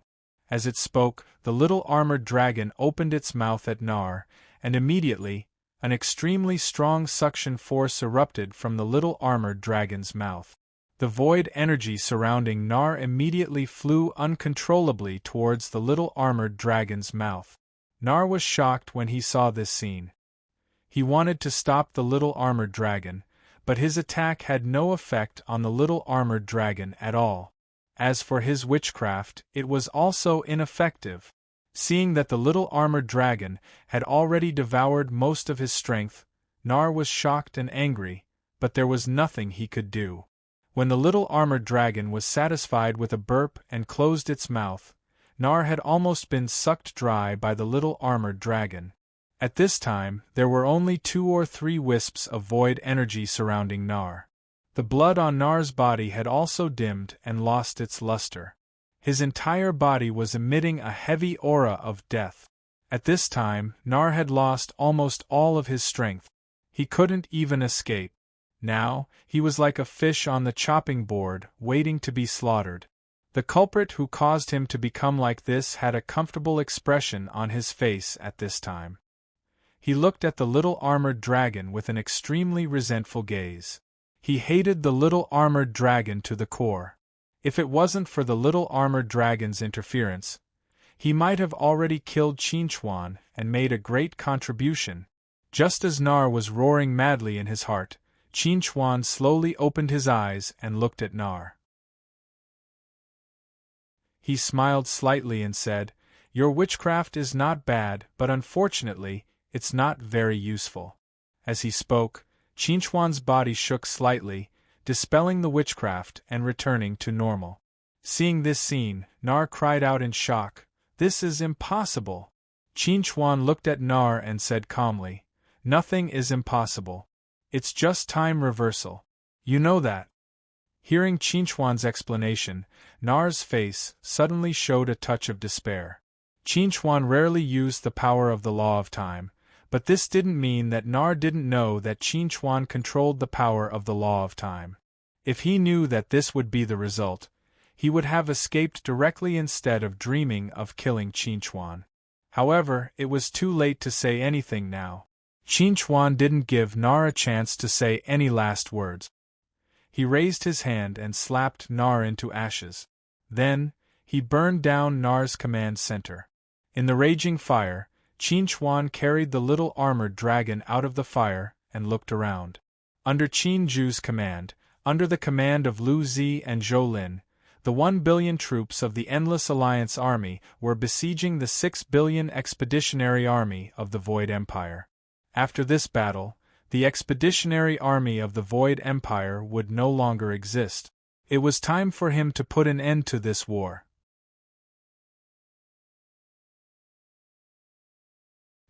As it spoke, the little armored dragon opened its mouth at Nar, and immediately, an extremely strong suction force erupted from the little armored dragon's mouth. The void energy surrounding Nar immediately flew uncontrollably towards the little armored dragon's mouth. Nar was shocked when he saw this scene. He wanted to stop the little armored dragon, but his attack had no effect on the little armored dragon at all. As for his witchcraft, it was also ineffective. Seeing that the little armored dragon had already devoured most of his strength, Nar was shocked and angry, but there was nothing he could do. When the little armored dragon was satisfied with a burp and closed its mouth, Nar had almost been sucked dry by the little armored dragon. At this time, there were only 2 or 3 wisps of void energy surrounding Nar. The blood on Nar's body had also dimmed and lost its luster. His entire body was emitting a heavy aura of death. At this time, Nar had lost almost all of his strength. He couldn't even escape. Now, he was like a fish on the chopping board, waiting to be slaughtered. The culprit who caused him to become like this had a comfortable expression on his face at this time. He looked at the little armored dragon with an extremely resentful gaze. He hated the little armored dragon to the core. If it wasn't for the little armored dragon's interference, he might have already killed Qin Chuan and made a great contribution. Just as Nar was roaring madly in his heart, Qin Chuan slowly opened his eyes and looked at Nar. He smiled slightly and said, "Your witchcraft is not bad, but unfortunately, it's not very useful." As he spoke, Qin Chuan's body shook slightly, dispelling the witchcraft and returning to normal. Seeing this scene, Nar cried out in shock, "This is impossible!" Qin Chuan looked at Nar and said calmly, "Nothing is impossible. It's just time reversal. You know that." Hearing Qin Chuan's explanation, Nar's face suddenly showed a touch of despair. Qin Chuan rarely used the power of the law of time, but this didn't mean that Nar didn't know that Qin Chuan controlled the power of the law of time. If he knew that this would be the result, he would have escaped directly instead of dreaming of killing Qin Chuan. However, it was too late to say anything now. Qin Chuan didn't give Nar a chance to say any last words. He raised his hand and slapped Nar into ashes. Then, he burned down Nar's command center. In the raging fire, Qin Chuan carried the little armored dragon out of the fire and looked around. Under Qin Ju's command, under the command of Lu Zi and Zhou Lin, the 1 billion troops of the Endless Alliance army were besieging the 6 billion expeditionary army of the Void Empire. After this battle, the expeditionary army of the Void Empire would no longer exist. It was time for him to put an end to this war.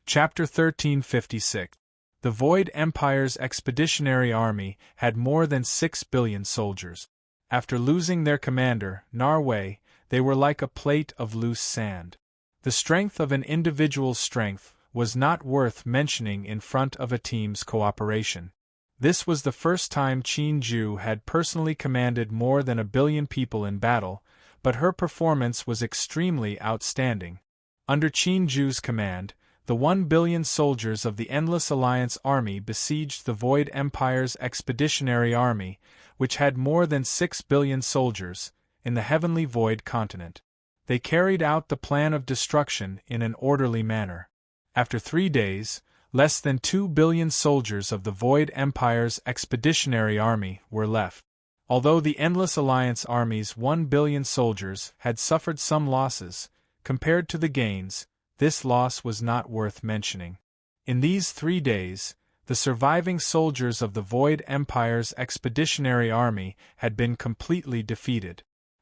Chapter 1356. The Void Empire's expeditionary army had more than 6 billion soldiers. After losing their commander, Nar Wei, they were like a plate of loose sand. The strength of an individual's strength was not worth mentioning in front of a team's cooperation. This was the first time Qin Ju had personally commanded more than 1 billion people in battle, but her performance was extremely outstanding. Under Qin Ju's command, the 1 billion soldiers of the Endless Alliance army besieged the Void Empire's expeditionary army, which had more than 6 billion soldiers, in the heavenly void continent. They carried out the plan of destruction in an orderly manner. After 3 days, less than 2 billion soldiers of the Void Empire's expeditionary army were left. Although the Endless Alliance army's 1 billion soldiers had suffered some losses, compared to the gains, this loss was not worth mentioning. In these 3 days, the surviving soldiers of the Void Empire's expeditionary army had been completely defeated.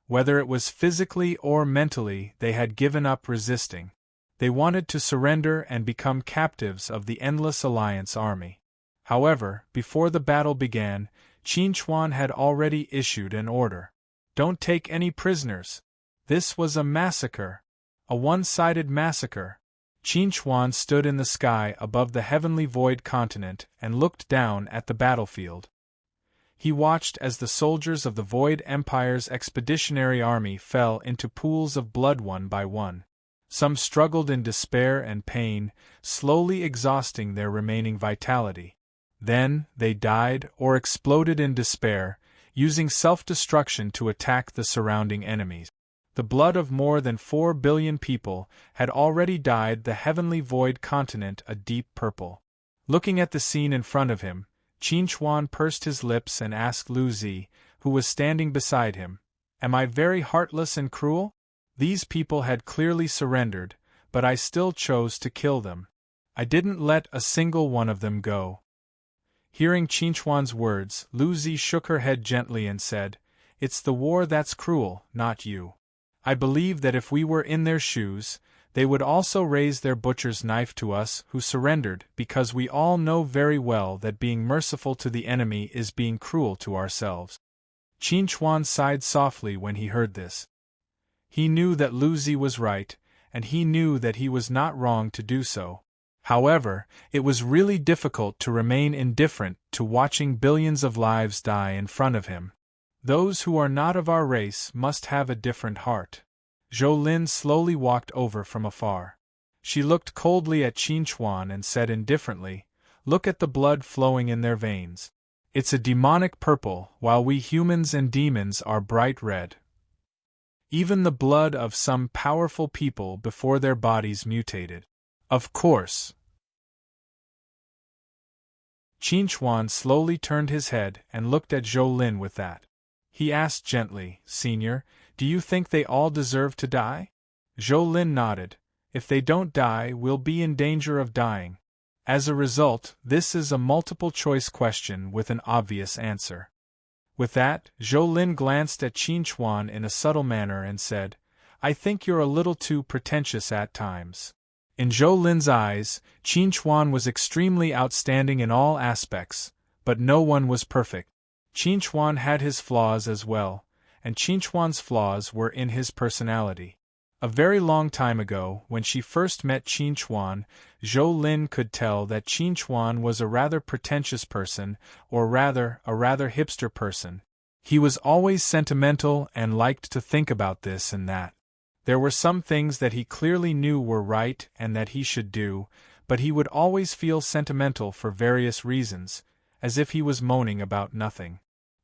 Whether it was physically or mentally, they had given up resisting. They wanted to surrender and become captives of the Endless Alliance army. However, before the battle began, Qin Chuan had already issued an order. Don't take any prisoners. This was a massacre. A one-sided massacre. Qin Chuan stood in the sky above the heavenly void continent and looked down at the battlefield. He watched as the soldiers of the Void Empire's expeditionary army fell into pools of blood one by one. Some struggled in despair and pain, slowly exhausting their remaining vitality. Then, they died or exploded in despair, using self-destruction to attack the surrounding enemies. The blood of more than 4 billion people had already dyed the heavenly void continent a deep purple. Looking at the scene in front of him, Qin Chuan pursed his lips and asked Lu Zi, who was standing beside him, "Am I very heartless and cruel? These people had clearly surrendered, but I still chose to kill them. I didn't let a single one of them go." Hearing Qin Chuan's words, Lu Zi shook her head gently and said, "It's the war that's cruel, not you. I believe that if we were in their shoes, they would also raise their butcher's knife to us who surrendered, because we all know very well that being merciful to the enemy is being cruel to ourselves." Qin Chuan sighed softly when he heard this. He knew that Lu Zi was right, and he knew that he was not wrong to do so. However, it was really difficult to remain indifferent to watching billions of lives die in front of him. Those who are not of our race must have a different heart. Zhou Lin slowly walked over from afar. She looked coldly at Qin Chuan and said indifferently, "Look at the blood flowing in their veins. It's a demonic purple, while we humans and demons are bright red. Even the blood of some powerful people before their bodies mutated. Of course." Qin Chuan slowly turned his head and looked at Zhou Lin with that. He asked gently, "Senior, do you think they all deserve to die?" Zhou Lin nodded. "If they don't die, we'll be in danger of dying. As a result, this is a multiple-choice question with an obvious answer." With that, Zhou Lin glanced at Qin Chuan in a subtle manner and said, "I think you're a little too pretentious at times." In Zhou Lin's eyes, Qin Chuan was extremely outstanding in all aspects, but no one was perfect. Qin Chuan had his flaws as well, and Qin Chuan's flaws were in his personality. A very long time ago, when she first met Qin Chuan, Zhou Lin could tell that Qin Chuan was a rather pretentious person, or rather, a rather hipster person. He was always sentimental and liked to think about this and that. There were some things that he clearly knew were right and that he should do, but he would always feel sentimental for various reasons, as if he was moaning about nothing.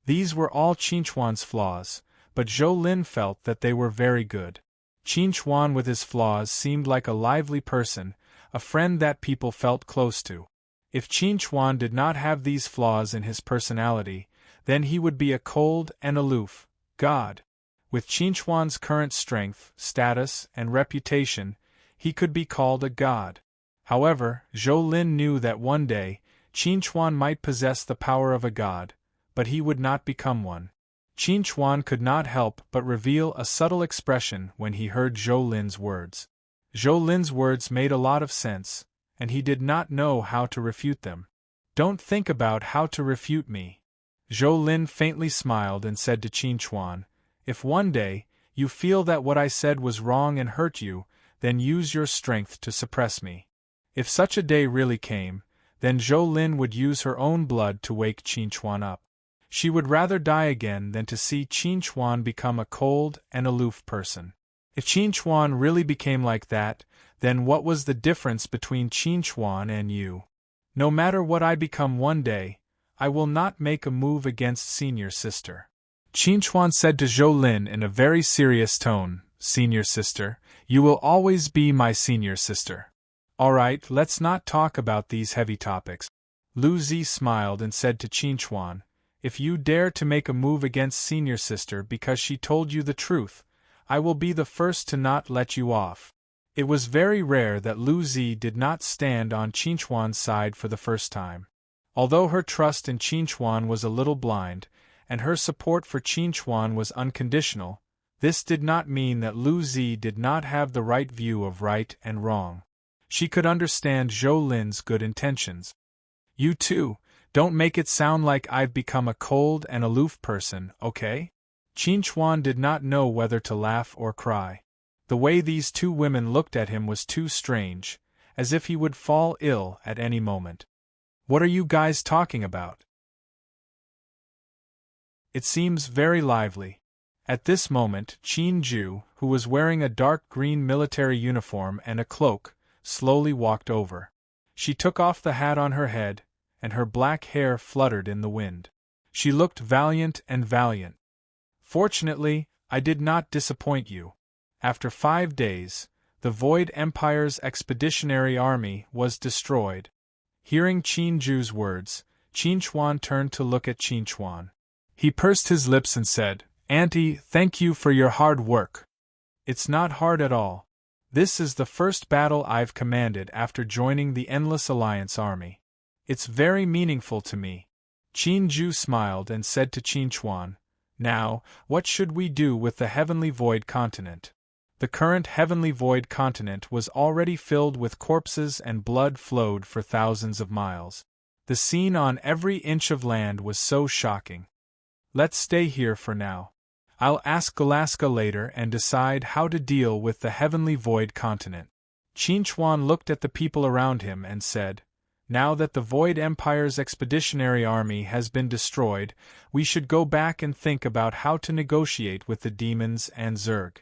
These were all Qin Chuan's flaws, but Zhou Lin felt that they were very good. Qin Chuan with his flaws seemed like a lively person, a friend that people felt close to. If Qin Chuan did not have these flaws in his personality, then he would be a cold and aloof god. With Qin Chuan's current strength, status, and reputation, he could be called a god. However, Zhou Lin knew that one day, Qin Chuan might possess the power of a god, but he would not become one. Qin Chuan could not help but reveal a subtle expression when he heard Zhou Lin's words. Zhou Lin's words made a lot of sense, and he did not know how to refute them. "Don't think about how to refute me." Zhou Lin faintly smiled and said to Qin Chuan, "If one day, you feel that what I said was wrong and hurt you, then use your strength to suppress me." If such a day really came, then Zhou Lin would use her own blood to wake Qin Chuan up. She would rather die again than to see Qin Chuan become a cold and aloof person. If Qin Chuan really became like that, then what was the difference between Qin Chuan and you? No matter what I become one day, I will not make a move against senior sister. Qinchuan said to Zhou Lin in a very serious tone, "Senior sister, you will always be my senior sister. Alright, let's not talk about these heavy topics." Lu Zi smiled and said to Qinchuan, "If you dare to make a move against senior sister because she told you the truth, I will be the first to not let you off." It was very rare that Lu Zi did not stand on Qinchuan's side for the first time. Although her trust in Qinchuan was a little blind, and her support for Qinchuan was unconditional, this did not mean that Lu Zi did not have the right view of right and wrong. She could understand Zhou Lin's good intentions. "You too, don't make it sound like I've become a cold and aloof person, okay?" Qinchuan did not know whether to laugh or cry. The way these two women looked at him was too strange, as if he would fall ill at any moment. "What are you guys talking about? It seems very lively." At this moment, Qin Ju, who was wearing a dark green military uniform and a cloak, slowly walked over. She took off the hat on her head, and her black hair fluttered in the wind. She looked valiant and valiant. "Fortunately, I did not disappoint you. After 5 days, the Void Empire's expeditionary army was destroyed." Hearing Qin Ju's words, Qinchuan turned to look at Qinchuan. He pursed his lips and said, "Auntie, thank you for your hard work." "It's not hard at all. This is the first battle I've commanded after joining the Endless Alliance army. It's very meaningful to me." Qin Ju smiled and said to Qinchuan, "Now, what should we do with the Heavenly Void continent?" The current Heavenly Void continent was already filled with corpses and blood flowed for thousands of miles. The scene on every inch of land was so shocking. "Let's stay here for now. I'll ask Galaska later and decide how to deal with the Heavenly Void continent." Qinchuan looked at the people around him and said, "Now that the Void Empire's expeditionary army has been destroyed, we should go back and think about how to negotiate with the demons and Zerg."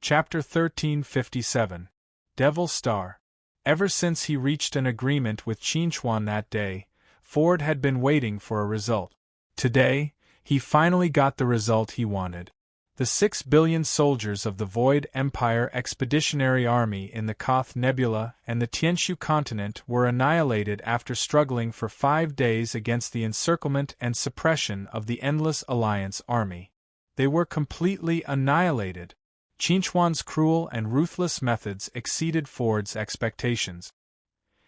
Chapter 1357. Devil Star. Ever since he reached an agreement with Qinchuan that day, Ford had been waiting for a result. Today, he finally got the result he wanted. The 6 billion soldiers of the Void Empire Expeditionary Army in the Koth Nebula and the Tianshu continent were annihilated after struggling for 5 days against the encirclement and suppression of the Endless Alliance army. They were completely annihilated. Qinchuan's cruel and ruthless methods exceeded Ford's expectations.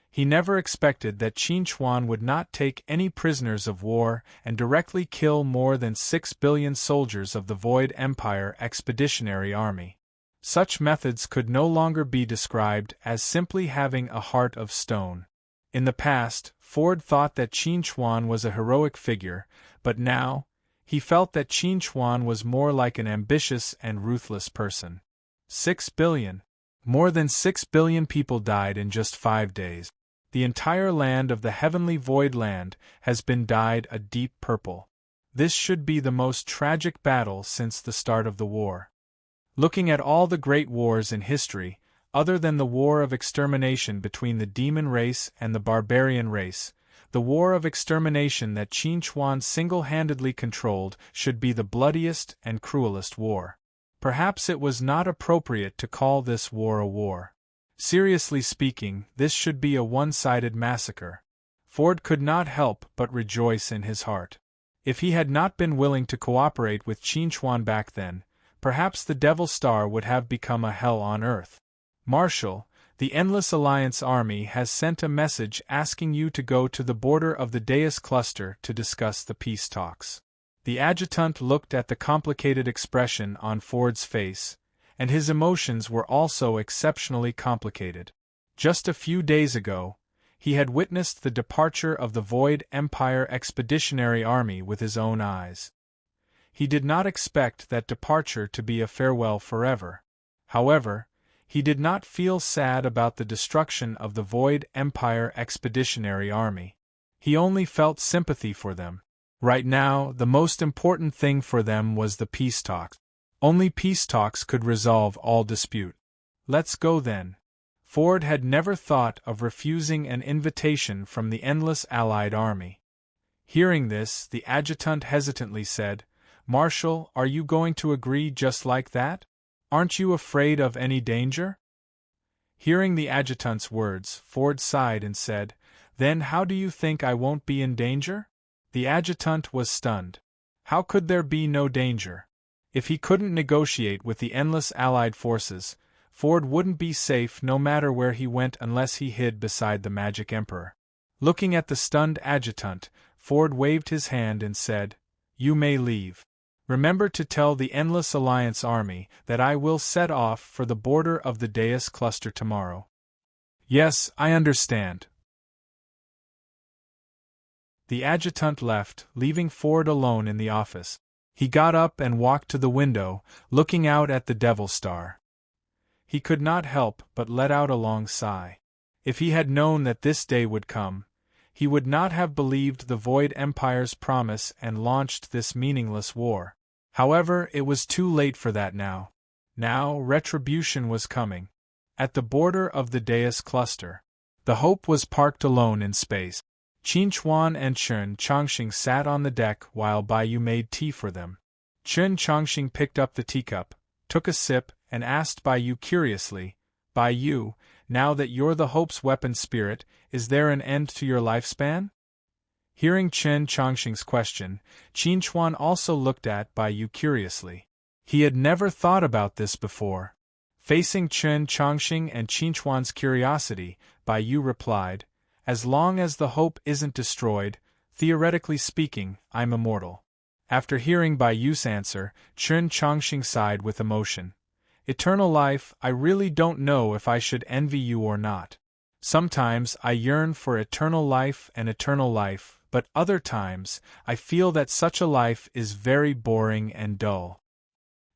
He never expected that Qinchuan would not take any prisoners of war and directly kill more than 6 billion soldiers of the Void Empire Expeditionary Army. Such methods could no longer be described as simply having a heart of stone. In the past, Ford thought that Qinchuan was a heroic figure, but now, he felt that Qinchuan was more like an ambitious and ruthless person. 6 billion. More than 6 billion people died in just 5 days. The entire land of the Heavenly Void Land has been dyed a deep purple. This should be the most tragic battle since the start of the war. Looking at all the great wars in history, other than the war of extermination between the demon race and the barbarian race, the war of extermination that Qinchuan single-handedly controlled should be the bloodiest and cruelest war. Perhaps it was not appropriate to call this war a war. Seriously speaking, this should be a one-sided massacre. Ford could not help but rejoice in his heart. If he had not been willing to cooperate with Qinchuan back then, perhaps the Devil Star would have become a hell on earth. "Marshal, the Endless Alliance Army has sent a message asking you to go to the border of the Deus Cluster to discuss the peace talks." The adjutant looked at the complicated expression on Ford's face, and his emotions were also exceptionally complicated. Just a few days ago, he had witnessed the departure of the Void Empire Expeditionary Army with his own eyes. He did not expect that departure to be a farewell forever. However, he did not feel sad about the destruction of the Void Empire Expeditionary Army. He only felt sympathy for them. Right now, the most important thing for them was the peace talks. Only peace talks could resolve all dispute. "Let's go then." Ford had never thought of refusing an invitation from the endless Allied army. Hearing this, the adjutant hesitantly said, "Marshal, are you going to agree just like that? Aren't you afraid of any danger?" Hearing the adjutant's words, Ford sighed and said, "Then how do you think I won't be in danger?" The adjutant was stunned. How could there be no danger? If he couldn't negotiate with the endless Allied forces, Ford wouldn't be safe no matter where he went unless he hid beside the Magic Emperor. Looking at the stunned adjutant, Ford waved his hand and said, "You may leave. Remember to tell the Endless Alliance army that I will set off for the border of the Deus cluster tomorrow." "Yes, I understand." The adjutant left, leaving Ford alone in the office. He got up and walked to the window, looking out at the Devil Star. He could not help but let out a long sigh. If he had known that this day would come, he would not have believed the Void Empire's promise and launched this meaningless war. However, it was too late for that now. Now, retribution was coming. At the border of the Deus cluster, the Hope was parked alone in space. Qinchuan and Chen Chongqing sat on the deck while Bai Yu made tea for them. Chen Chongqing picked up the teacup, took a sip, and asked Bai Yu curiously, "Bai Yu, now that you're the Hope's weapon spirit, is there an end to your lifespan?" Hearing Chen Chongqing's question, Qinchuan also looked at Bai Yu curiously. He had never thought about this before. Facing Chen Chongqing and Qinchuan's curiosity, Bai Yu replied, "As long as the Hope isn't destroyed, theoretically speaking, I'm immortal." After hearing Bai Yu's answer, Chen Chongqing sighed with emotion. "Eternal life, I really don't know if I should envy you or not. Sometimes I yearn for eternal life, but other times I feel that such a life is very boring and dull."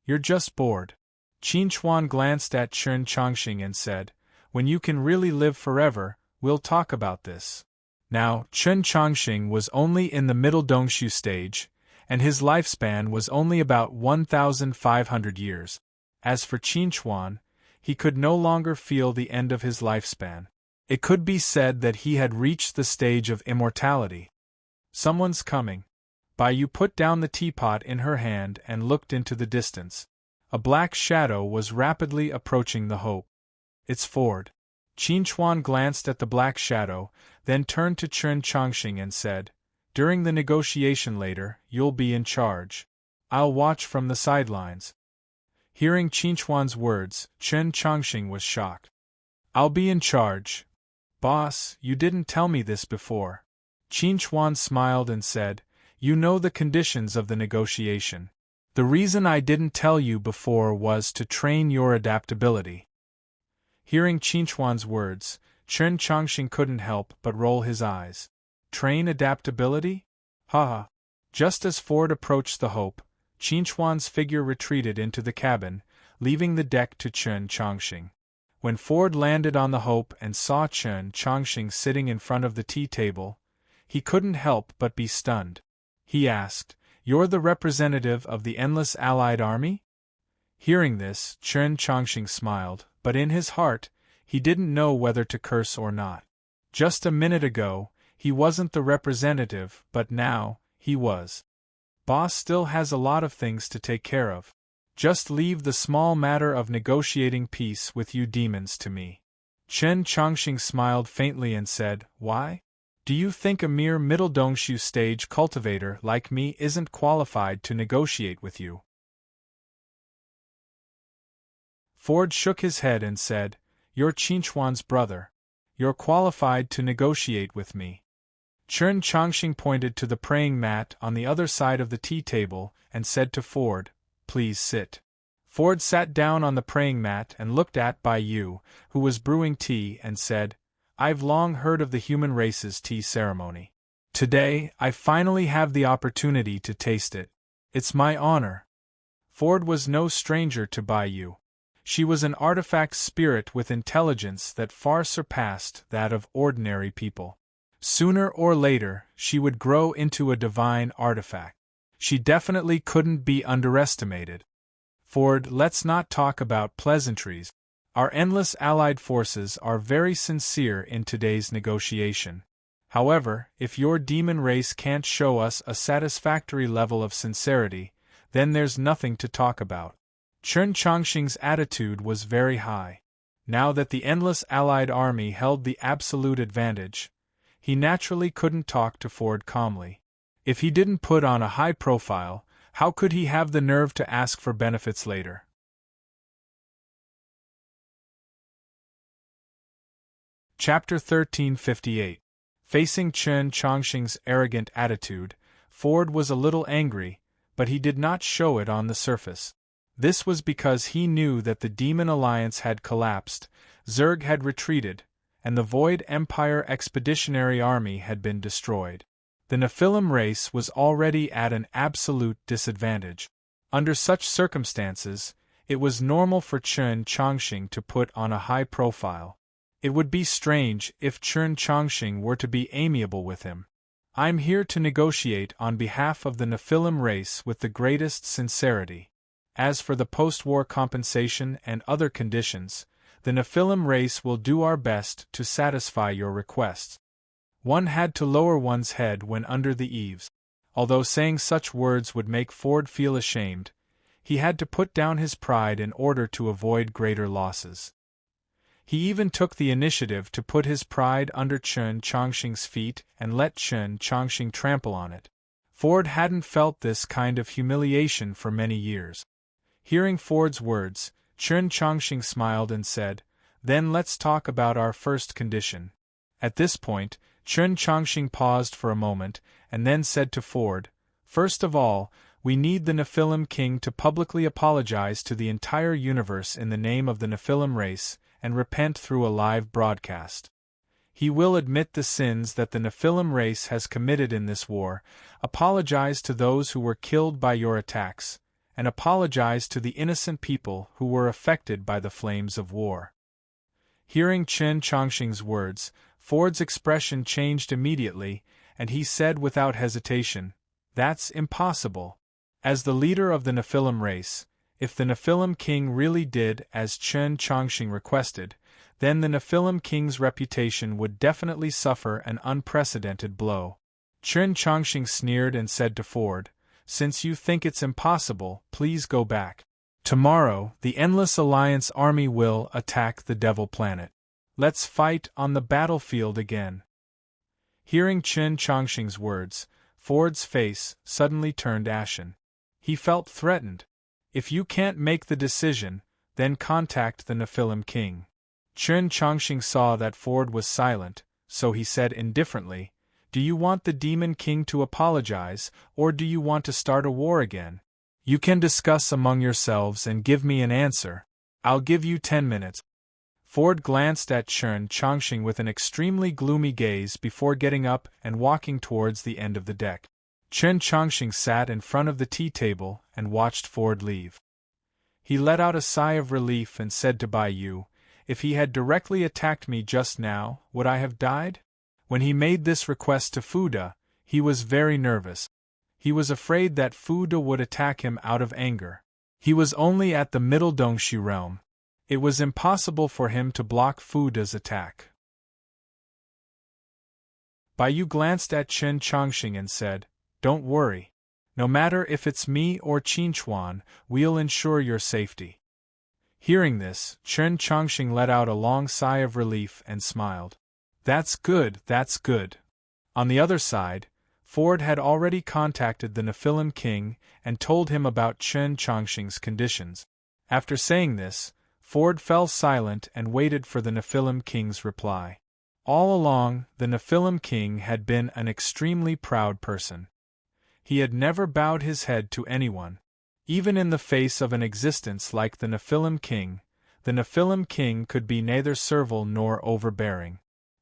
"You're just bored." Qinchuan glanced at Chen Chongqing and said, "When you can really live forever, we'll talk about this." Now, Chen Chongqing was only in the middle Dongshu stage, and his lifespan was only about 1,500 years. As for Qinchuan, he could no longer feel the end of his lifespan. It could be said that he had reached the stage of immortality. "Someone's coming." Bai Yu put down the teapot in her hand and looked into the distance. A black shadow was rapidly approaching the Hope. "It's Ford." Qinchuan glanced at the black shadow, then turned to Chen Chongqing and said, "During the negotiation later, you'll be in charge. I'll watch from the sidelines." Hearing Qinchuan's words, Chen Chongqing was shocked. "I'll be in charge. Boss, you didn't tell me this before." Qinchuan smiled and said, "You know the conditions of the negotiation. The reason I didn't tell you before was to train your adaptability." Hearing Qinchuan's words, Chen Chongqing couldn't help but roll his eyes. Train adaptability? Ha! Just as Ford approached the Hope, Qinchuan's figure retreated into the cabin, leaving the deck to Chen Chongqing. When Ford landed on the Hope and saw Chen Chongqing sitting in front of the tea table, he couldn't help but be stunned. He asked, "You're the representative of the Endless Allied Army?" Hearing this, Chen Chongqing smiled, but in his heart, he didn't know whether to curse or not. Just a minute ago, he wasn't the representative, but now, he was. Boss still has a lot of things to take care of. Just leave the small matter of negotiating peace with you demons to me. Chen Chongqing smiled faintly and said, "Why? Do you think a mere middle Dongshu stage cultivator like me isn't qualified to negotiate with you?" Ford shook his head and said, "You're Qinchuan's brother. You're qualified to negotiate with me." Chen Chongqing pointed to the praying mat on the other side of the tea table and said to Ford, "Please sit." Ford sat down on the praying mat and looked at Bai Yu, who was brewing tea, and said, "I've long heard of the human race's tea ceremony. Today, I finally have the opportunity to taste it. It's my honor." Ford was no stranger to Bai Yu. She was an artifact spirit with intelligence that far surpassed that of ordinary people. Sooner or later, she would grow into a divine artifact. She definitely couldn't be underestimated. "Ford, let's not talk about pleasantries. Our endless allied forces are very sincere in today's negotiation. However, if your demon race can't show us a satisfactory level of sincerity, then there's nothing to talk about. Chen Chongqing's attitude was very high. Now that the endless allied army held the absolute advantage, he naturally couldn't talk to Ford calmly. If he didn't put on a high profile, how could he have the nerve to ask for benefits later? Chapter 1358. Facing Chen Chongqing's arrogant attitude, Ford was a little angry, but he did not show it on the surface. This was because he knew that the Demon Alliance had collapsed, Zerg had retreated, and the Void Empire Expeditionary Army had been destroyed. The Nephilim race was already at an absolute disadvantage. Under such circumstances, it was normal for Chen Chongqing to put on a high profile. It would be strange if Chen Chongqing were to be amiable with him. I'm here to negotiate on behalf of the Nephilim race with the greatest sincerity. As for the post-war compensation and other conditions, the Nephilim race will do our best to satisfy your requests. One had to lower one's head when under the eaves. Although saying such words would make Ford feel ashamed, he had to put down his pride in order to avoid greater losses. He even took the initiative to put his pride under Chen Chongqing's feet and let Chen Chongqing trample on it. Ford hadn't felt this kind of humiliation for many years. Hearing Ford's words, Chen Chongqing smiled and said, "Then let's talk about our first condition." At this point, Chen Chongqing paused for a moment and then said to Ford, "First of all, we need the Nephilim King to publicly apologize to the entire universe in the name of the Nephilim race, and repent through a live broadcast. He will admit the sins that the Nephilim race has committed in this war, apologize to those who were killed by your attacks, and apologize to the innocent people who were affected by the flames of war." Hearing Chen Chongqing's words, Ford's expression changed immediately, and he said without hesitation, "That's impossible. As the leader of the Nephilim race, if the Nephilim King really did as Chen Chongqing requested, then the Nephilim King's reputation would definitely suffer an unprecedented blow." Chen Chongqing sneered and said to Ford, "Since you think it's impossible, please go back. Tomorrow, the Endless Alliance army will attack the Devil Planet. Let's fight on the battlefield again." Hearing Chen Chongqing's words, Ford's face suddenly turned ashen. He felt threatened. "If you can't make the decision, then contact the Nephilim King." Chen Chongqing saw that Ford was silent, so he said indifferently, "Do you want the Demon King to apologize, or do you want to start a war again? You can discuss among yourselves and give me an answer. I'll give you 10 minutes. Ford glanced at Chen Chongqing with an extremely gloomy gaze before getting up and walking towards the end of the deck. Chen Chongqing sat in front of the tea table and watched Ford leave. He let out a sigh of relief and said to Bai Yu, "If he had directly attacked me just now, would I have died?" When he made this request to Fuda, he was very nervous. He was afraid that Fuda would attack him out of anger. He was only at the Middle Dongxi realm. It was impossible for him to block Fuda's attack. Bai Yu glanced at Chen Chongqing and said, "Don't worry. No matter if it's me or Qinchuan, we'll ensure your safety." Hearing this, Chen Chongqing let out a long sigh of relief and smiled. "That's good, that's good." On the other side, Ford had already contacted the Nephilim King and told him about Chen Chongqing's conditions. After saying this, Ford fell silent and waited for the Nephilim King's reply. All along, the Nephilim King had been an extremely proud person. He had never bowed his head to anyone. Even in the face of an existence like the Nephilim King could be neither servile nor overbearing.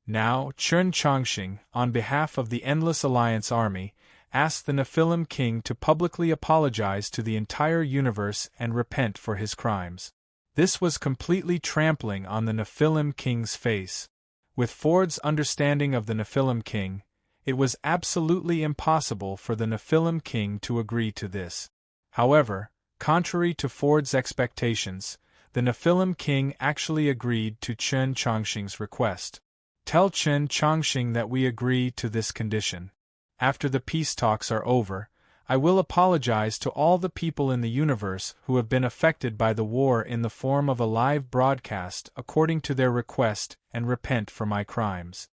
Now, Chen Chongqing, on behalf of the Endless Alliance army, asked the Nephilim King to publicly apologize to the entire universe and repent for his crimes. This was completely trampling on the Nephilim King's face. With Ford's understanding of the Nephilim King, it was absolutely impossible for the Nephilim King to agree to this. However, contrary to Ford's expectations, the Nephilim king actually agreed to Chen Chongqing's request. Tell Chen Chongqing that we agree to this condition. After the peace talks are over, I will apologize to all the people in the universe who have been affected by the war in the form of a live broadcast according to their request and repent for my crimes.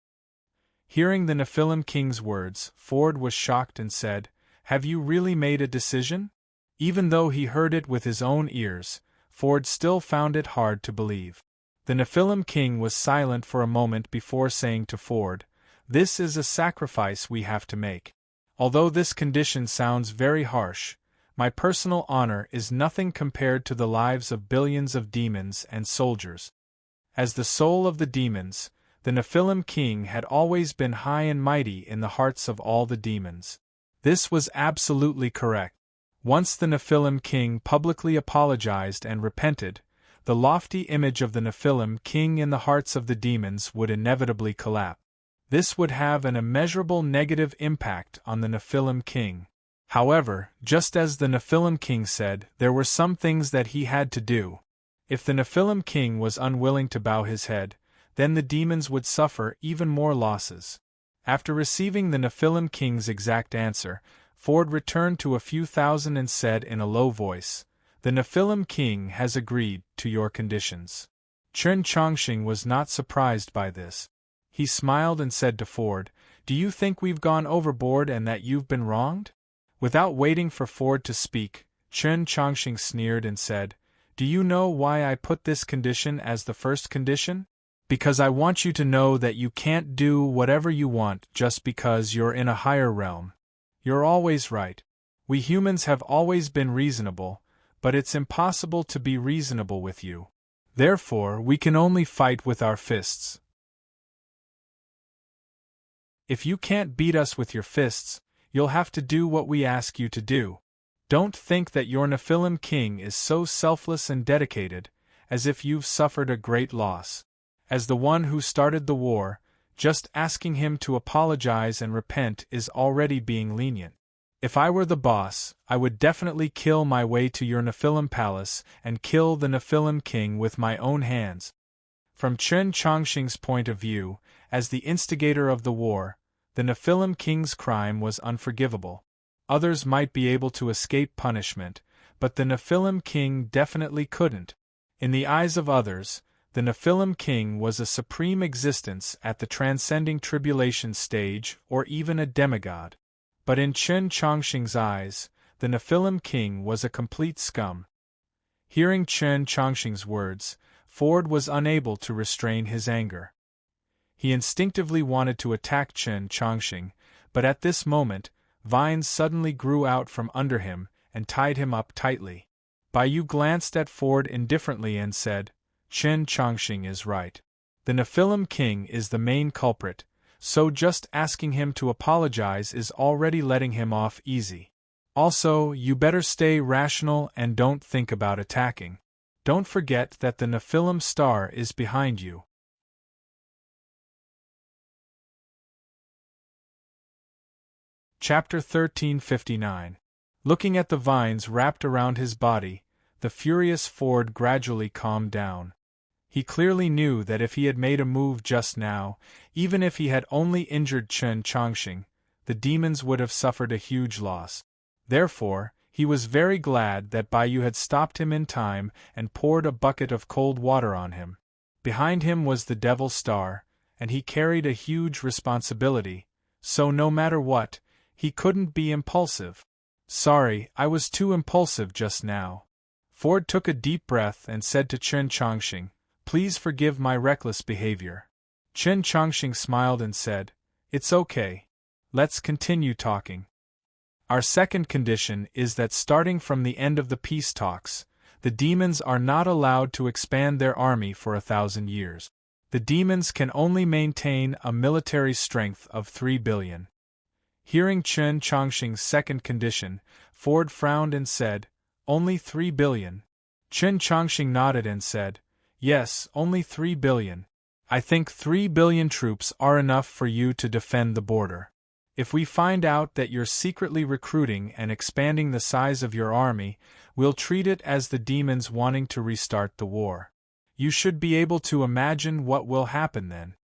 Hearing the Nephilim king's words, Ford was shocked and said, "Have you really made a decision?" Even though he heard it with his own ears, Ford still found it hard to believe. The Nephilim king was silent for a moment before saying to Ford, "This is a sacrifice we have to make. Although this condition sounds very harsh, my personal honor is nothing compared to the lives of billions of demons and soldiers." As the soul of the demons, the Nephilim king had always been high and mighty in the hearts of all the demons. This was absolutely correct. Once the Nephilim king publicly apologized and repented, the lofty image of the Nephilim king in the hearts of the demons would inevitably collapse. This would have an immeasurable negative impact on the Nephilim king. However, just as the Nephilim king said, there were some things that he had to do. If the Nephilim king was unwilling to bow his head, then the demons would suffer even more losses. After receiving the Nephilim king's exact answer, Ford returned to a few thousand and said in a low voice, "The Nephilim king has agreed to your conditions." Chen Chongqing was not surprised by this. He smiled and said to Ford, "Do you think we've gone overboard and that you've been wronged?" Without waiting for Ford to speak, Chen Chongqing sneered and said, "Do you know why I put this condition as the first condition? Because I want you to know that you can't do whatever you want just because you're in a higher realm. You're always right. We humans have always been reasonable, but it's impossible to be reasonable with you. Therefore, we can only fight with our fists. If you can't beat us with your fists, you'll have to do what we ask you to do. Don't think that your Nephilim king is so selfless and dedicated, as if you've suffered a great loss. As the one who started the war, just asking him to apologize and repent is already being lenient. If I were the boss, I would definitely kill my way to your Nephilim palace and kill the Nephilim king with my own hands." From Chen Chongqing's point of view, as the instigator of the war, the Nephilim king's crime was unforgivable. Others might be able to escape punishment, but the Nephilim king definitely couldn't. In the eyes of others, the Nephilim king was a supreme existence at the transcending tribulation stage or even a demigod. But in Chen Chongqing's eyes, the Nephilim king was a complete scum. Hearing Chen Chongqing's words, Ford was unable to restrain his anger. He instinctively wanted to attack Chen Chongqing, but at this moment, vines suddenly grew out from under him and tied him up tightly. Bai glanced at Ford indifferently and said, "Chen Chongqing is right. The Nephilim king is the main culprit, so just asking him to apologize is already letting him off easy. Also, you better stay rational and don't think about attacking. Don't forget that the Nephilim star is behind you." Chapter 1359. Looking at the vines wrapped around his body, the furious Ford gradually calmed down. He clearly knew that if he had made a move just now, even if he had only injured Chen Chongqing, the demons would have suffered a huge loss. Therefore, he was very glad that Bai had stopped him in time and poured a bucket of cold water on him. Behind him was the Devil's Star, and he carried a huge responsibility, so no matter what, he couldn't be impulsive. "Sorry, I was too impulsive just now." Ford took a deep breath and said to Chen Chongqing, "Please forgive my reckless behavior." Chen Chongqing smiled and said, "It's okay. Let's continue talking. Our second condition is that starting from the end of the peace talks, the demons are not allowed to expand their army for 1,000 years. The demons can only maintain a military strength of 3 billion. Hearing Chen Chongqing's second condition, Ford frowned and said, "Only 3 billion?" Chen Chongqing nodded and said, "Yes, only 3 billion. I think 3 billion troops are enough for you to defend the border. If we find out that you're secretly recruiting and expanding the size of your army, we'll treat it as the demons wanting to restart the war. You should be able to imagine what will happen then."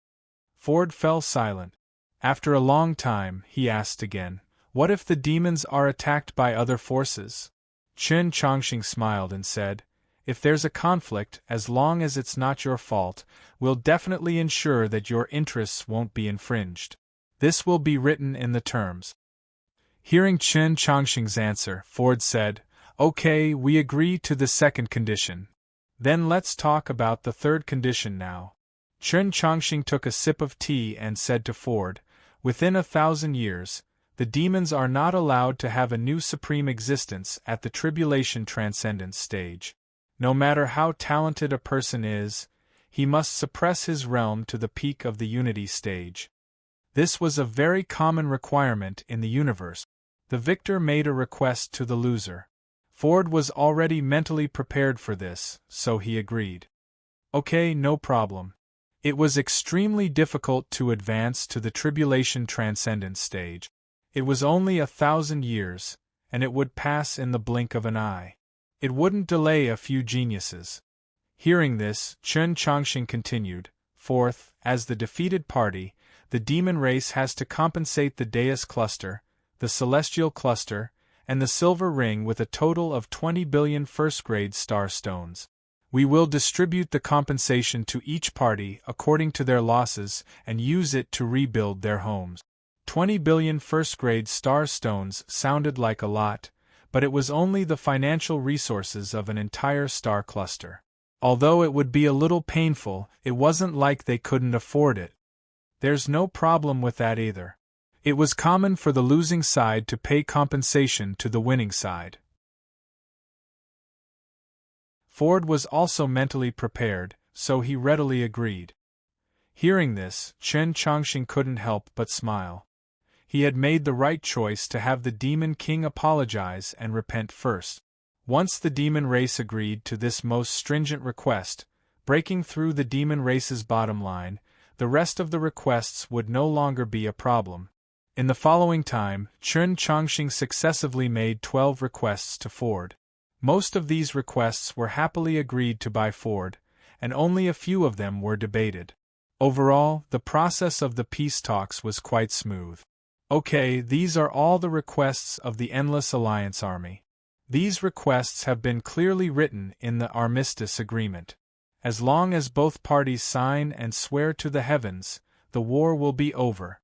Ford fell silent. After a long time, he asked again, "What if the demons are attacked by other forces?" Chen Chongqing smiled and said, "If there's a conflict, as long as it's not your fault, we'll definitely ensure that your interests won't be infringed. This will be written in the terms." Hearing Chen Chongqing's answer, Ford said, "Okay, we agree to the second condition. Then let's talk about the third condition now." Chen Chongqing took a sip of tea and said to Ford, "Within 1,000 years, the demons are not allowed to have a new supreme existence at the tribulation transcendence stage. No matter how talented a person is, he must suppress his realm to the peak of the unity stage. This was a very common requirement in the universe. The victor made a request to the loser. Ford was already mentally prepared for this, so he agreed. Okay, no problem. It was extremely difficult to advance to the tribulation transcendence stage. It was only 1,000 years, and it would pass in the blink of an eye. It wouldn't delay a few geniuses." Hearing this, Chen Chongqing continued, "Fourth, as the defeated party, the demon race has to compensate the Deus cluster, the celestial cluster, and the silver ring with a total of 20 billion first-grade star stones. We will distribute the compensation to each party according to their losses and use it to rebuild their homes." 20 billion first-grade star stones sounded like a lot, but it was only the financial resources of an entire star cluster. Although it would be a little painful, it wasn't like they couldn't afford it. There's no problem with that either. It was common for the losing side to pay compensation to the winning side. Ford was also mentally prepared, so he readily agreed. Hearing this, Chen Chongqing couldn't help but smile. He had made the right choice to have the Demon King apologize and repent first. Once the demon race agreed to this most stringent request, breaking through the demon race's bottom line, the rest of the requests would no longer be a problem. In the following time, Chen Chongqing successively made 12 requests to Ford. Most of these requests were happily agreed to by Ford, and only a few of them were debated. Overall, the process of the peace talks was quite smooth. Okay, these are all the requests of the Endless Alliance Army. These requests have been clearly written in the Armistice Agreement. As long as both parties sign and swear to the heavens, the war will be over.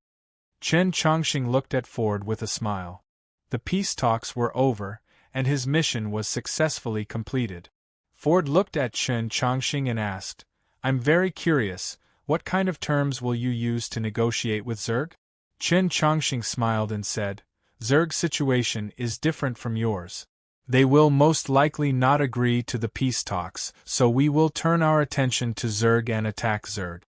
Chen Chongqing looked at Ford with a smile. The peace talks were over, and his mission was successfully completed. Ford looked at Chen Chongqing and asked, "I'm very curious, what kind of terms will you use to negotiate with Zerg?" Chen Chongqing smiled and said, "Zerg's situation is different from yours. They will most likely not agree to the peace talks, so we will turn our attention to Zerg and attack Zerg."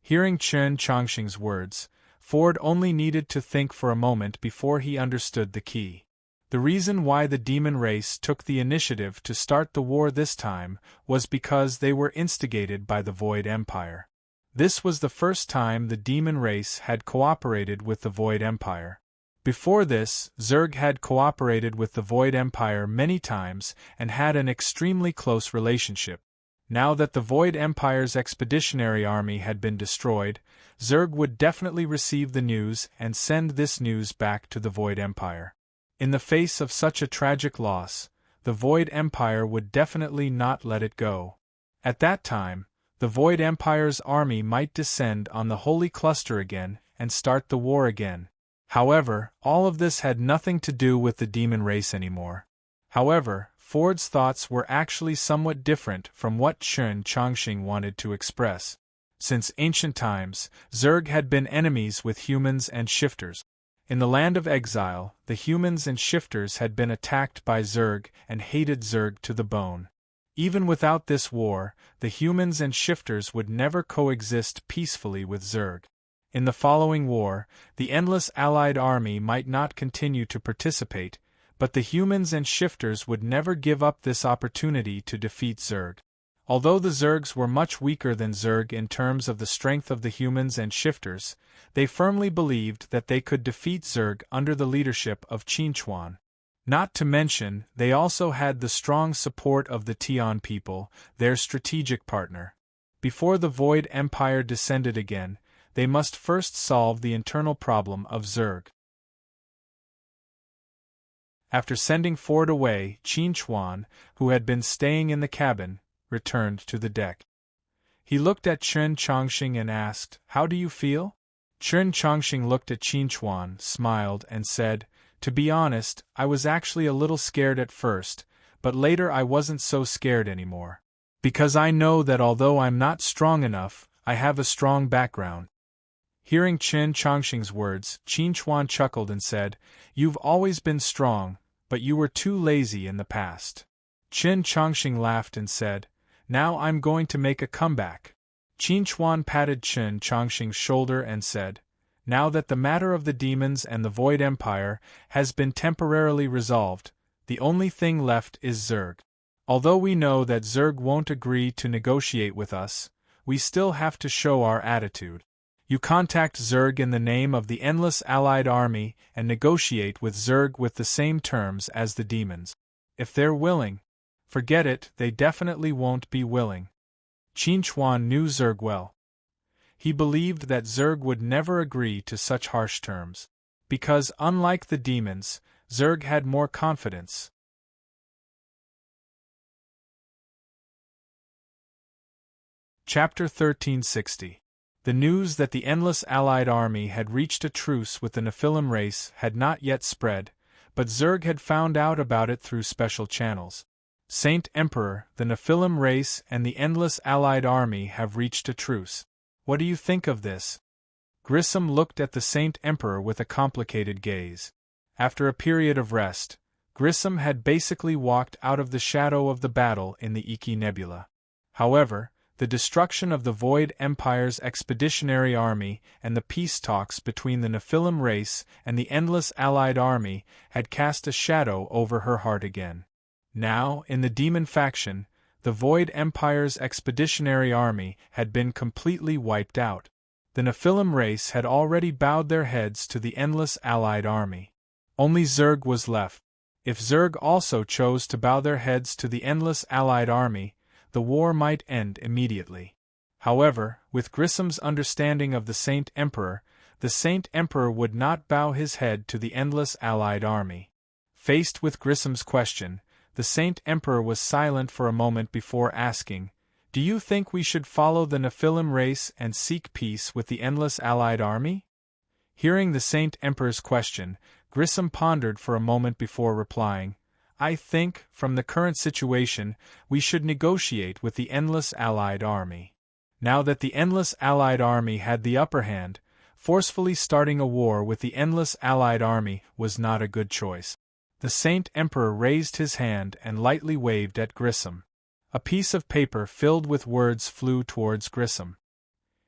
Hearing Chen Chongqing's words, Ford only needed to think for a moment before he understood the key. The reason why the demon race took the initiative to start the war this time was because they were instigated by the Void Empire. This was the first time the demon race had cooperated with the Void Empire. Before this, Zerg had cooperated with the Void Empire many times and had an extremely close relationship. Now that the Void Empire's expeditionary army had been destroyed, Zerg would definitely receive the news and send this news back to the Void Empire. In the face of such a tragic loss, the Void Empire would definitely not let it go. At that time, the Void Empire's army might descend on the Holy Cluster again and start the war again. However, all of this had nothing to do with the demon race anymore. However, Ford's thoughts were actually somewhat different from what Chen Chongqing wanted to express. Since ancient times, Zerg had been enemies with humans and shifters. In the land of exile, the humans and shifters had been attacked by Zerg and hated Zerg to the bone. Even without this war, the humans and shifters would never coexist peacefully with Zerg. In the following war, the Endless Allied Army might not continue to participate, but the humans and shifters would never give up this opportunity to defeat Zerg. Although the Zergs were much weaker than Zerg in terms of the strength of the humans and shifters, they firmly believed that they could defeat Zerg under the leadership of Qinchuan. Not to mention, they also had the strong support of the Tian people, their strategic partner. Before the Void Empire descended again, they must first solve the internal problem of Zerg. After sending Ford away, Qinchuan, who had been staying in the cabin, returned to the deck. He looked at Chen Chongqing and asked, "How do you feel?" Chen Chongqing looked at Qinchuan, smiled, and said, "To be honest, I was actually a little scared at first, but later I wasn't so scared anymore. Because I know that although I'm not strong enough, I have a strong background." Hearing Chen Chongqing's words, Qinchuan chuckled and said, "You've always been strong, but you were too lazy in the past." Chen Chongqing laughed and said, "Now I'm going to make a comeback." Qinchuan patted Chen Chongqing's shoulder and said, "Now that the matter of the demons and the Void Empire has been temporarily resolved, the only thing left is Zerg. Although we know that Zerg won't agree to negotiate with us, we still have to show our attitude. You contact Zerg in the name of the Endless Allied Army and negotiate with Zerg with the same terms as the demons. If they're willing, forget it, they definitely won't be willing." Qinchuan knew Zerg well. He believed that Zerg would never agree to such harsh terms. Because, unlike the demons, Zerg had more confidence. Chapter 1360. The news that the Endless Allied Army had reached a truce with the Nephilim race had not yet spread, but Zerg had found out about it through special channels. Saint Emperor, the Nephilim race and the Endless Allied Army have reached a truce. What do you think of this? Grissom looked at the Saint Emperor with a complicated gaze. After a period of rest, Grissom had basically walked out of the shadow of the battle in the Iki Nebula. However, the destruction of the Void Empire's expeditionary army and the peace talks between the Nephilim race and the Endless Allied Army had cast a shadow over her heart again. Now, in the demon faction, the Void Empire's expeditionary army had been completely wiped out. The Nephilim race had already bowed their heads to the Endless Allied Army. Only Zerg was left. If Zerg also chose to bow their heads to the Endless Allied Army, the war might end immediately. However, with Grissom's understanding of the Saint Emperor would not bow his head to the Endless Allied Army. Faced with Grissom's question, the Saint Emperor was silent for a moment before asking, "Do you think we should follow the Nephilim race and seek peace with the Endless Allied Army?" Hearing the Saint Emperor's question, Grissom pondered for a moment before replying, "I think, from the current situation, we should negotiate with the Endless Allied Army." Now that the Endless Allied Army had the upper hand, forcefully starting a war with the Endless Allied Army was not a good choice. The Saint Emperor raised his hand and lightly waved at Grissom. A piece of paper filled with words flew towards Grissom.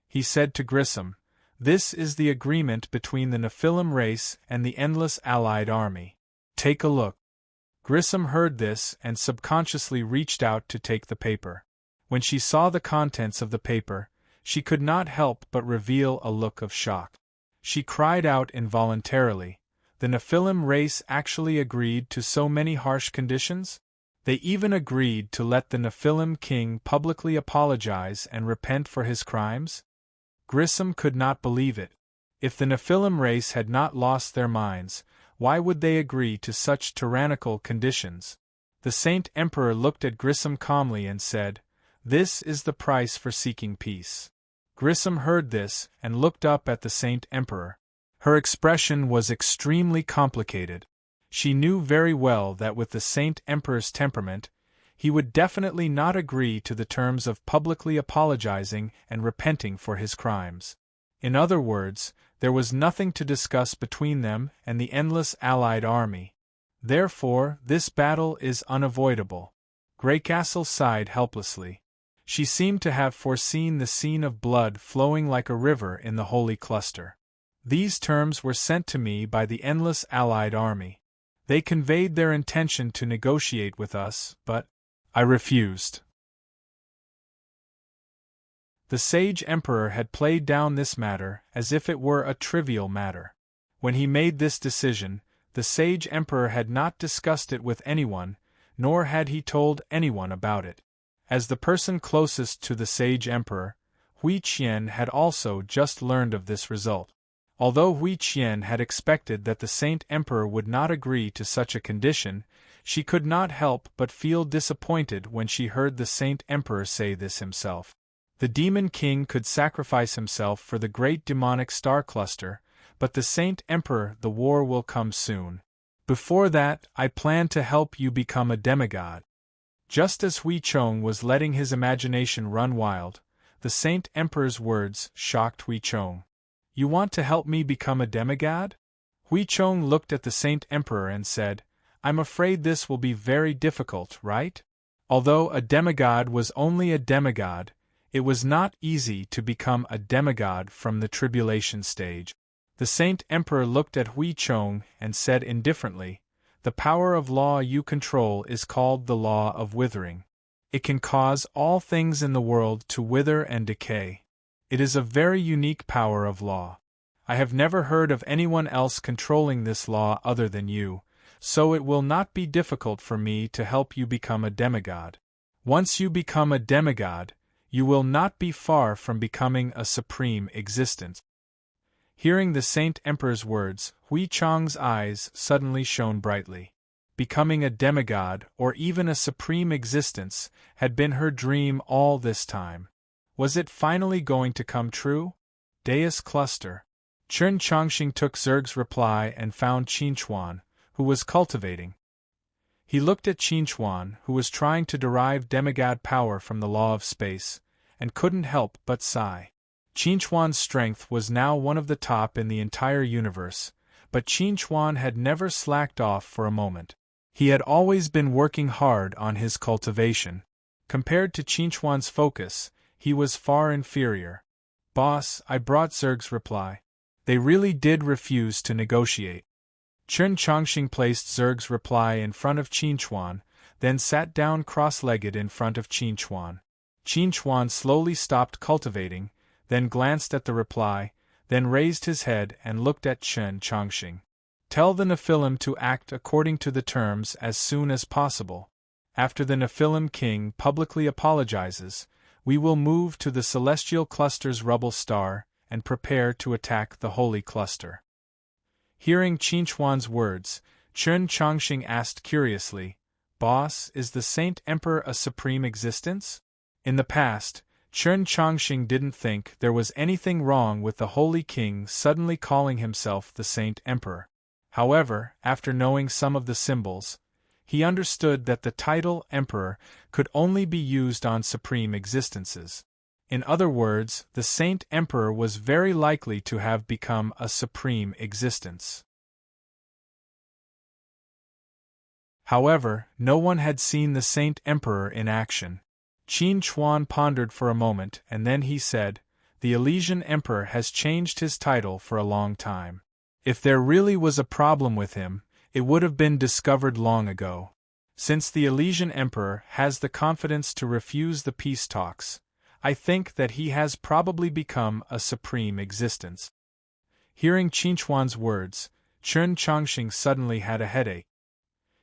He said to Grissom, "This is the agreement between the Nephilim race and the Endless Allied Army. Take a look." Grissom heard this and subconsciously reached out to take the paper. When she saw the contents of the paper, she could not help but reveal a look of shock. She cried out involuntarily, "The Nephilim race actually agreed to so many harsh conditions? They even agreed to let the Nephilim king publicly apologize and repent for his crimes?" Grissom could not believe it. If the Nephilim race had not lost their minds, why would they agree to such tyrannical conditions? The Saint Emperor looked at Grissom calmly and said, "This is the price for seeking peace." Grissom heard this and looked up at the Saint Emperor. Her expression was extremely complicated. She knew very well that with the Saint Emperor's temperament, he would definitely not agree to the terms of publicly apologizing and repenting for his crimes. In other words, there was nothing to discuss between them and the Endless Allied Army. Therefore, this battle is unavoidable. Greycastle sighed helplessly. She seemed to have foreseen the scene of blood flowing like a river in the Holy Cluster. "These terms were sent to me by the Endless Allied Army. They conveyed their intention to negotiate with us, but I refused." The sage emperor had played down this matter as if it were a trivial matter. When he made this decision, the sage emperor had not discussed it with anyone, nor had he told anyone about it. As the person closest to the sage emperor, Hui Qian had also just learned of this result. Although Hui Qian had expected that the saint emperor would not agree to such a condition, she could not help but feel disappointed when she heard the saint emperor say this himself. The demon king could sacrifice himself for the great demonic star cluster, but the saint emperor, the war will come soon. Before that, I plan to help you become a demigod. Just as Hui Chong was letting his imagination run wild, the saint emperor's words shocked Hui Chong. You want to help me become a demigod? Hui Chong looked at the saint emperor and said, I'm afraid this will be very difficult, right? Although a demigod was only a demigod, it was not easy to become a demigod from the tribulation stage. The saint emperor looked at Hui Chong and said indifferently, The power of law you control is called the law of withering. It can cause all things in the world to wither and decay. It is a very unique power of law. I have never heard of anyone else controlling this law other than you, so it will not be difficult for me to help you become a demigod. Once you become a demigod, you will not be far from becoming a supreme existence. Hearing the saint emperor's words, Hui Chong's eyes suddenly shone brightly. Becoming a demigod, or even a supreme existence, had been her dream all this time. Was it finally going to come true? Deus cluster. Chen Chongxing took Zerg's reply and found Qin Chuan, who was cultivating. He looked at Qin Chuan, who was trying to derive demigod power from the law of space, and couldn't help but sigh. Qin Chuan's strength was now one of the top in the entire universe, but Qin Chuan had never slacked off for a moment. He had always been working hard on his cultivation. Compared to Qin Chuan's focus, he was far inferior. Boss, I brought Zerg's reply. They really did refuse to negotiate. Chen Chongxing placed Zerg's reply in front of Qin Chuan, then sat down cross-legged in front of Qin Chuan. Qin Chuan slowly stopped cultivating, then glanced at the reply, then raised his head and looked at Chen Chongxing. Tell the Nephilim to act according to the terms as soon as possible. After the Nephilim king publicly apologizes, we will move to the celestial cluster's rubble star and prepare to attack the holy cluster. Hearing Qin Chuan's words, Chen Chongxing asked curiously, Boss, is the Saint Emperor a supreme existence? In the past, Chen Chongxing didn't think there was anything wrong with the Holy King suddenly calling himself the Saint Emperor. However, after knowing some of the symbols, he understood that the title Emperor could only be used on supreme existences. In other words, the Saint Emperor was very likely to have become a supreme existence. However, no one had seen the Saint Emperor in action. Qin Chuan pondered for a moment and then he said, The Elysian Emperor has changed his title for a long time. If there really was a problem with him, it would have been discovered long ago. Since the Elysian Emperor has the confidence to refuse the peace talks, I think that he has probably become a supreme existence. Hearing Qin Chuan's words, Chen Chongxing suddenly had a headache.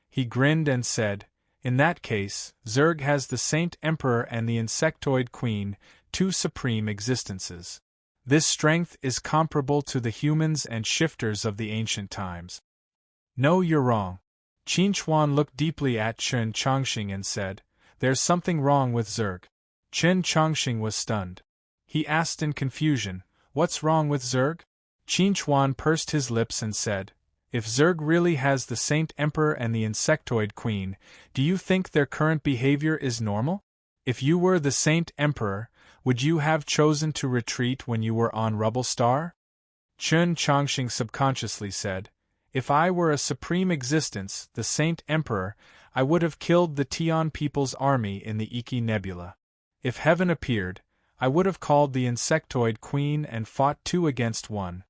He grinned and said, In that case, Zerg has the Saint Emperor and the Insectoid Queen, two supreme existences. This strength is comparable to the humans and shifters of the ancient times. No, you're wrong. Qin Chuan looked deeply at Chen Chongxing and said, There's something wrong with Zerg. Chen Chongxing was stunned. He asked in confusion, What's wrong with Zerg? Qin Chuan pursed his lips and said, If Zerg really has the Saint Emperor and the Insectoid Queen, do you think their current behavior is normal? If you were the Saint Emperor, would you have chosen to retreat when you were on Rubble Star? Chen Chongxing subconsciously said, If I were a supreme existence, the Saint Emperor, I would have killed the Tian people's army in the Iki Nebula. If heaven appeared, I would have called the Insectoid Queen and fought 2 against 1.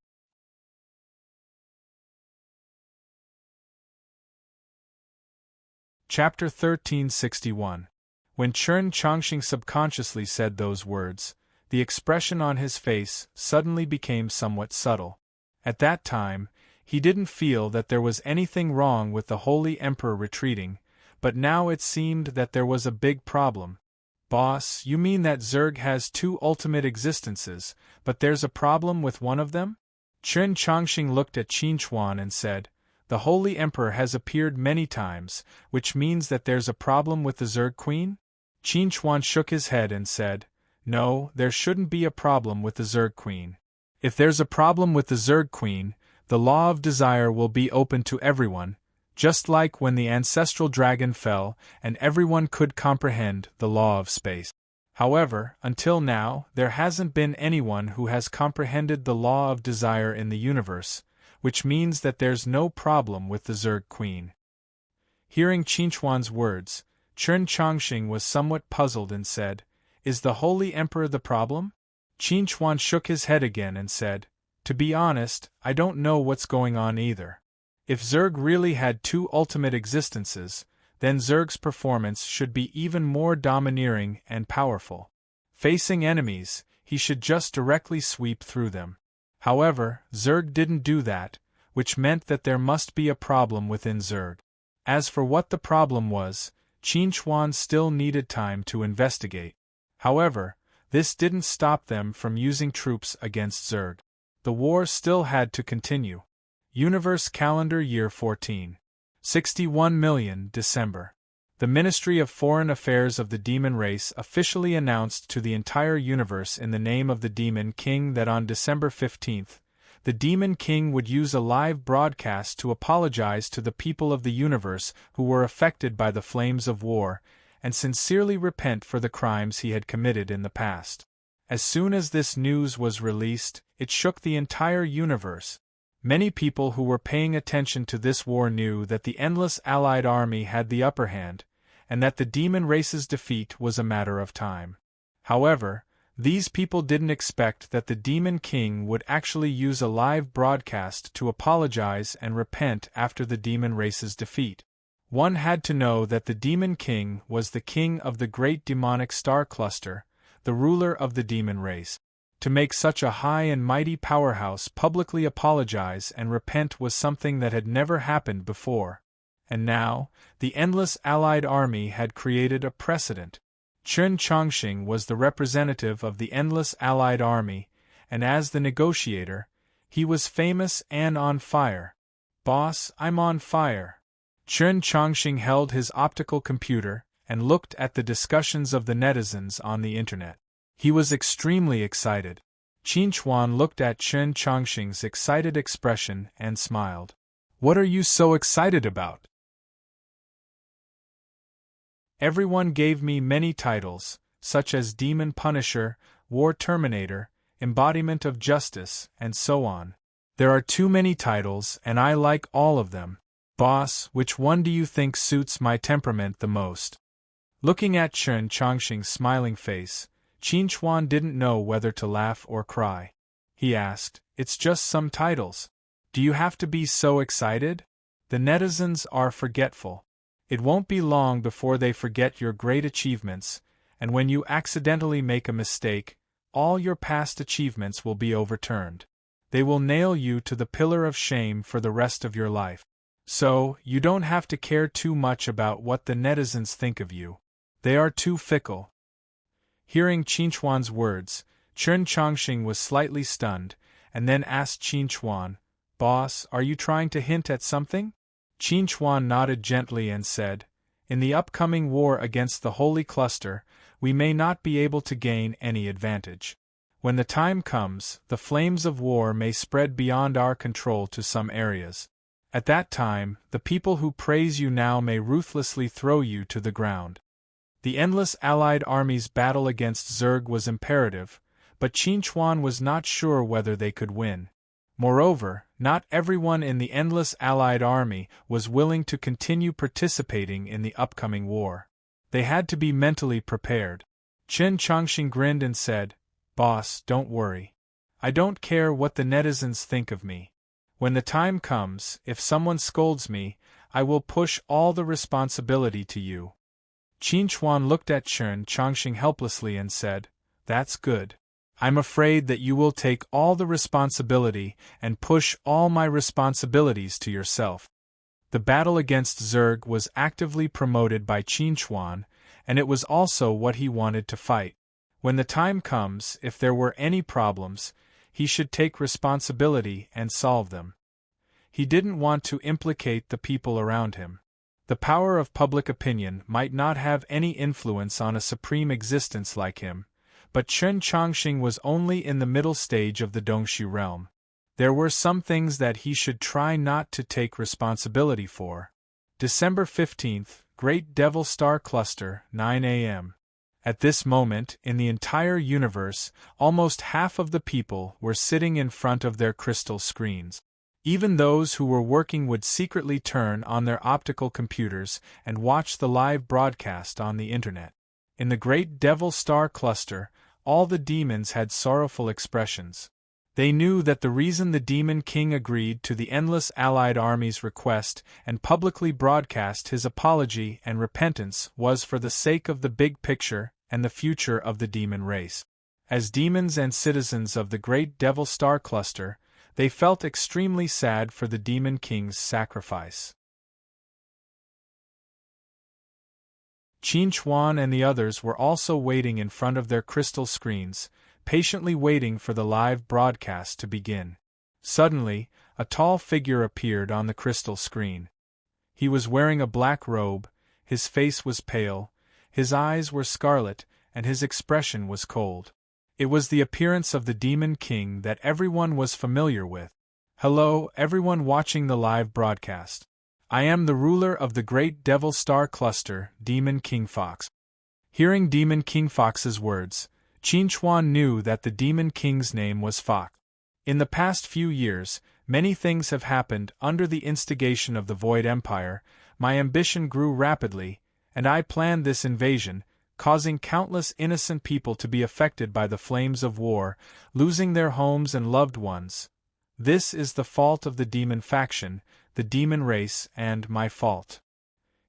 Chapter 1361. When Chen Chongxing subconsciously said those words, the expression on his face suddenly became somewhat subtle. At that time, he didn't feel that there was anything wrong with the Holy Emperor retreating, but now it seemed that there was a big problem. Boss, you mean that Zerg has two ultimate existences, but there's a problem with one of them? Chen Chongqing looked at Qin Chuan and said, the Holy Emperor has appeared many times, which means that there's a problem with the Zerg Queen? Qin Chuan shook his head and said, no, there shouldn't be a problem with the Zerg Queen. If there's a problem with the Zerg Queen, the law of desire will be open to everyone, just like when the ancestral dragon fell and everyone could comprehend the law of space. However, until now, there hasn't been anyone who has comprehended the law of desire in the universe, which means that there's no problem with the Zerg Queen. Hearing Qin Chuan's words, Chen Chongqing was somewhat puzzled and said, is the Holy Emperor the problem? Qin Chuan shook his head again and said, to be honest, I don't know what's going on either. If Zerg really had two ultimate existences, then Zerg's performance should be even more domineering and powerful. Facing enemies, he should just directly sweep through them. However, Zerg didn't do that, which meant that there must be a problem within Zerg. As for what the problem was, Qin Chuan still needed time to investigate. However, this didn't stop them from using troops against Zerg. The war still had to continue. Universe Calendar Year 1461 million December. The Ministry of Foreign Affairs of the Demon Race officially announced to the entire universe in the name of the Demon King that on December 15th, the Demon King would use a live broadcast to apologize to the people of the universe who were affected by the flames of war, and sincerely repent for the crimes he had committed in the past. As soon as this news was released, it shook the entire universe. Many people who were paying attention to this war knew that the endless Allied army had the upper hand, and that the demon race's defeat was a matter of time. However, these people didn't expect that the Demon King would actually use a live broadcast to apologize and repent after the demon race's defeat. One had to know that the Demon King was the king of the great demonic star cluster, the ruler of the demon race. To make such a high and mighty powerhouse publicly apologize and repent was something that had never happened before. And now, the endless Allied army had created a precedent. Chen Chongqing was the representative of the endless Allied army, and as the negotiator, he was famous and on fire. Boss, I'm on fire. Chen Chongqing held his optical computer and looked at the discussions of the netizens on the internet. He was extremely excited. Qin Chuan looked at Chen Chongqing's excited expression and smiled. What are you so excited about? Everyone gave me many titles, such as Demon Punisher, War Terminator, Embodiment of Justice, and so on. There are too many titles and I like all of them. Boss, which one do you think suits my temperament the most? Looking at Chen Chongqing's smiling face, Qin Chuan didn't know whether to laugh or cry. He asked, it's just some titles. Do you have to be so excited? The netizens are forgetful. It won't be long before they forget your great achievements, and when you accidentally make a mistake, all your past achievements will be overturned. They will nail you to the pillar of shame for the rest of your life. So, you don't have to care too much about what the netizens think of you. They are too fickle. Hearing Qin Chuan's words, Chen Chongqing was slightly stunned, and then asked Qin Chuan, Boss, are you trying to hint at something? Qin Chuan nodded gently and said, in the upcoming war against the Holy Cluster, we may not be able to gain any advantage. When the time comes, the flames of war may spread beyond our control to some areas. At that time, the people who praise you now may ruthlessly throw you to the ground. The endless Allied army's battle against Zerg was imperative, but Qin Chuan was not sure whether they could win. Moreover, not everyone in the endless Allied army was willing to continue participating in the upcoming war. They had to be mentally prepared. Chen Chongqing grinned and said, Boss, don't worry. I don't care what the netizens think of me. When the time comes, if someone scolds me, I will push all the responsibility to you. Qin Chuan looked at Chen Chongqing helplessly and said, That's good. I'm afraid that you will take all the responsibility and push all my responsibilities to yourself. The battle against Zerg was actively promoted by Qinchuan, and it was also what he wanted to fight. When the time comes, if there were any problems, he should take responsibility and solve them. He didn't want to implicate the people around him. The power of public opinion might not have any influence on a supreme existence like him, but Chen Chongqing was only in the middle stage of the Dongxi realm. There were some things that he should try not to take responsibility for. December 15th, Great Devil Star Cluster, 9 a.m. At this moment, in the entire universe, almost half of the people were sitting in front of their crystal screens. Even those who were working would secretly turn on their optical computers and watch the live broadcast on the internet. In the Great Devil Star Cluster, all the demons had sorrowful expressions. They knew that the reason the Demon King agreed to the Endless Allied Army's request and publicly broadcast his apology and repentance was for the sake of the big picture and the future of the demon race. As demons and citizens of the Great Devil Star Cluster, they felt extremely sad for the Demon King's sacrifice. Qinchuan and the others were also waiting in front of their crystal screens, patiently waiting for the live broadcast to begin. Suddenly, a tall figure appeared on the crystal screen. He was wearing a black robe, his face was pale, his eyes were scarlet, and his expression was cold. It was the appearance of the Demon King that everyone was familiar with. Hello, everyone watching the live broadcast. I am the ruler of the Great Devil Star Cluster, Demon King Fox. Hearing Demon King Fox's words, Qinchuan knew that the Demon King's name was Fox. In the past few years, many things have happened under the instigation of the Void Empire. My ambition grew rapidly, and I planned this invasion, causing countless innocent people to be affected by the flames of war, losing their homes and loved ones. This is the fault of the demon faction, the demon race, and my fault.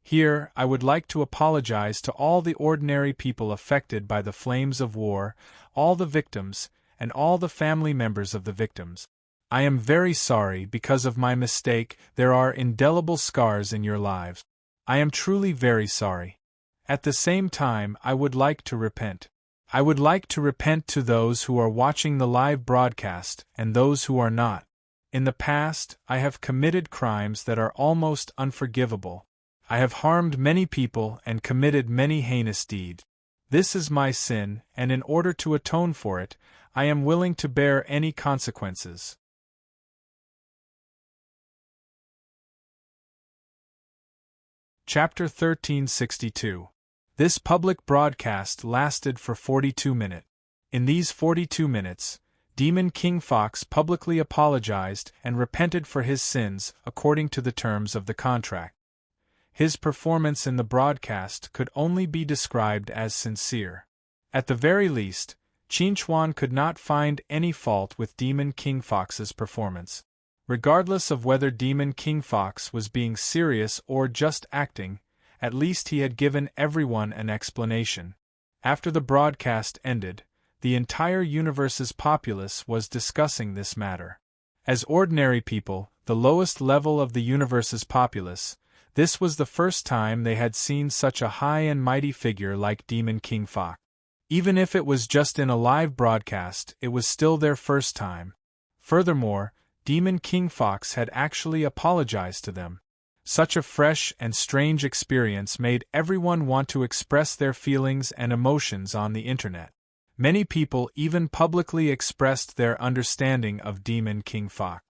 Here, I would like to apologize to all the ordinary people affected by the flames of war, all the victims, and all the family members of the victims. I am very sorry because of my mistake. There are indelible scars in your lives. I am truly very sorry. At the same time, I would like to repent. I would like to repent to those who are watching the live broadcast and those who are not. In the past, I have committed crimes that are almost unforgivable. I have harmed many people and committed many heinous deeds. This is my sin, and in order to atone for it, I am willing to bear any consequences. Chapter 1362. This public broadcast lasted for 42 minutes. In these 42 minutes, Demon King Fox publicly apologized and repented for his sins according to the terms of the contract. His performance in the broadcast could only be described as sincere. At the very least, Qinchuan could not find any fault with Demon King Fox's performance. Regardless of whether Demon King Fox was being serious or just acting, at least he had given everyone an explanation. After the broadcast ended, the entire universe's populace was discussing this matter. As ordinary people, the lowest level of the universe's populace, this was the first time they had seen such a high and mighty figure like Demon King Fox. Even if it was just in a live broadcast, it was still their first time. Furthermore, Demon King Fox had actually apologized to them. Such a fresh and strange experience made everyone want to express their feelings and emotions on the internet. Many people even publicly expressed their understanding of Demon King Fox.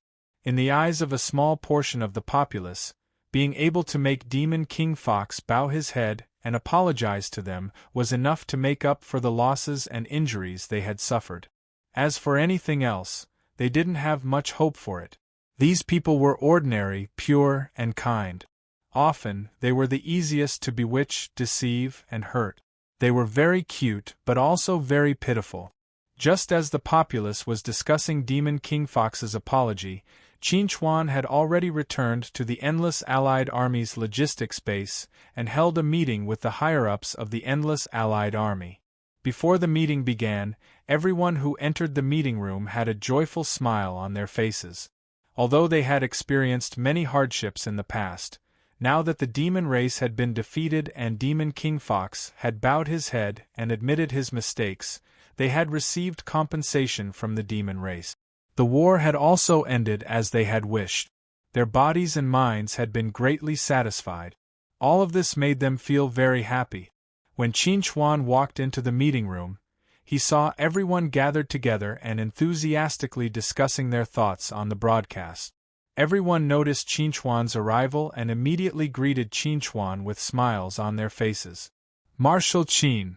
In the eyes of a small portion of the populace, being able to make Demon King Fox bow his head and apologize to them was enough to make up for the losses and injuries they had suffered. As for anything else, they didn't have much hope for it. These people were ordinary, pure, and kind. Often, they were the easiest to bewitch, deceive, and hurt. They were very cute, but also very pitiful. Just as the populace was discussing Demon King Fox's apology, Qinchuan had already returned to the Endless Allied Army's logistics base and held a meeting with the higher-ups of the Endless Allied Army. Before the meeting began, everyone who entered the meeting room had a joyful smile on their faces. Although they had experienced many hardships in the past, now that the demon race had been defeated and Demon King Fox had bowed his head and admitted his mistakes, they had received compensation from the demon race. The war had also ended as they had wished. Their bodies and minds had been greatly satisfied. All of this made them feel very happy. When Qin Chuan walked into the meeting room, he saw everyone gathered together and enthusiastically discussing their thoughts on the broadcast. Everyone noticed Qin Chuan's arrival and immediately greeted Qin Chuan with smiles on their faces. Marshal Qin.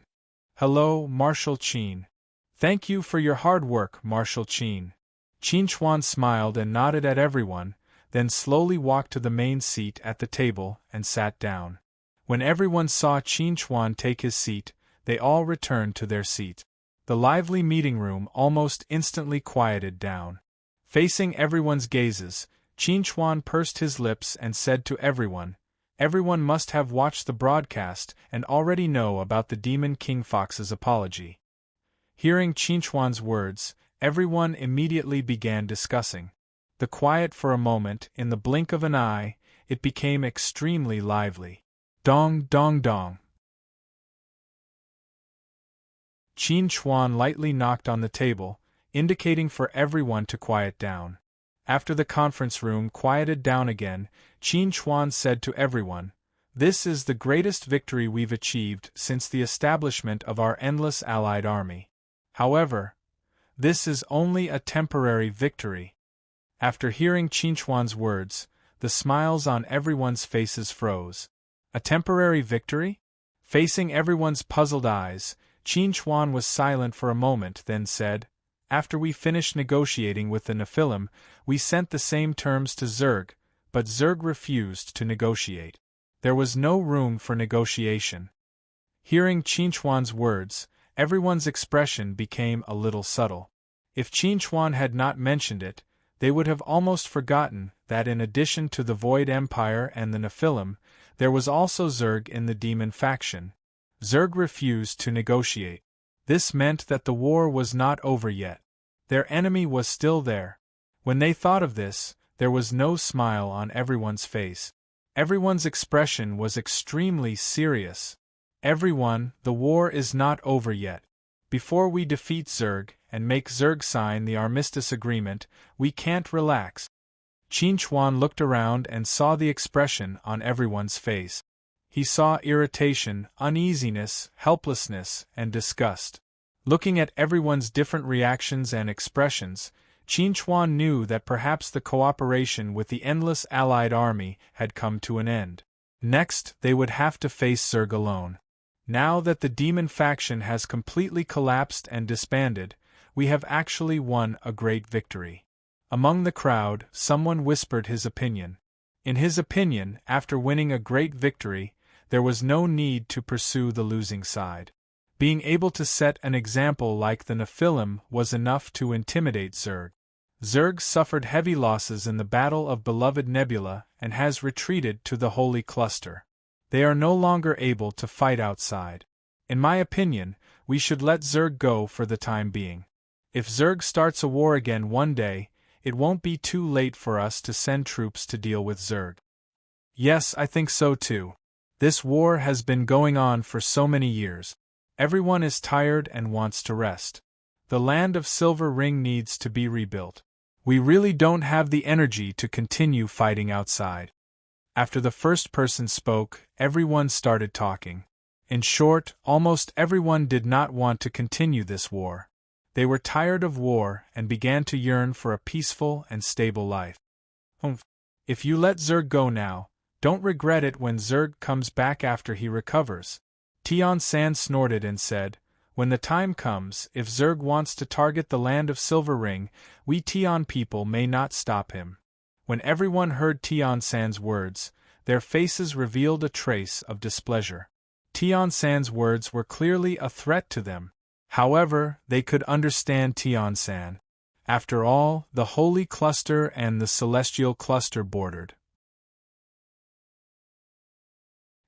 Hello, Marshal Qin. Thank you for your hard work, Marshal Qin. Qin Chuan smiled and nodded at everyone, then slowly walked to the main seat at the table and sat down. When everyone saw Qin Chuan take his seat, they all returned to their seat. The lively meeting room almost instantly quieted down. Facing everyone's gazes, Qin Chuan pursed his lips and said to everyone, "Everyone must have watched the broadcast and already know about the Demon King Fox's apology." Hearing Qin Chuan's words, everyone immediately began discussing. The quiet for a moment, in the blink of an eye, it became extremely lively. Dong, dong, dong. Qin Chuan lightly knocked on the table, indicating for everyone to quiet down. After the conference room quieted down again, Qin Chuan said to everyone, "This is the greatest victory we've achieved since the establishment of our endless allied army. However, this is only a temporary victory." After hearing Qin Chuan's words, the smiles on everyone's faces froze. A temporary victory? Facing everyone's puzzled eyes, Qin Chuan was silent for a moment, then said, "After we finished negotiating with the Nephilim, we sent the same terms to Zerg, but Zerg refused to negotiate. There was no room for negotiation." Hearing Qin Chuan's words, everyone's expression became a little subtle. If Qin Chuan had not mentioned it, they would have almost forgotten that in addition to the Void Empire and the Nephilim, there was also Zerg in the demon faction. Zerg refused to negotiate. This meant that the war was not over yet. Their enemy was still there. When they thought of this, there was no smile on everyone's face. Everyone's expression was extremely serious. "Everyone, the war is not over yet. Before we defeat Zerg and make Zerg sign the armistice agreement, we can't relax." Qin Chuan looked around and saw the expression on everyone's face. He saw irritation, uneasiness, helplessness, and disgust. Looking at everyone's different reactions and expressions, Qin Chuan knew that perhaps the cooperation with the endless allied army had come to an end. Next, they would have to face Zerg alone. Now that the demon faction has completely collapsed and disbanded, we have actually won a great victory. Among the crowd, someone whispered his opinion. In his opinion, after winning a great victory, there was no need to pursue the losing side. Being able to set an example like the Nephilim was enough to intimidate Zerg. Zerg suffered heavy losses in the Battle of Beloved Nebula and has retreated to the Holy Cluster. They are no longer able to fight outside. In my opinion, we should let Zerg go for the time being. If Zerg starts a war again one day, it won't be too late for us to send troops to deal with Zerg. Yes, I think so too. This war has been going on for so many years. Everyone is tired and wants to rest. The land of Silver Ring needs to be rebuilt. We really don't have the energy to continue fighting outside. After the first person spoke, everyone started talking. In short, almost everyone did not want to continue this war. They were tired of war and began to yearn for a peaceful and stable life. If you let Zerg go now, don't regret it when Zerg comes back after he recovers. Tian San snorted and said, "When the time comes, if Zerg wants to target the land of Silver Ring, we Tian people may not stop him." When everyone heard Tian San's words, their faces revealed a trace of displeasure. Tian San's words were clearly a threat to them. However, they could understand Tian San. After all, the Holy Cluster and the Celestial Cluster bordered.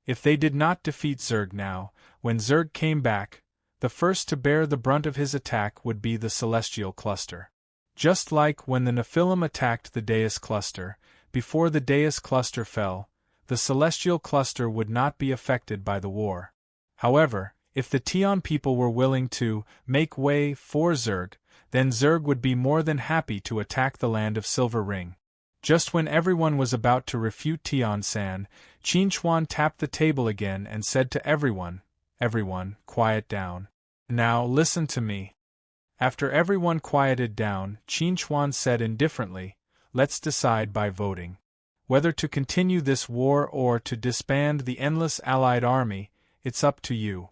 If they did not defeat Zerg now, when Zerg came back, The first to bear the brunt of his attack would be the celestial cluster. Just like when the Nephilim attacked the Deus cluster, before the Deus cluster fell, the celestial cluster would not be affected by the war. However, if the Tian people were willing to make way for Zerg, then Zerg would be more than happy to attack the land of Silver Ring. Just when everyone was about to refute Tian-san, Qin Chuan tapped the table again and said to everyone, "Everyone, quiet down. Now listen to me." After everyone quieted down, Qin Chuan said indifferently, "Let's decide by voting. Whether to continue this war or to disband the endless allied army, it's up to you."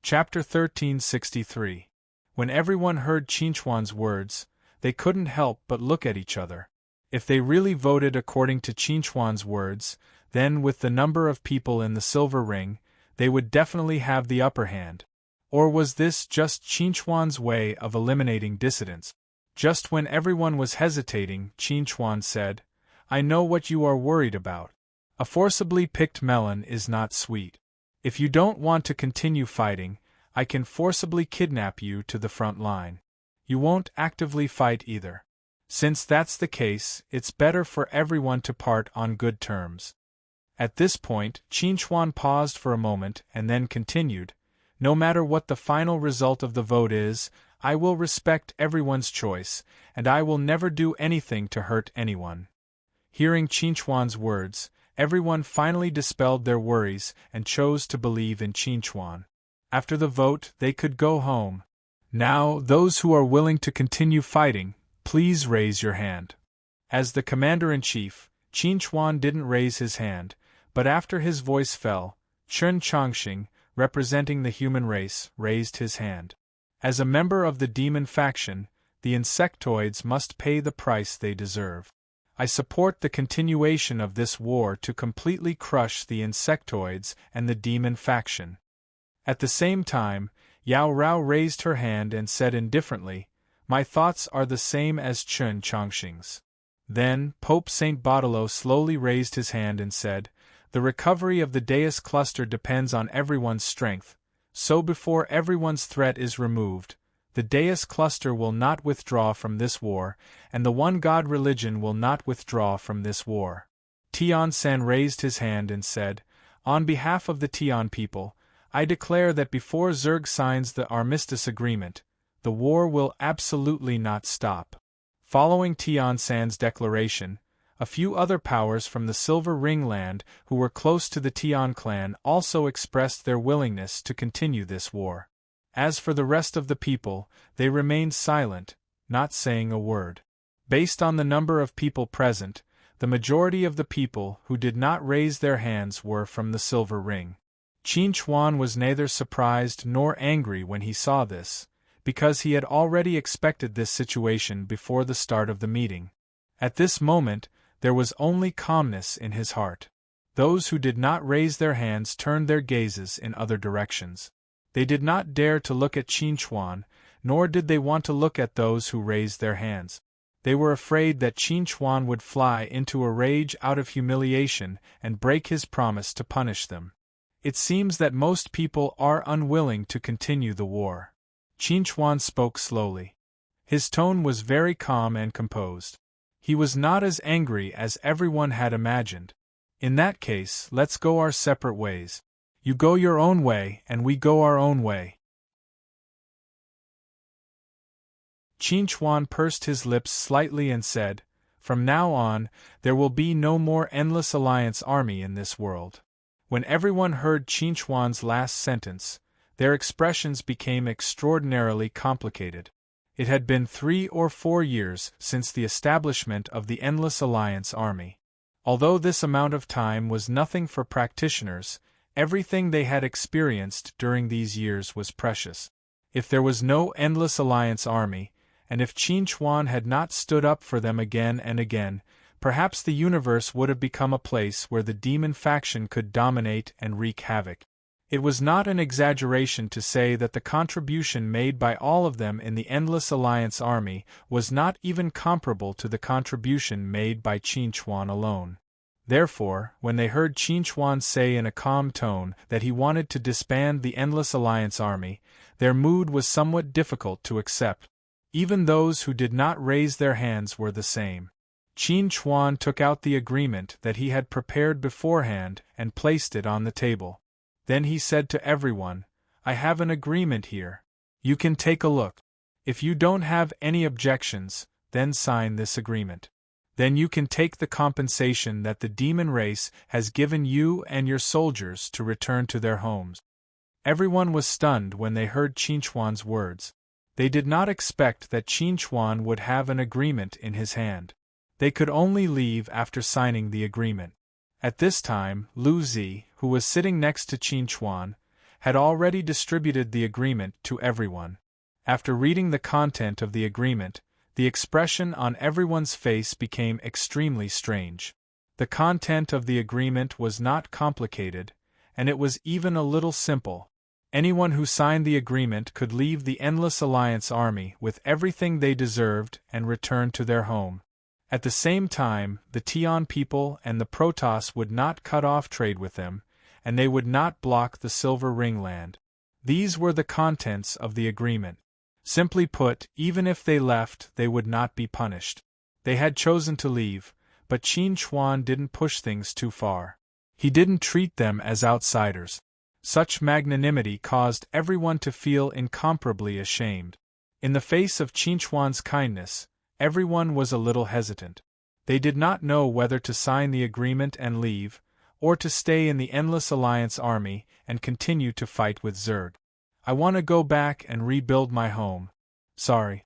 Chapter 1363. When everyone heard Qin Chuan's words, they couldn't help but look at each other. If they really voted according to Qin Chuan's words, then with the number of people in the Silver Ring, they would definitely have the upper hand. Or was this just Qin Chuan's way of eliminating dissidents? Just when everyone was hesitating, Qin Chuan said, "I know what you are worried about. A forcibly picked melon is not sweet. If you don't want to continue fighting, I can forcibly kidnap you to the front line. You won't actively fight either. Since that's the case, it's better for everyone to part on good terms." At this point, Qin Chuan paused for a moment and then continued, "No matter what the final result of the vote is, I will respect everyone's choice, and I will never do anything to hurt anyone." Hearing Qin Chuan's words, everyone finally dispelled their worries and chose to believe in Qin Chuan. After the vote, they could go home. Now, those who are willing to continue fighting, please raise your hand. As the commander-in-chief, Qin Chuan didn't raise his hand, but after his voice fell, Chen Chongqing, representing the human race, raised his hand. As a member of the demon faction, the insectoids must pay the price they deserve. I support the continuation of this war to completely crush the insectoids and the demon faction. At the same time, Yao Rao raised her hand and said indifferently, "My thoughts are the same as Chen Chongqing's." Then, Pope Saint Baudelo slowly raised his hand and said, "The recovery of the Deus cluster depends on everyone's strength, so before everyone's threat is removed, the Deus cluster will not withdraw from this war, and the One God religion will not withdraw from this war." Tian-san raised his hand and said, "On behalf of the Tian people, I declare that before Zerg signs the armistice agreement, the war will absolutely not stop." Following Tian-san's declaration, a few other powers from the Silver Ring land who were close to the Tian clan also expressed their willingness to continue this war. As for the rest of the people, they remained silent, not saying a word. Based on the number of people present, the majority of the people who did not raise their hands were from the Silver Ring. Qin Chuan was neither surprised nor angry when he saw this, because he had already expected this situation before the start of the meeting. At this moment, there was only calmness in his heart. Those who did not raise their hands turned their gazes in other directions. They did not dare to look at Qin Chuan, nor did they want to look at those who raised their hands. They were afraid that Qin Chuan would fly into a rage out of humiliation and break his promise to punish them. It seems that most people are unwilling to continue the war. Qin Chuan spoke slowly. His tone was very calm and composed. He was not as angry as everyone had imagined. "In that case, let's go our separate ways. You go your own way and we go our own way." Qin Chuan pursed his lips slightly and said, "From now on, there will be no more Endless Alliance army in this world." When everyone heard Qin Chuan's last sentence, their expressions became extraordinarily complicated. It had been 3 or 4 years since the establishment of the Endless Alliance army. Although this amount of time was nothing for practitioners, everything they had experienced during these years was precious. If there was no Endless Alliance army, and if Qin Chuan had not stood up for them again and again, perhaps the universe would have become a place where the demon faction could dominate and wreak havoc. It was not an exaggeration to say that the contribution made by all of them in the Endless Alliance army was not even comparable to the contribution made by Qin Chuan alone. Therefore, when they heard Qin Chuan say in a calm tone that he wanted to disband the Endless Alliance army, their mood was somewhat difficult to accept. Even those who did not raise their hands were the same. Qin Chuan took out the agreement that he had prepared beforehand and placed it on the table. Then he said to everyone, "I have an agreement here. You can take a look. If you don't have any objections, then sign this agreement. Then you can take the compensation that the demon race has given you and your soldiers to return to their homes." Everyone was stunned when they heard Qin Chuan's words. They did not expect that Qin Chuan would have an agreement in his hand. They could only leave after signing the agreement. At this time, Lu Zi, who was sitting next to Qin Chuan, had already distributed the agreement to everyone. After reading the content of the agreement, the expression on everyone's face became extremely strange. The content of the agreement was not complicated, and it was even a little simple. Anyone who signed the agreement could leave the Endless Alliance army with everything they deserved and return to their home. At the same time, the Tian people and the Protoss would not cut off trade with them, and they would not block the Silver Ring land. These were the contents of the agreement. Simply put, even if they left, they would not be punished. They had chosen to leave, but Qin Chuan didn't push things too far. He didn't treat them as outsiders. Such magnanimity caused everyone to feel incomparably ashamed. In the face of Qin Chuan's kindness, everyone was a little hesitant. They did not know whether to sign the agreement and leave, or to stay in the Endless Alliance army and continue to fight with Zerg. "I want to go back and rebuild my home. Sorry."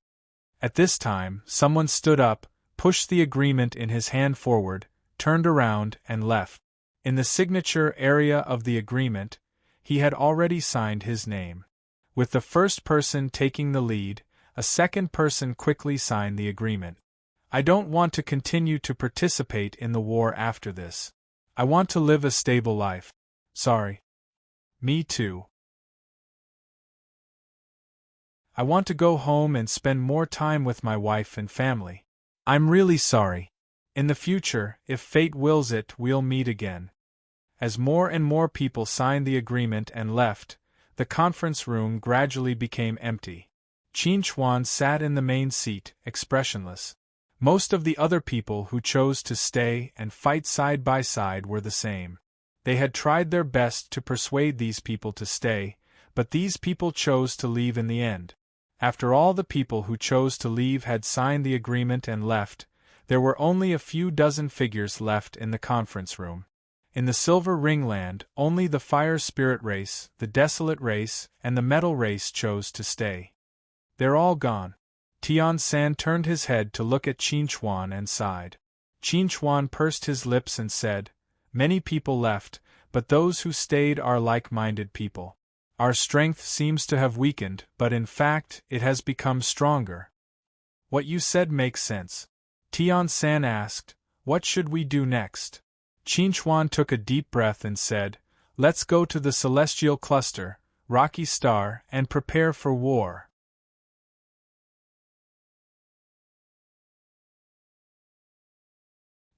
At this time, someone stood up, pushed the agreement in his hand forward, turned around, and left. In the signature area of the agreement, he had already signed his name. With the first person taking the lead, a second person quickly signed the agreement. "I don't want to continue to participate in the war after this. I want to live a stable life. Sorry." "Me too. I want to go home and spend more time with my wife and family. I'm really sorry. In the future, if fate wills it, we'll meet again." As more and more people signed the agreement and left, the conference room gradually became empty. Qin Chuan sat in the main seat, expressionless. Most of the other people who chose to stay and fight side by side were the same. They had tried their best to persuade these people to stay, but these people chose to leave in the end. After all the people who chose to leave had signed the agreement and left, there were only a few dozen figures left in the conference room. In the Silver Ring land, only the Fire Spirit race, the Desolate race, and the Metal race chose to stay. "They're all gone." Tian San turned his head to look at Qin Chuan and sighed. Qin Chuan pursed his lips and said, "Many people left, but those who stayed are like-minded people. Our strength seems to have weakened, but in fact, it has become stronger." "What you said makes sense." Tian San asked, "What should we do next?" Qin Chuan took a deep breath and said, "Let's go to the Celestial Cluster, Rocky Star, and prepare for war."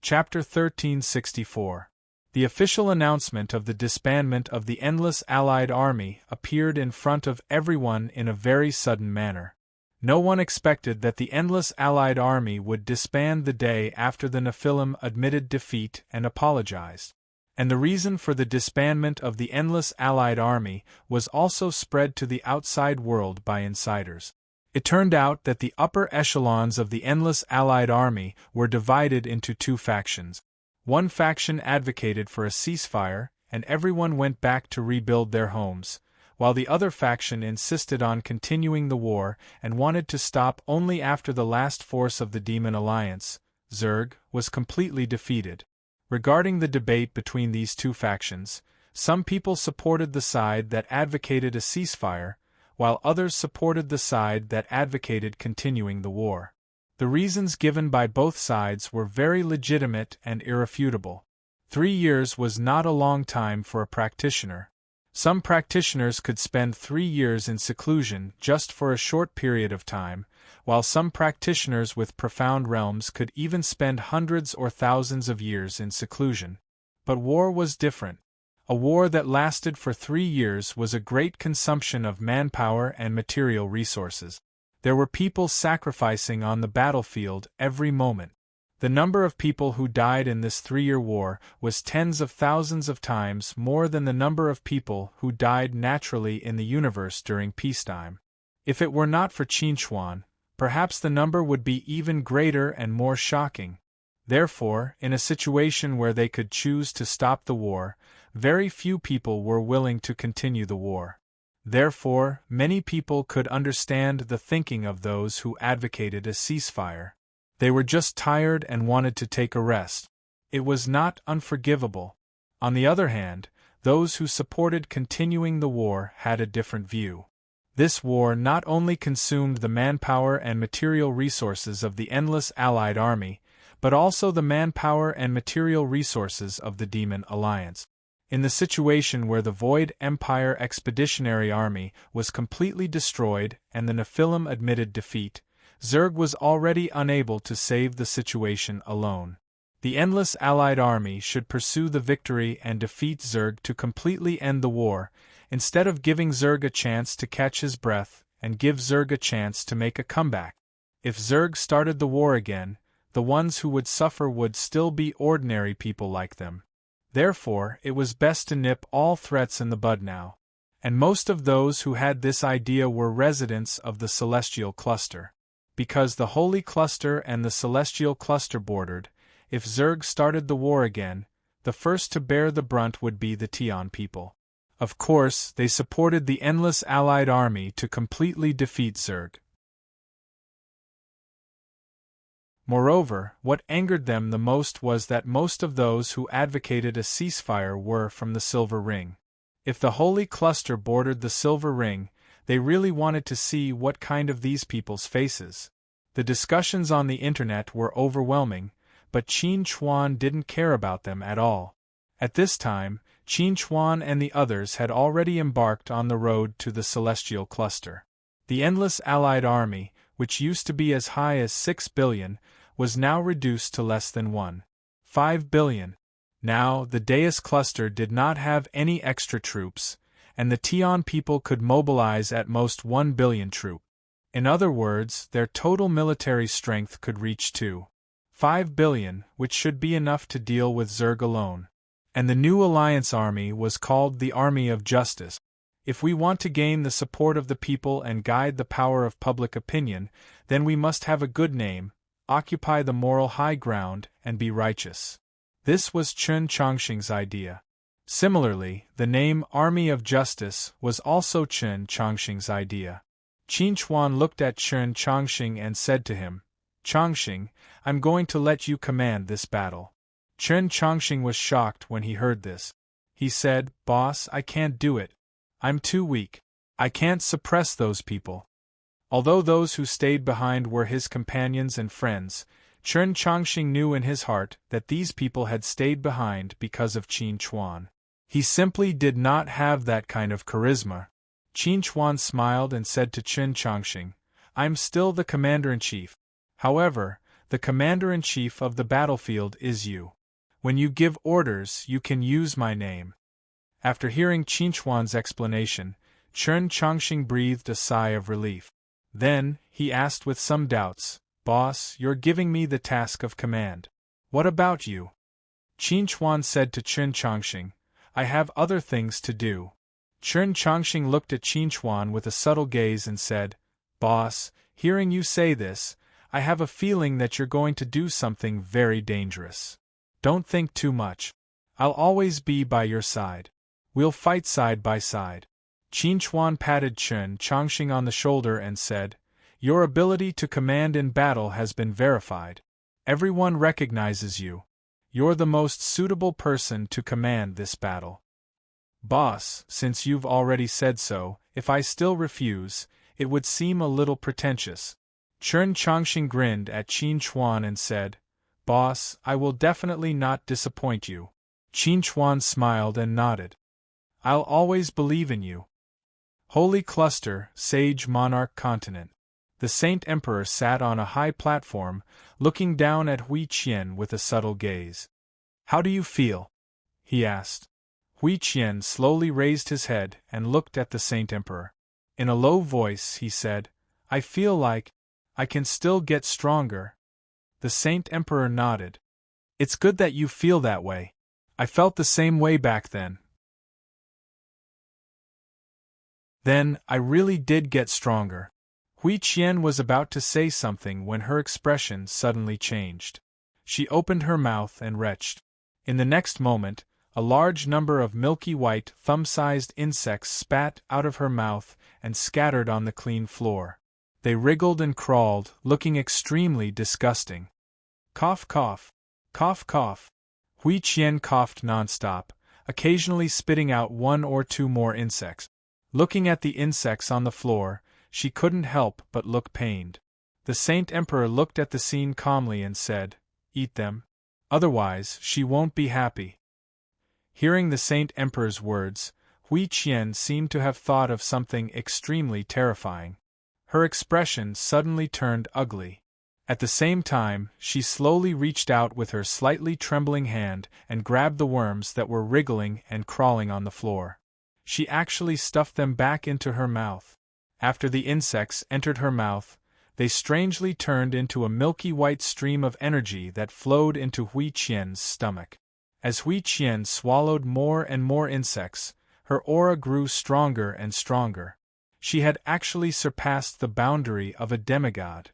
Chapter 1364. The official announcement of the disbandment of the Endless Allied Army appeared in front of everyone in a very sudden manner. No one expected that the Endless Allied Army would disband the day after the Nephilim admitted defeat and apologized. And the reason for the disbandment of the Endless Allied Army was also spread to the outside world by insiders. It turned out that the upper echelons of the Endless Allied Army were divided into two factions. One faction advocated for a ceasefire, and everyone went back to rebuild their homes, while the other faction insisted on continuing the war and wanted to stop only after the last force of the Demon Alliance, Zerg, was completely defeated. Regarding the debate between these two factions, some people supported the side that advocated a ceasefire, while others supported the side that advocated continuing the war. The reasons given by both sides were very legitimate and irrefutable. 3 years was not a long time for a practitioner. Some practitioners could spend 3 years in seclusion just for a short period of time, while some practitioners with profound realms could even spend hundreds or thousands of years in seclusion. But war was different. A war that lasted for 3 years was a great consumption of manpower and material resources. There were people sacrificing on the battlefield every moment. The number of people who died in this 3-year war was tens of thousands of times more than the number of people who died naturally in the universe during peacetime. If it were not for Qinchuan, perhaps the number would be even greater and more shocking. Therefore, in a situation where they could choose to stop the war, very few people were willing to continue the war. Therefore, many people could understand the thinking of those who advocated a ceasefire. They were just tired and wanted to take a rest. It was not unforgivable. On the other hand, those who supported continuing the war had a different view. This war not only consumed the manpower and material resources of the endless Allied army, but also the manpower and material resources of the Demon Alliance. In the situation where the Void Empire Expeditionary Army was completely destroyed and the Nephilim admitted defeat, Zerg was already unable to save the situation alone. The endless Allied army should pursue the victory and defeat Zerg to completely end the war, instead of giving Zerg a chance to catch his breath and give Zerg a chance to make a comeback. If Zerg started the war again, the ones who would suffer would still be ordinary people like them. Therefore, it was best to nip all threats in the bud now. And most of those who had this idea were residents of the Celestial Cluster. Because the Holy Cluster and the Celestial Cluster bordered, if Zerg started the war again, the first to bear the brunt would be the Tian people. Of course, they supported the endless Allied army to completely defeat Zerg. Moreover, what angered them the most was that most of those who advocated a ceasefire were from the Silver Ring. If the Holy Cluster bordered the Silver Ring, they really wanted to see what kind of these people's faces. The discussions on the internet were overwhelming, but Qin Chuan didn't care about them at all. At this time, Qin Chuan and the others had already embarked on the road to the Celestial Cluster. The endless Allied army, which used to be as high as 6 billion, was now reduced to less than 1.5 billion. Now, the Deus Cluster did not have any extra troops, and the Tian people could mobilize at most 1 billion troops. In other words, their total military strength could reach 2.5 billion, which should be enough to deal with Zerg alone. And the new Alliance army was called the Army of Justice. If we want to gain the support of the people and guide the power of public opinion, then we must have a good name, occupy the moral high ground, and be righteous. This was Chen Chongqing's idea. Similarly, the name Army of Justice was also Chen Chongqing's idea. Qin Chuan looked at Chen Chongqing and said to him, "Chongqing, I'm going to let you command this battle." Chen Chongqing was shocked when he heard this. He said, "Boss, I can't do it. I'm too weak. I can't suppress those people." Although those who stayed behind were his companions and friends, Chen Chongqing knew in his heart that these people had stayed behind because of Qin Chuan. He simply did not have that kind of charisma. Qin Chuan smiled and said to Chen Chongqing, "I'm still the commander-in-chief. However, the commander-in-chief of the battlefield is you. When you give orders, you can use my name." After hearing Qin Chuan's explanation, Chen Chongqing breathed a sigh of relief. Then, he asked with some doubts, "Boss, you're giving me the task of command. What about you?" Qin Chuan said to Chen Chongqing, "I have other things to do." Chen Chongqing looked at Qin Chuan with a subtle gaze and said, "Boss, hearing you say this, I have a feeling that you're going to do something very dangerous. Don't think too much. I'll always be by your side. We'll fight side by side." Qin Chuan patted Chen Chongqing on the shoulder and said, "Your ability to command in battle has been verified. Everyone recognizes you. You're the most suitable person to command this battle." "Boss, since you've already said so, if I still refuse, it would seem a little pretentious." Chen Chongqing grinned at Qin Chuan and said, "Boss, I will definitely not disappoint you." Qin Chuan smiled and nodded. "I'll always believe in you." Holy Cluster, Sage Monarch Continent. The Saint Emperor sat on a high platform, looking down at Hui Qian with a subtle gaze. "How do you feel?" he asked. Hui Qian slowly raised his head and looked at the Saint Emperor. In a low voice he said, "I feel like I can still get stronger." The Saint Emperor nodded. "It's good that you feel that way. I felt the same way back then. Then, I really did get stronger." Hui Qian was about to say something when her expression suddenly changed. She opened her mouth and retched. In the next moment, a large number of milky white, thumb-sized insects spat out of her mouth and scattered on the clean floor. They wriggled and crawled, looking extremely disgusting. Cough cough. Cough cough. Hui Qian coughed nonstop, occasionally spitting out one or two more insects. Looking at the insects on the floor, she couldn't help but look pained. The Saint Emperor looked at the scene calmly and said, "Eat them. Otherwise, she won't be happy." Hearing the Saint Emperor's words, Hui Qian seemed to have thought of something extremely terrifying. Her expression suddenly turned ugly. At the same time, she slowly reached out with her slightly trembling hand and grabbed the worms that were wriggling and crawling on the floor. She actually stuffed them back into her mouth. After the insects entered her mouth, they strangely turned into a milky white stream of energy that flowed into Hui Qian's stomach. As Hui Qian swallowed more and more insects, her aura grew stronger and stronger. She had actually surpassed the boundary of a demigod.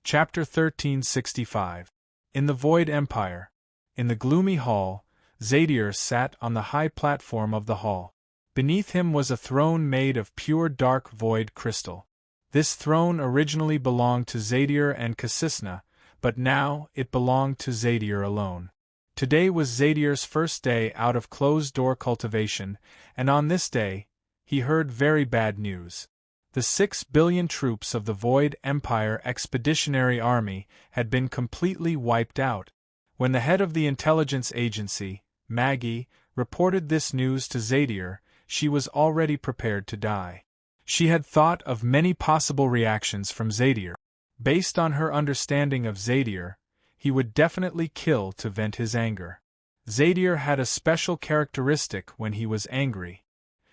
Chapter 1365. In the Void Empire. In the gloomy hall, Zadier sat on the high platform of the hall. Beneath him was a throne made of pure dark void crystal. This throne originally belonged to Zadier and Kassisna, but now it belonged to Zadier alone. Today was Zadier's first day out of closed-door cultivation, and on this day, he heard very bad news. The 6 billion troops of the Void Empire Expeditionary Army had been completely wiped out. When the head of the intelligence agency, Maggie, reported this news to Zadier, she was already prepared to die. She had thought of many possible reactions from Zadier. Based on her understanding of Zadier, he would definitely kill to vent his anger. Zadier had a special characteristic when he was angry.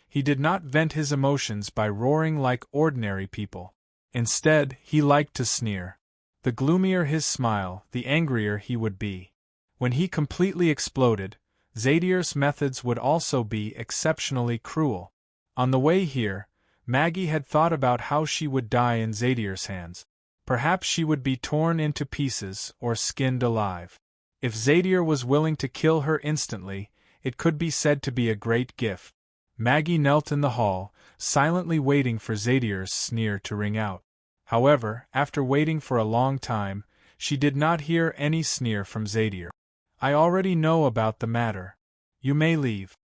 He did not vent his emotions by roaring like ordinary people. Instead, he liked to sneer. The gloomier his smile, the angrier he would be. When he completely exploded, Zadier's methods would also be exceptionally cruel. On the way here, Maggie had thought about how she would die in Zadier's hands. Perhaps she would be torn into pieces or skinned alive. If Zadier was willing to kill her instantly, it could be said to be a great gift. Maggie knelt in the hall, silently waiting for Zadier's sneer to ring out. However, after waiting for a long time, she did not hear any sneer from Zadier. "I already know about the matter. You may leave."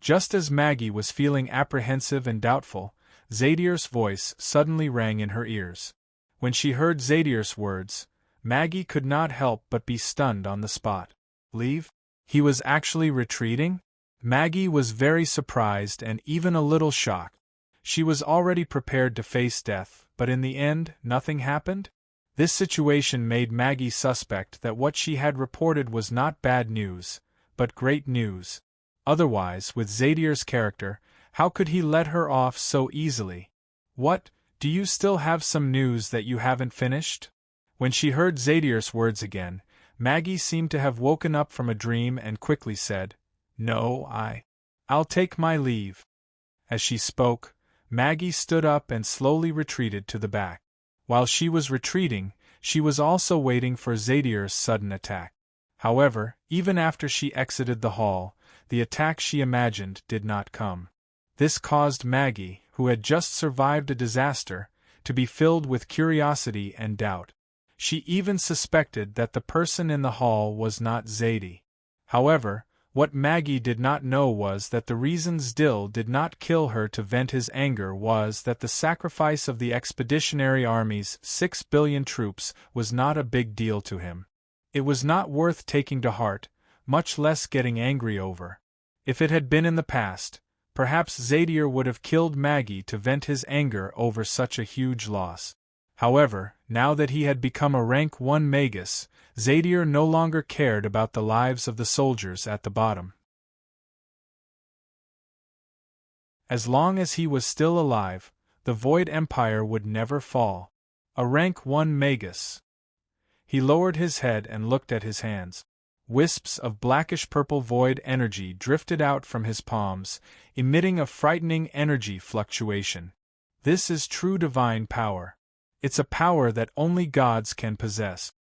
Just as Maggie was feeling apprehensive and doubtful, Zadier's voice suddenly rang in her ears. When she heard Zadier's words, Maggie could not help but be stunned on the spot. Leave? He was actually retreating? Maggie was very surprised and even a little shocked. She was already prepared to face death, but in the end, nothing happened? This situation made Maggie suspect that what she had reported was not bad news, but great news. Otherwise, with Zadier's character, how could he let her off so easily? "What, do you still have some news that you haven't finished?" When she heard Zadier's words again, Maggie seemed to have woken up from a dream and quickly said, "No, I'll take my leave." As she spoke, Maggie stood up and slowly retreated to the back. While she was retreating, she was also waiting for Zadier's sudden attack. However, even after she exited the hall, the attack she imagined did not come. This caused Maggie, who had just survived a disaster, to be filled with curiosity and doubt. She even suspected that the person in the hall was not Zadie. However, what Maggie did not know was that the reason Zdil did not kill her to vent his anger was that the sacrifice of the Expeditionary Army's 6 billion troops was not a big deal to him. It was not worth taking to heart, much less getting angry over. If it had been in the past, Perhaps Zadir would have killed Maggie to vent his anger over such a huge loss. However, now that he had become a rank 1 magus, Zadir no longer cared about the lives of the soldiers at the bottom. As long as he was still alive, the Void Empire would never fall. A rank 1 magus. He lowered his head and looked at his hands. Wisps of blackish-purple void energy drifted out from his palms, emitting a frightening energy fluctuation. This is true divine power. It's a power that only gods can possess.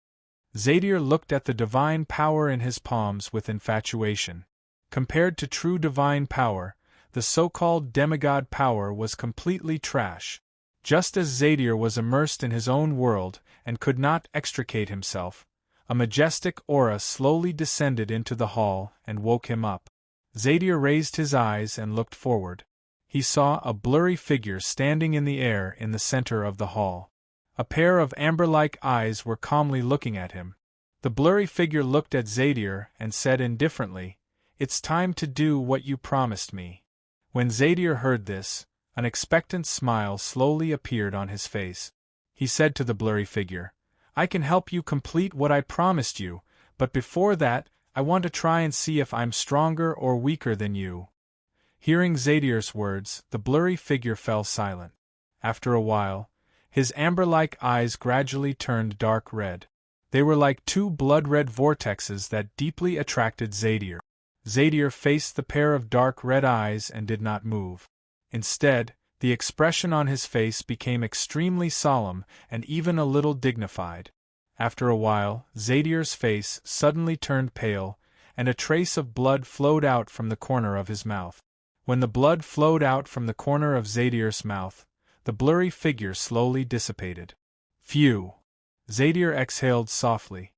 Zadir looked at the divine power in his palms with infatuation. Compared to true divine power, the so-called demigod power was completely trash. Just as Zadir was immersed in his own world and could not extricate himself, a majestic aura slowly descended into the hall and woke him up. Zadir raised his eyes and looked forward. He saw a blurry figure standing in the air in the center of the hall. A pair of amber-like eyes were calmly looking at him. The blurry figure looked at Zadir and said indifferently, "It's time to do what you promised me." When Zadir heard this, an expectant smile slowly appeared on his face. He said to the blurry figure, "I can help you complete what I promised you, but before that, I want to try and see if I'm stronger or weaker than you." Hearing Zadir's words, the blurry figure fell silent. After a while, his amber-like eyes gradually turned dark red. They were like two blood-red vortexes that deeply attracted Zadir. Zadir faced the pair of dark red eyes and did not move. Instead, the expression on his face became extremely solemn and even a little dignified. After a while, Zadir's face suddenly turned pale, and a trace of blood flowed out from the corner of his mouth. When the blood flowed out from the corner of Zadir's mouth, the blurry figure slowly dissipated. Phew! Zadir exhaled softly.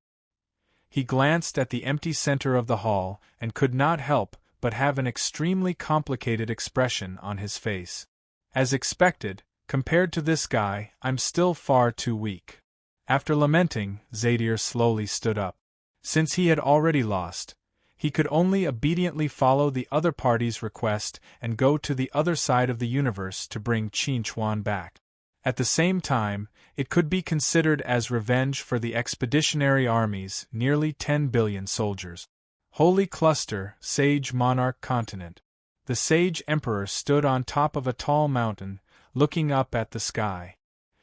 He glanced at the empty center of the hall and could not help but have an extremely complicated expression on his face. As expected, compared to this guy, I'm still far too weak. After lamenting, Zadir slowly stood up. Since he had already lost, he could only obediently follow the other party's request and go to the other side of the universe to bring Qin Chuan back. At the same time, it could be considered as revenge for the expeditionary armies, nearly 10 billion soldiers. Holy Cluster, Sage Monarch Continent. The Sage Emperor stood on top of a tall mountain, looking up at the sky.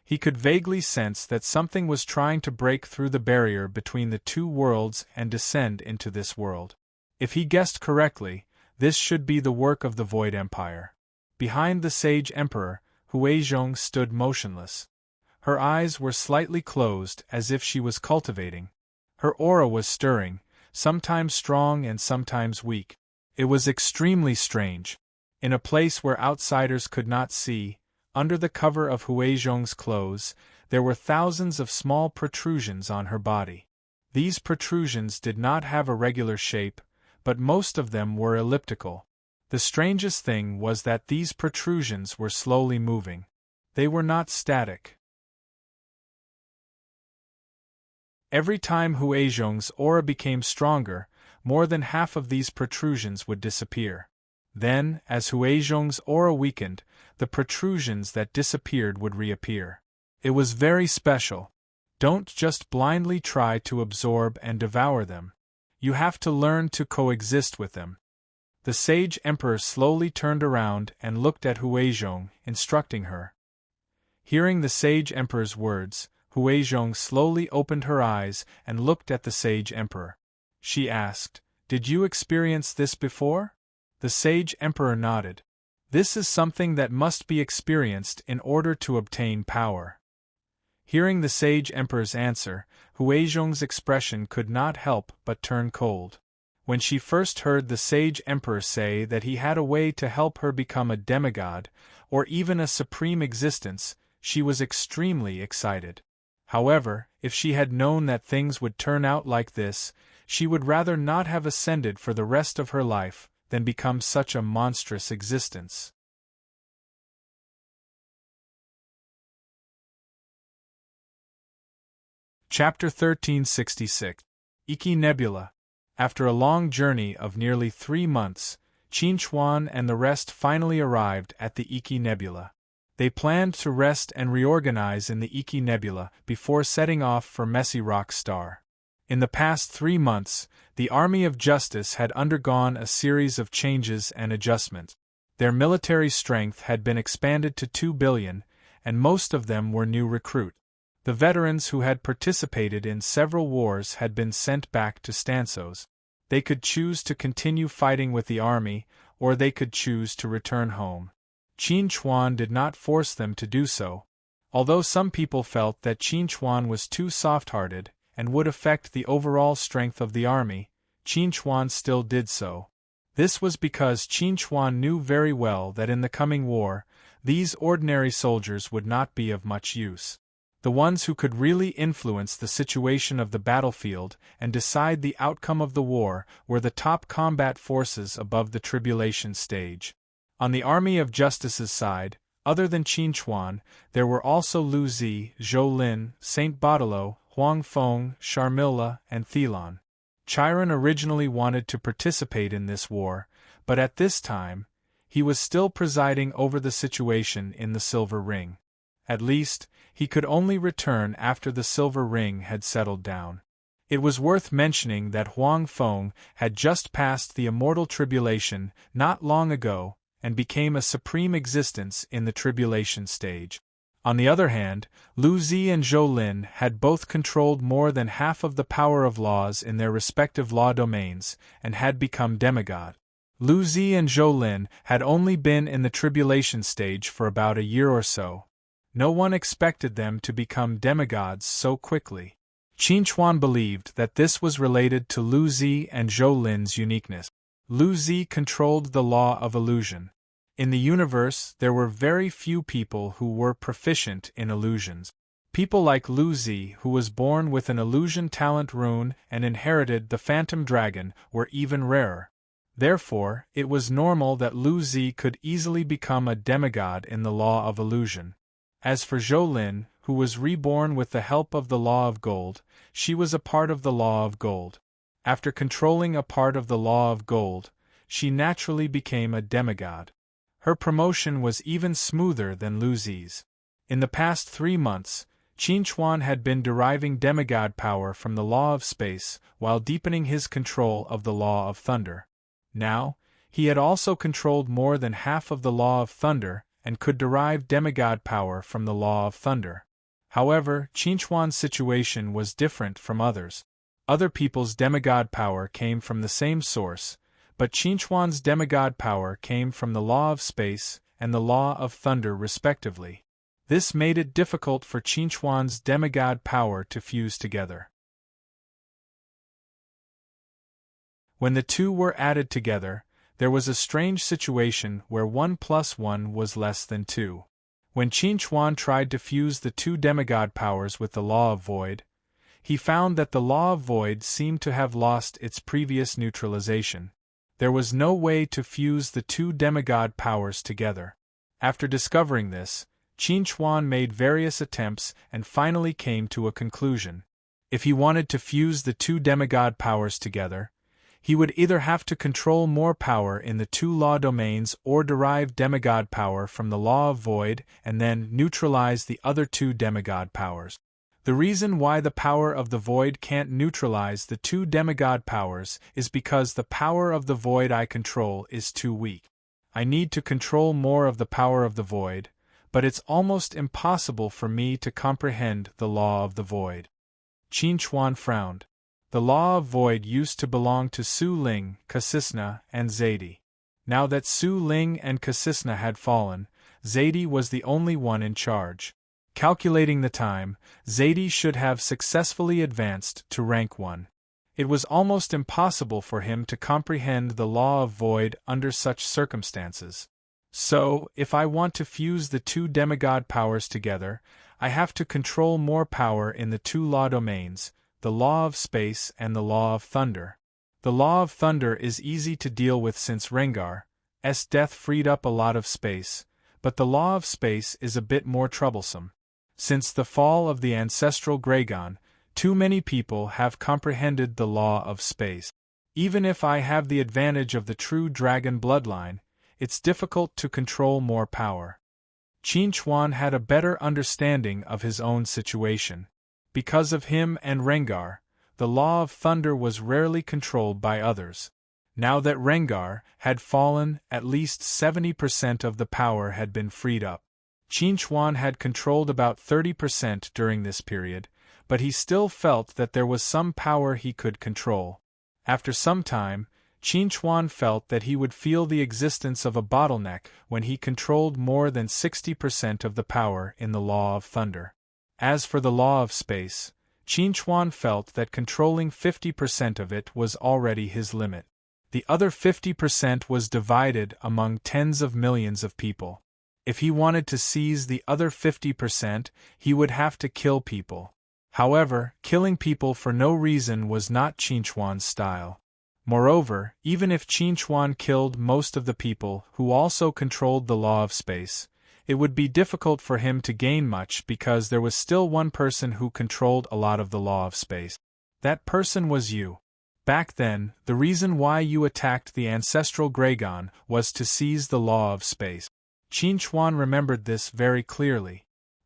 He could vaguely sense that something was trying to break through the barrier between the two worlds and descend into this world. If he guessed correctly, this should be the work of the Void Empire. Behind the Sage Emperor, Huizhong stood motionless. Her eyes were slightly closed as if she was cultivating. Her aura was stirring, sometimes strong and sometimes weak. It was extremely strange. In a place where outsiders could not see, under the cover of Huizhong's clothes, there were thousands of small protrusions on her body. These protrusions did not have a regular shape, but most of them were elliptical. The strangest thing was that these protrusions were slowly moving. They were not static. Every time Huizhong's aura became stronger, more than half of these protrusions would disappear. Then, as Huizhong's aura weakened, the protrusions that disappeared would reappear. It was very special. Don't just blindly try to absorb and devour them. You have to learn to coexist with them. The Sage Emperor slowly turned around and looked at Huizhong, instructing her. Hearing the Sage Emperor's words, Huizhong slowly opened her eyes and looked at the Sage Emperor. She asked, "Did you experience this before?" The Sage Emperor nodded. "This is something that must be experienced in order to obtain power." Hearing the Sage Emperor's answer, Huizhong's expression could not help but turn cold. When she first heard the Sage Emperor say that he had a way to help her become a demigod, or even a supreme existence, she was extremely excited. However, if she had known that things would turn out like this, she would rather not have ascended for the rest of her life than become such a monstrous existence. Chapter 1366. Iki Nebula. After a long journey of nearly 3 months, Qin Chuan and the rest finally arrived at the Iki Nebula. They planned to rest and reorganize in the Iki Nebula before setting off for Messy Rock Star. In the past 3 months, the Army of Justice had undergone a series of changes and adjustments. Their military strength had been expanded to 2 billion, and most of them were new recruits. The veterans who had participated in several wars had been sent back to stanzos. They could choose to continue fighting with the army, or they could choose to return home. Qin Chuan did not force them to do so. Although some people felt that Qin Chuan was too soft-hearted and would affect the overall strength of the army, Qin Chuan still did so. This was because Qin Chuan knew very well that in the coming war, these ordinary soldiers would not be of much use. The ones who could really influence the situation of the battlefield and decide the outcome of the war were the top combat forces above the tribulation stage. On the Army of Justice's side, other than Qin Chuan, there were also Lu Zi, Zhou Lin, Saint Baudelo, Huang Feng, Sharmila, and Thelon. Chiron originally wanted to participate in this war, but at this time, he was still presiding over the situation in the Silver Ring. At least, he could only return after the Silver Ring had settled down. It was worth mentioning that Huang Feng had just passed the immortal tribulation not long ago and became a supreme existence in the tribulation stage. On the other hand, Lu Zi and Zhou Lin had both controlled more than half of the power of laws in their respective law domains and had become demigods. Lu Zi and Zhou Lin had only been in the tribulation stage for about a year or so. No one expected them to become demigods so quickly. Qin Chuan believed that this was related to Lu Zi and Zhou Lin's uniqueness. Lu Zi controlled the law of illusion. In the universe, there were very few people who were proficient in illusions. People like Lu Zi, who was born with an illusion talent rune and inherited the phantom dragon, were even rarer. Therefore, it was normal that Lu Zi could easily become a demigod in the law of illusion. As for Zhou Lin, who was reborn with the help of the law of gold, she was a part of the law of gold. After controlling a part of the law of gold, she naturally became a demigod. Her promotion was even smoother than Lu Zi's. In the past 3 months, Qin Chuan had been deriving demigod power from the law of space while deepening his control of the law of thunder. Now, he had also controlled more than half of the law of thunder and could derive demigod power from the law of thunder. However, Qin Chuan's situation was different from others. Other people's demigod power came from the same source, but Qin Chuan's demigod power came from the law of space and the law of thunder respectively. This made it difficult for Qin Chuan's demigod power to fuse together. When the two were added together, there was a strange situation where 1 + 1 was less than 2. When Qin Chuan tried to fuse the two demigod powers with the law of void, he found that the law of void seemed to have lost its previous neutralization. There was no way to fuse the two demigod powers together. After discovering this, Qin Chuan made various attempts and finally came to a conclusion. If he wanted to fuse the two demigod powers together, he would either have to control more power in the two law domains or derive demigod power from the law of void and then neutralize the other two demigod powers. The reason why the power of the void can't neutralize the two demigod powers is because the power of the void I control is too weak. I need to control more of the power of the void, but it's almost impossible for me to comprehend the law of the void. Qin Chuan frowned. The law of void used to belong to Su Ling, Kasisna, and Zaidi. Now that Su Ling and Kasisna had fallen, Zaidi was the only one in charge. Calculating the time, Zaidi should have successfully advanced to rank 1. It was almost impossible for him to comprehend the law of void under such circumstances. So, if I want to fuse the two demigod powers together, I have to control more power in the two law domains, the law of space and the law of thunder. The law of thunder is easy to deal with since Rengar's death freed up a lot of space, but the law of space is a bit more troublesome. Since the fall of the ancestral Gragon, too many people have comprehended the law of space. Even if I have the advantage of the true dragon bloodline, it's difficult to control more power. Qin Chuan had a better understanding of his own situation. Because of him and Rengar, the law of thunder was rarely controlled by others. Now that Rengar had fallen, at least 70% of the power had been freed up. Qin Chuan had controlled about 30% during this period, but he still felt that there was some power he could control. After some time, Qin Chuan felt that he would feel the existence of a bottleneck when he controlled more than 60% of the power in the law of thunder. As for the law of space, Qin Chuan felt that controlling 50% of it was already his limit. The other 50% was divided among tens of millions of people. If he wanted to seize the other 50%, he would have to kill people. However, killing people for no reason was not Qin Chuan's style. Moreover, even if Qin Chuan killed most of the people who also controlled the law of space, it would be difficult for him to gain much because there was still one person who controlled a lot of the law of space. That person was you. Back then, the reason why you attacked the ancestral Gragon was to seize the law of space. Qin Chuan remembered this very clearly.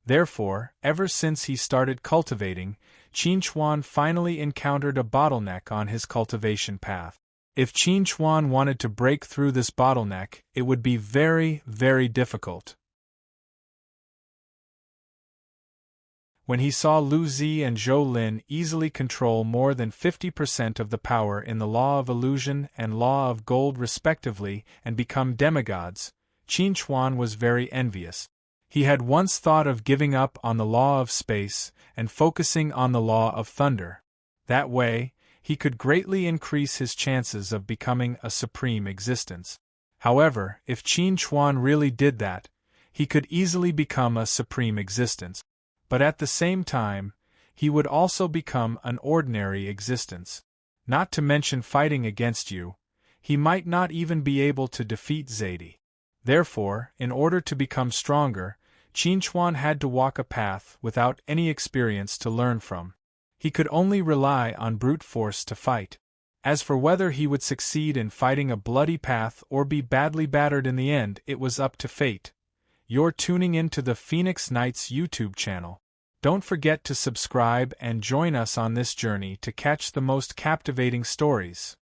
Therefore, ever since he started cultivating, Qin Chuan finally encountered a bottleneck on his cultivation path. If Qin Chuan wanted to break through this bottleneck, it would be very, very difficult. When he saw Lu Zi and Zhou Lin easily control more than 50% of the power in the Law of Illusion and Law of Gold respectively and become demigods, Qin Chuan was very envious. He had once thought of giving up on the law of space and focusing on the law of thunder. That way, he could greatly increase his chances of becoming a supreme existence. However, if Qin Chuan really did that, he could easily become a supreme existence. But at the same time, he would also become an ordinary existence. Not to mention fighting against you, he might not even be able to defeat Zadie. Therefore, in order to become stronger, Qin Chuan had to walk a path without any experience to learn from. He could only rely on brute force to fight. As for whether he would succeed in fighting a bloody path or be badly battered in the end, it was up to fate. You're tuning into the Phoenix Knights YouTube channel. Don't forget to subscribe and join us on this journey to catch the most captivating stories.